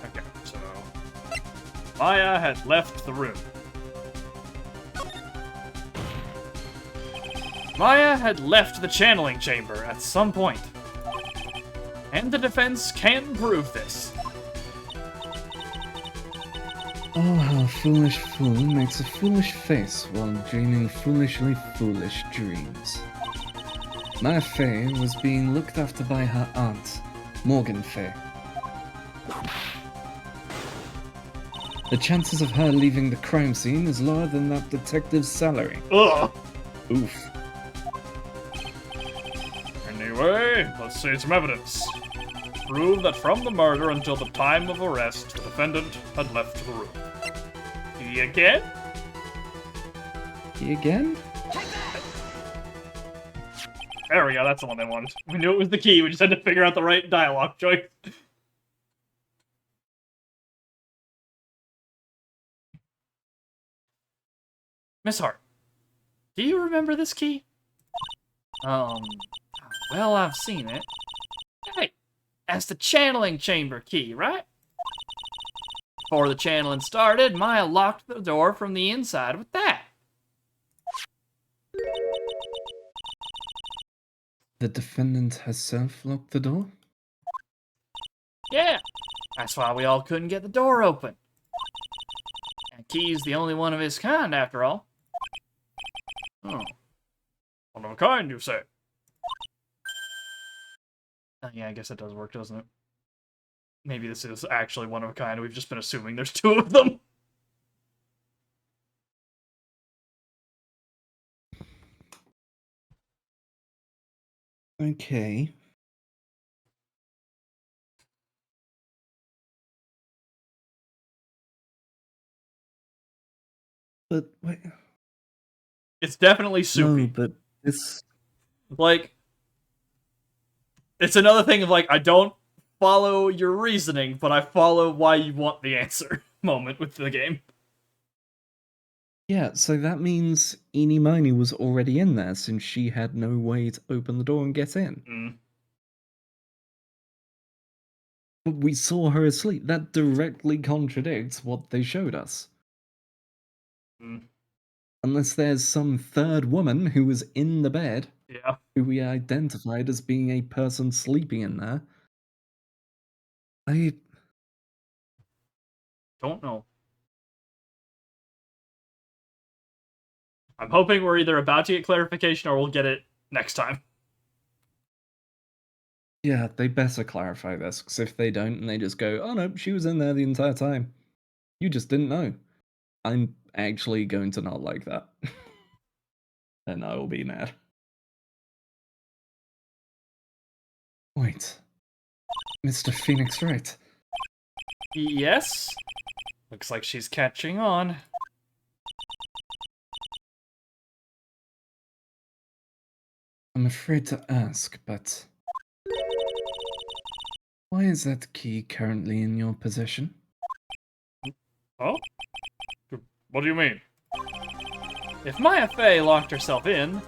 Okay, so Maya had left the room. Maya had left the channeling chamber at some point. And the defense can prove this. Oh, how a foolish fool makes a foolish face while dreaming foolishly foolish dreams. Maya Fey was being looked after by her aunt, Morgan Fey. The chances of her leaving the crime scene is lower than that detective's salary. Ugh. Oof. Anyway, let's see some evidence. Prove that from the murder until the time of arrest, the defendant had left the room. He again? He again? There we go, that's the one they wanted. We knew it was the key, we just had to figure out the right dialogue choice. Miss Hart, do you remember this key? Well, I've seen it. Hey, that's the channeling chamber key, right? Before the channeling started, Maya locked the door from the inside with that. The defendant herself locked the door? Yeah, that's why we all couldn't get the door open. And key's the only one of his kind, after all. Oh. One of a kind, you say? Oh, yeah, I guess that does work, doesn't it? Maybe this is actually one of a kind. We've just been assuming there's two of them. Okay. But wait. It's definitely soupy. No, but this. Like, it's another thing of, like, I don't follow your reasoning, but I follow why you want the answer moment with the game. Yeah, so that means Eenie Miney was already in there since she had no way to open the door and get in. Mm. But we saw her asleep. That directly contradicts what they showed us. Mm. Unless there's some third woman who was in the bed, Yeah. who we identified as being a person sleeping in there. I don't know. I'm hoping we're either about to get clarification or we'll get it next time. Yeah, they better clarify this, because if they don't and they just go, oh no, she was in there the entire time. You just didn't know. I'm actually going to not like that. And I will be mad. Wait. Mr. Phoenix Wright. Yes? Looks like she's catching on. I'm afraid to ask, but why is that key currently in your possession? Oh? What do you mean? If Maya Fey locked herself in,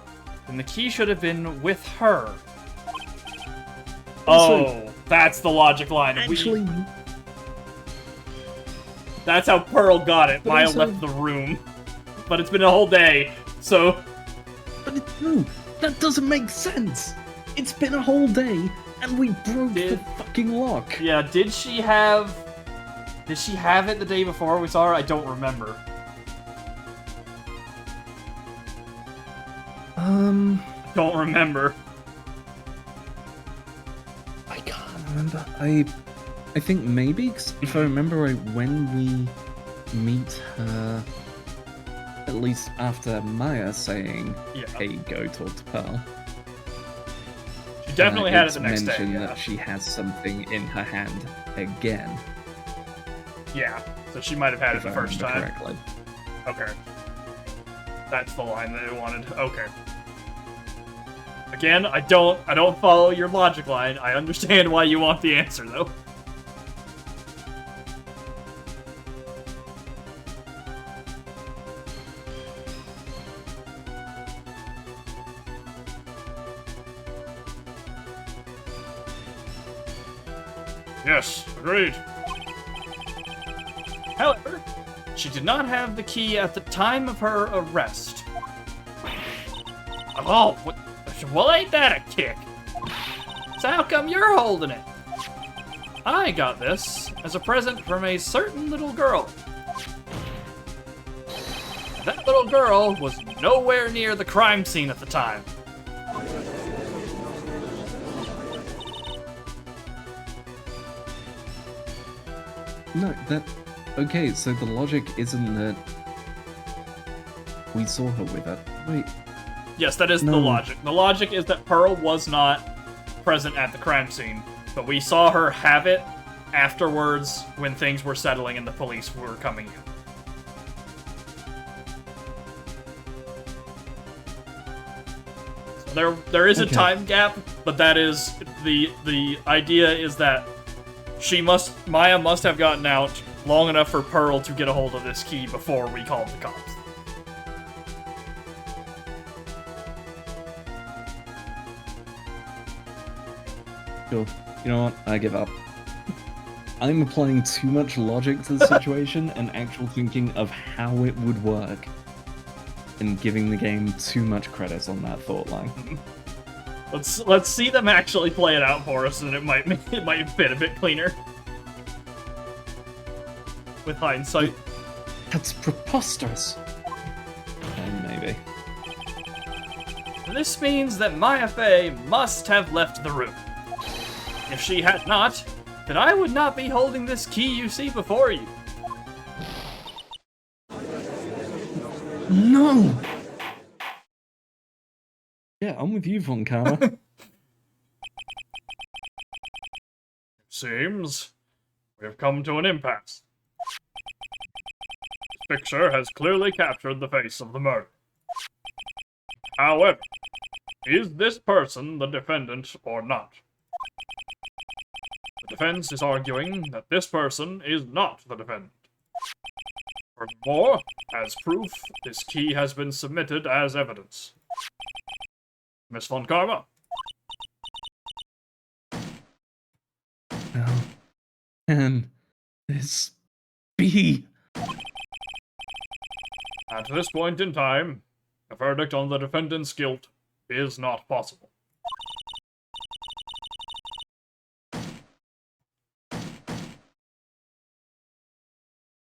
then the key should have been with her. Oh, that's the logic line. Actually, that's how Pearl got it. But Maya also- left the room. But it's been a whole day, so... no, that doesn't make sense. It's been a whole day, and we broke the fucking lock. Yeah, did she have it the day before we saw her? I don't remember. Don't remember. I can't remember. I think maybe, 'cause if I remember right, when we meet her, at least after Maya saying, Yeah. hey, go talk to Pearl. She definitely had it it's the next day, mentioned yeah. that she has something in her hand again. Yeah, so she might have had it if the I first remember time. correctly. Okay. That's the line that they wanted. Okay. Again, I don't follow your logic line. I understand why you want the answer, though. Yes, agreed. However, she did not have the key at the time of her arrest. Oh, well, ain't that a kick? So how come you're holding it? I got this as a present from a certain little girl. That little girl was nowhere near the crime scene at the time. No, that... Okay, so the logic isn't that we saw her with it. Wait. Yes, that is the logic. The logic is that Pearl was not present at the crime scene, but we saw her have it afterwards when things were settling and the police were coming in. There is a time gap, but that is the idea is that Maya must have gotten out long enough for Pearl to get a hold of this key before we called the cops. Sure. You know what? I give up. I'm applying too much logic to the situation and actual thinking of how it would work, and giving the game too much credit on that thought line. Let's see them actually play it out for us, and it might fit a bit cleaner with hindsight. That's preposterous. Maybe. This means that Maya Fey must have left the room. If she had not, then I would not be holding this key you see before you. No! Yeah, I'm with you, Von Karma. Seems we have come to an impasse. This picture has clearly captured the face of the murder. However, is this person the defendant or not? The defense is arguing that this person is not the defendant. Furthermore, as proof, this key has been submitted as evidence. Miss Von Karma. How can this be? At this point in time, a verdict on the defendant's guilt is not possible.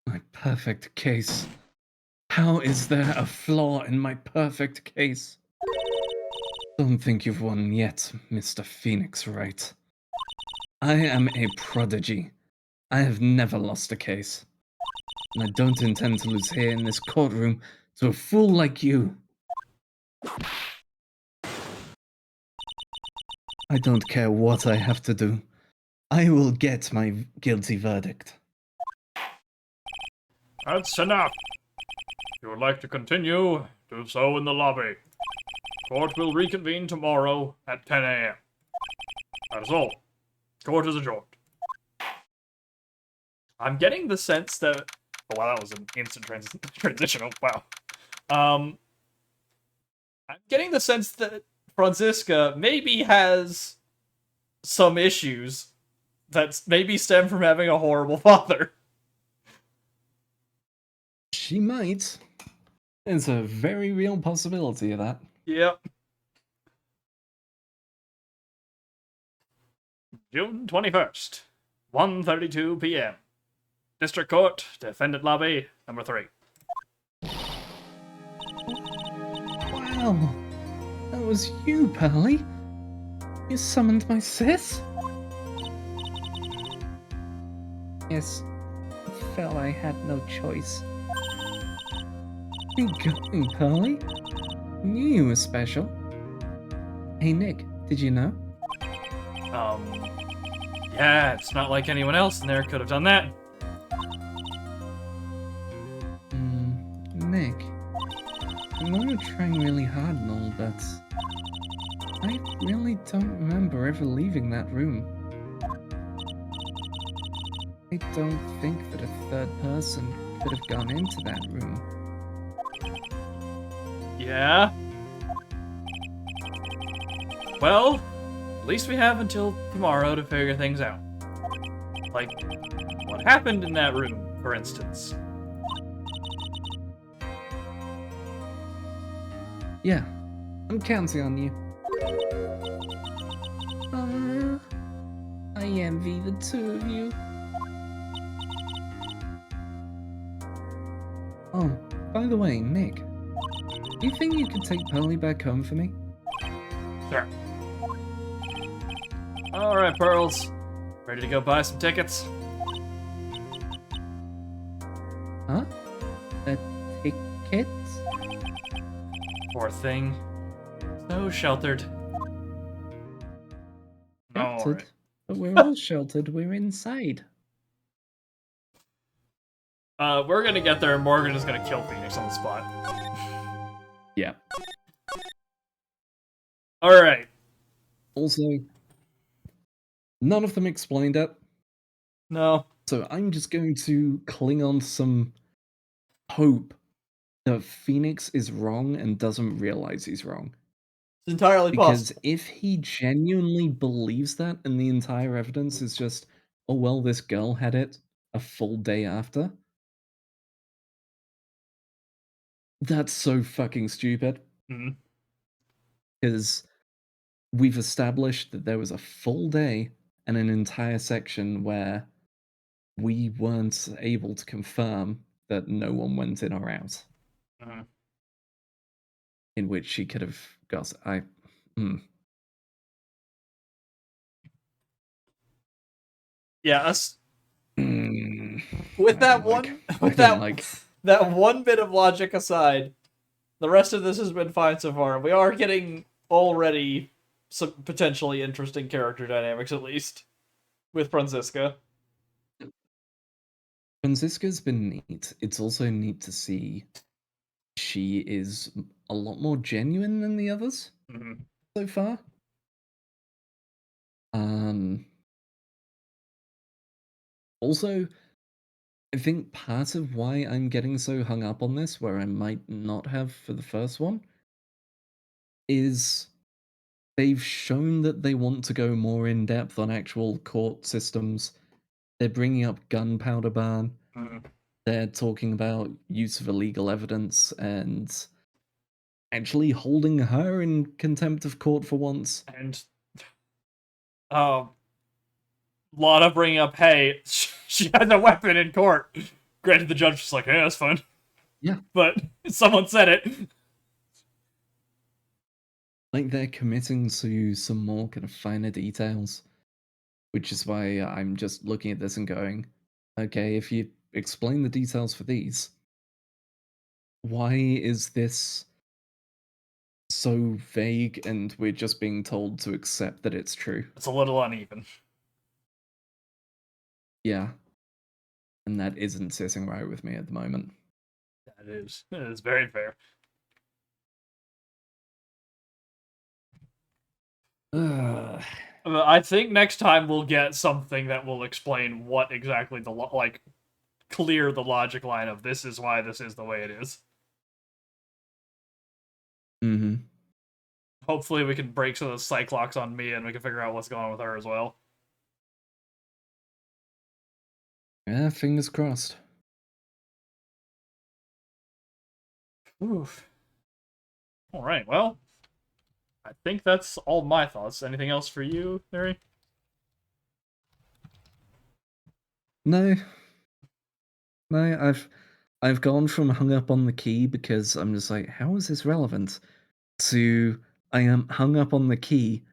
My perfect case. How is there a flaw in my perfect case? Don't think you've won yet, Mr. Phoenix Wright. I am a prodigy. I have never lost a case. And I don't intend to lose here in this courtroom to a fool like you. I don't care what I have to do. I will get my guilty verdict. That's enough. If you would like to continue, do so in the lobby. Court will reconvene tomorrow at 10 a.m. That is all. Court is adjourned. I'm getting the sense that... Oh, wow, that was an instant transition. Oh, wow. I'm getting the sense that Franziska maybe has some issues that maybe stem from having a horrible father. She might. There's a very real possibility of that. Yep. June 21st, 1:32 p.m. District Court, Defendant Lobby, number 3. Wow. That was you, Pearly. You summoned my sis? Yes. I felt I had no choice. Hey, going, Pearly. Knew you were special. Hey, Nick, did you know? Yeah, it's not like anyone else in there could have done that. Nick. I know you're trying really hard and all, but... I really don't remember ever leaving that room. I don't think that a third person could have gone into that room. Yeah? Well, at least we have until tomorrow to figure things out. Like, what happened in that room, for instance? Yeah, I'm counting on you. I envy the two of you. Oh, by the way, Nick, do you think you could take Pearly back home for me? Sure. Alright, Pearls. Ready to go buy some tickets? Huh? A ticket? Poor thing. So sheltered. Sheltered? Alright. But we're all sheltered, we're inside. We're gonna get there and Morgan is gonna kill Phoenix on the spot. Yeah. Alright. Also, none of them explained it, No. so I'm just going to cling on to some hope that Phoenix is wrong and doesn't realize he's wrong. It's entirely Because possible. if he genuinely believes that and the entire evidence is just, oh well, this girl had it a full day after, that's so fucking stupid. Mhm. Because we've established that there was a full day and an entire section where we weren't able to confirm that no one went in or out, Mhm. in which she could have got. Yeah, us Mm, with I that don't like. one I with don't that like. that one bit of logic aside, the rest of this has been fine so far. We are getting already some potentially interesting character dynamics, at least, with Franziska. Franziska's been neat. It's also neat to see she is a lot more genuine than the others Mhm. so far. Um, Also, I think part of why I'm getting so hung up on this, where I might not have for the first one, is they've shown that they want to go more in depth on actual court systems. They're bringing up gunpowder ban. Mhm. They're talking about use of illegal evidence and actually holding her in contempt of court for once. And Lana bringing up, hey, she has a weapon in court. Granted, the judge is like, hey, that's fine. Yeah. But someone said it. Like they're committing to some more kind of finer details, which is why I'm just looking at this and going, okay, if you explain the details for these, why is this so vague and we're just being told to accept that it's true? It's a little uneven. Yeah. And that isn't sitting right with me at the moment. That is. It is very fair. I think next time we'll get something that will explain what exactly like clear the logic line of this is why this is the way it is. Mm-hmm. Hopefully we can break some of the cyclocks on Mia and we can figure out what's going on with her as well. Yeah, fingers crossed. Oof. Alright, well, I think that's all my thoughts. Anything else for you, Harry? No, no, I've gone from hung up on the key because I'm just like, how is this relevant? To I am hung up on the key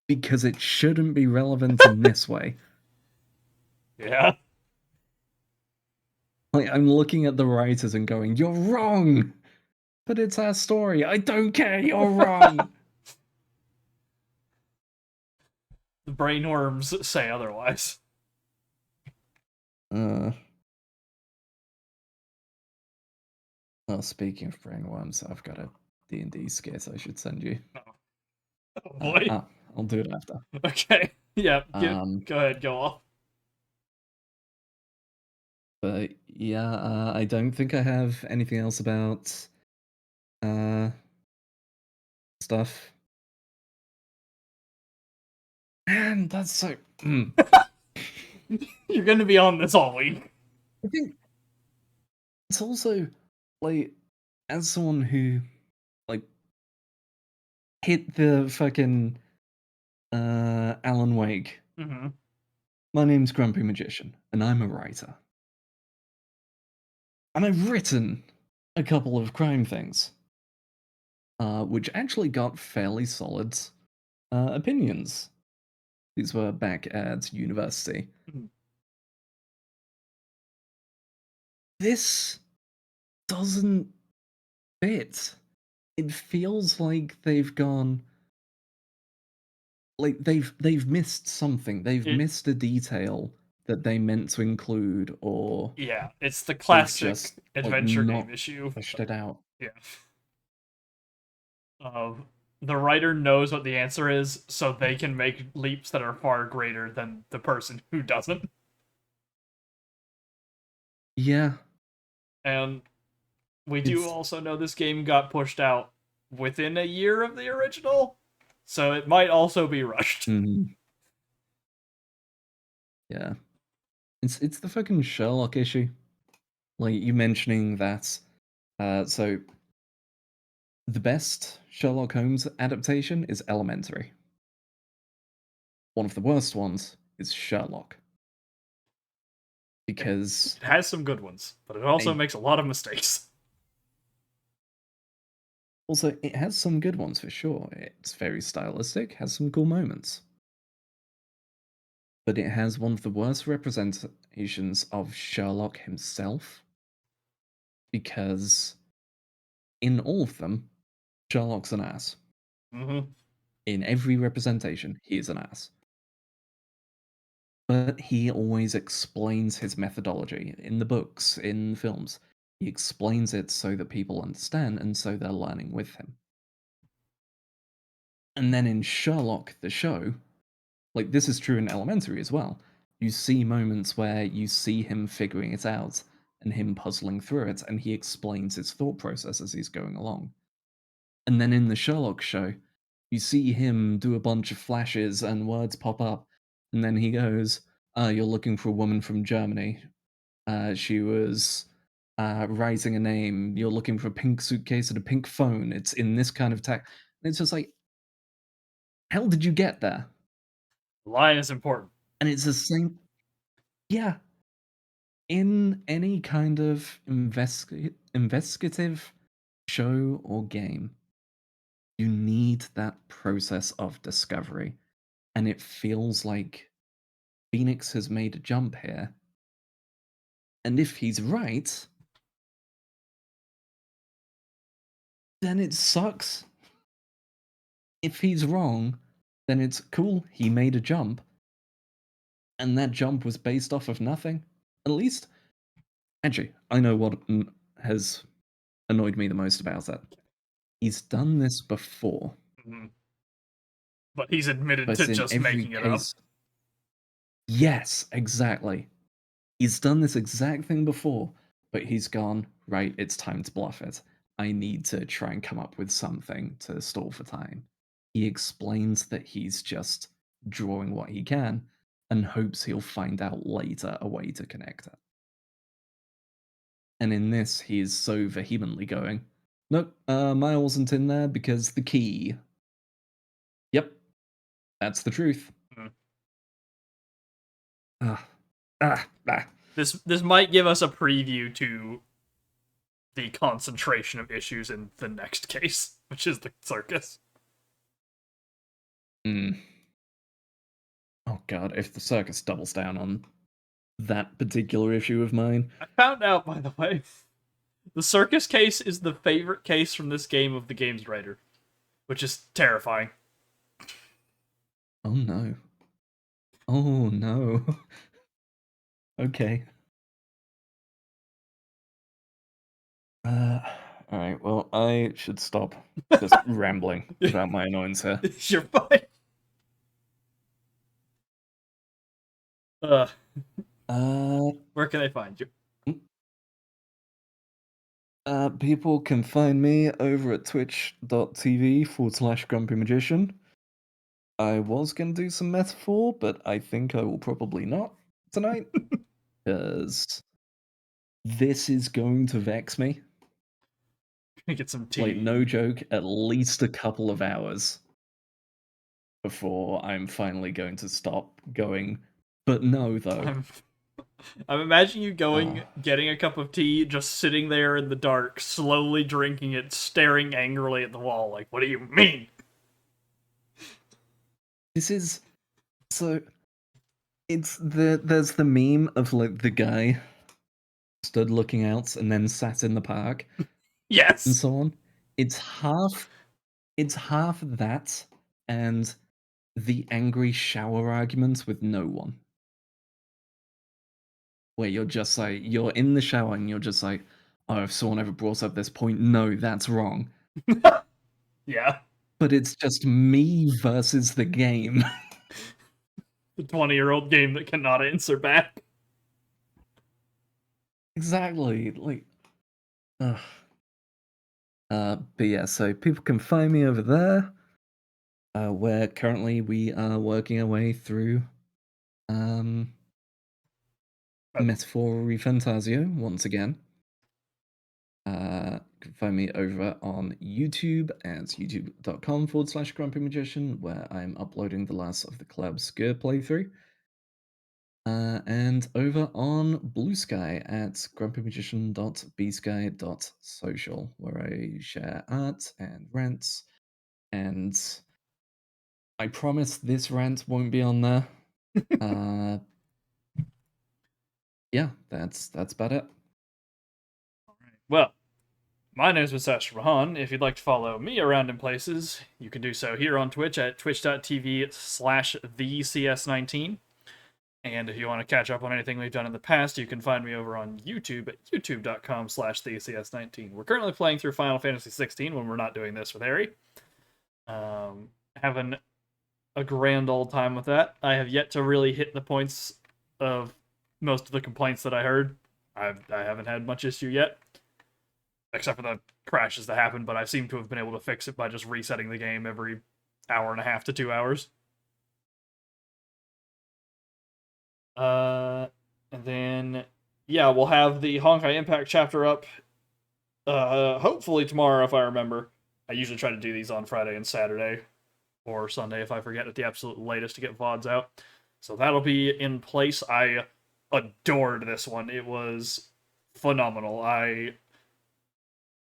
because it shouldn't be relevant in this way. Yeah. Like I'm looking at the writers and going, "You're wrong." But it's our story. I don't care. You're wrong. The brainworms say otherwise. uh. Oh, speaking of brainworms, I've got a D&D skit I should send you. Oh boy. I'll do it after. Okay. Yeah. Um, Go ahead. Go off. but yeah, I don't think I have anything else about uh stuff. Man, that's so. You're going to be on this all week. I think it's also like, as someone who like hit the fucking Alan Wake. Mm-hmm. My name's Grumpy Magician, and I'm a writer. And I've written a couple of crime things, which actually got fairly solid opinions. These were back at university. Mhm. This doesn't fit. It feels like they've gone, like they've missed something. They've It missed a detail that they meant to include, or Yeah, it's the they've classic just like adventure not game issue. fleshed it out. Yeah. Of the writer knows what the answer is, so they can make leaps that are far greater than the person who doesn't. Yeah, And we do it's also know this game got pushed out within a year of the original, so it might also be rushed. mm, yeah. It's the fucking Sherlock issue. Like you mentioning that. So the best Sherlock Holmes adaptation is Elementary. One of the worst ones is Sherlock It because has some good ones, but it also they makes a lot of mistakes. also it has some good ones for sure. It's very stylistic, has some cool moments, but it has one of the worst representations of Sherlock himself because in all of them, Sherlock's an ass. Mm-hmm. In every representation, he is an ass. But he always explains his methodology in the books, in the films. He explains it so that people understand and so they're learning with him. And then in Sherlock, the show, like this is true in Elementary as well, you see moments where you see him figuring it out and him puzzling through it, and he explains his thought process as he's going along. And then in the Sherlock show, you see him do a bunch of flashes and words pop up, and then he goes, you're looking for a woman from Germany. She was writing a name. You're looking for a pink suitcase and a pink phone. It's in this kind of tech. And it's just like, how did you get there? Line is important. And it's the same. Yeah. In any kind of investigative show or game, you need that process of discovery. And it feels like Phoenix has made a jump here. And if he's right, then it sucks. If he's wrong, then it's cool, he made a jump, and that jump was based off of nothing. At least, actually, I know what has annoyed me the most about it. He's done this before, Mm-hmm. But he's admitted but to in just every making it up. case, yes, exactly. He's done this exact thing before, but he's gone, right, it's time to bluff it. I need to try and come up with something to stall for time. He explains that he's just drawing what he can and hopes he'll find out later a way to connect it. And in this, he is so vehemently going, nope, mine wasn't in there because the key. Yep, that's the truth. Mm. Ah, ah. This might give us a preview to the concentration of issues in the next case, which is the circus. Mm. Oh god, if the circus doubles down on that particular issue of mine. I found out, by the way, the circus case is the favorite case from this game of the game's writer, which is terrifying. Oh no. Oh no. Okay. Uh, Alright, well, I should stop just rambling about my annoyance here. You're fine. Uh, Uh, where can I find you? People can find me over at twitch.tv/Grumpy Magician. I was gonna do some metaphor, but I think I will probably not tonight. Because this is going to vex me. Get some tea. Like, no joke, at least a couple of hours before I'm finally going to stop going. But no, though. I'm imagining you going, Ah. getting a cup of tea, just sitting there in the dark, slowly drinking it, staring angrily at the wall, like, what do you mean? This is so. There's the meme of like the guy stood looking out and then sat in the park and Yes! so on. It's half that and the angry shower argument with no one. Where you're just like, you're in the shower and you're just like, oh, if someone ever brought up this point, no, that's wrong. Yeah. But it's just me versus the game. The 20-year-old game that cannot answer back. Exactly. Like, ugh. But yeah, so people can find me over there. Where currently we are working our way through Metaphor Refantasio once again. You can find me over on YouTube at youtube.com/Grumpy Magician, where I'm uploading the last of the Collab Sker playthrough. And over on Blue Sky at grumpymagician.bsky.social, where I share art and rants. And I promise this rant won't be on there. Yeah, that's about it. Well, my name is Sash Rahan. If you'd like to follow me around in places, you can do so here on Twitch at twitch.tv/thecs19. And if you want to catch up on anything we've done in the past, you can find me over on YouTube at youtube.com/thecs19. We're currently playing through Final Fantasy 16 when we're not doing this with Harry. Having a grand old time with that. I have yet to really hit the points of most of the complaints that I heard. I haven't had much issue yet, except for the crashes that happened, but I seem to have been able to fix it by just resetting the game every hour and a half to 2 hours. And then, yeah, we'll have the Honkai Impact chapter up, hopefully tomorrow if I remember. I usually try to do these on Friday and Saturday, or Sunday if I forget at the absolute latest to get VODs out. So that'll be in place. I adored this one. It was phenomenal.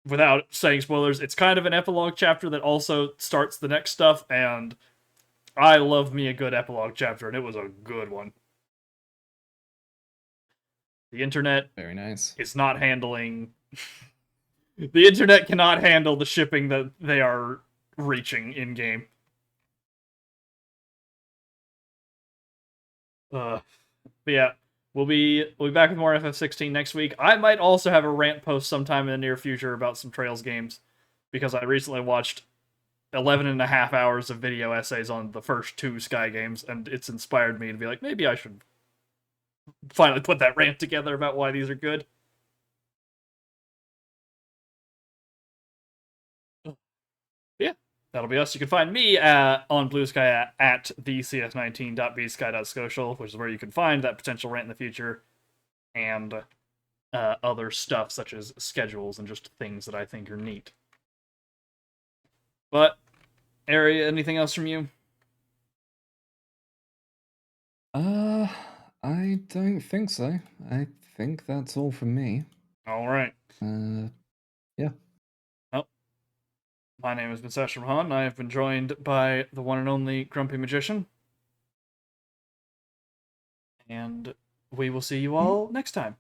Without saying spoilers, it's kind of an epilogue chapter that also starts the next stuff, and I love me a good epilogue chapter, and it was a good one. The internet Very nice. is not handling... the internet cannot handle the shipping that they are reaching in-game. But yeah, we'll be back with more FF16 next week. I might also have a rant post sometime in the near future about some Trails games, because I recently watched 11.5 hours of video essays on the first 2 Sky games, and it's inspired me to be like, maybe I should finally put that rant together about why these are good. Yeah, that'll be us. You can find me on Blue Sky at thecs19.bsky.social, which is where you can find that potential rant in the future, and other stuff such as schedules and just things that I think are neat. But, Ari, anything else from you? I don't think so. I think that's all from me. All right. Yeah. Well, my name has been Sash Rahan. I have been joined by the one and only Grumpy Magician. And we will see you all next time.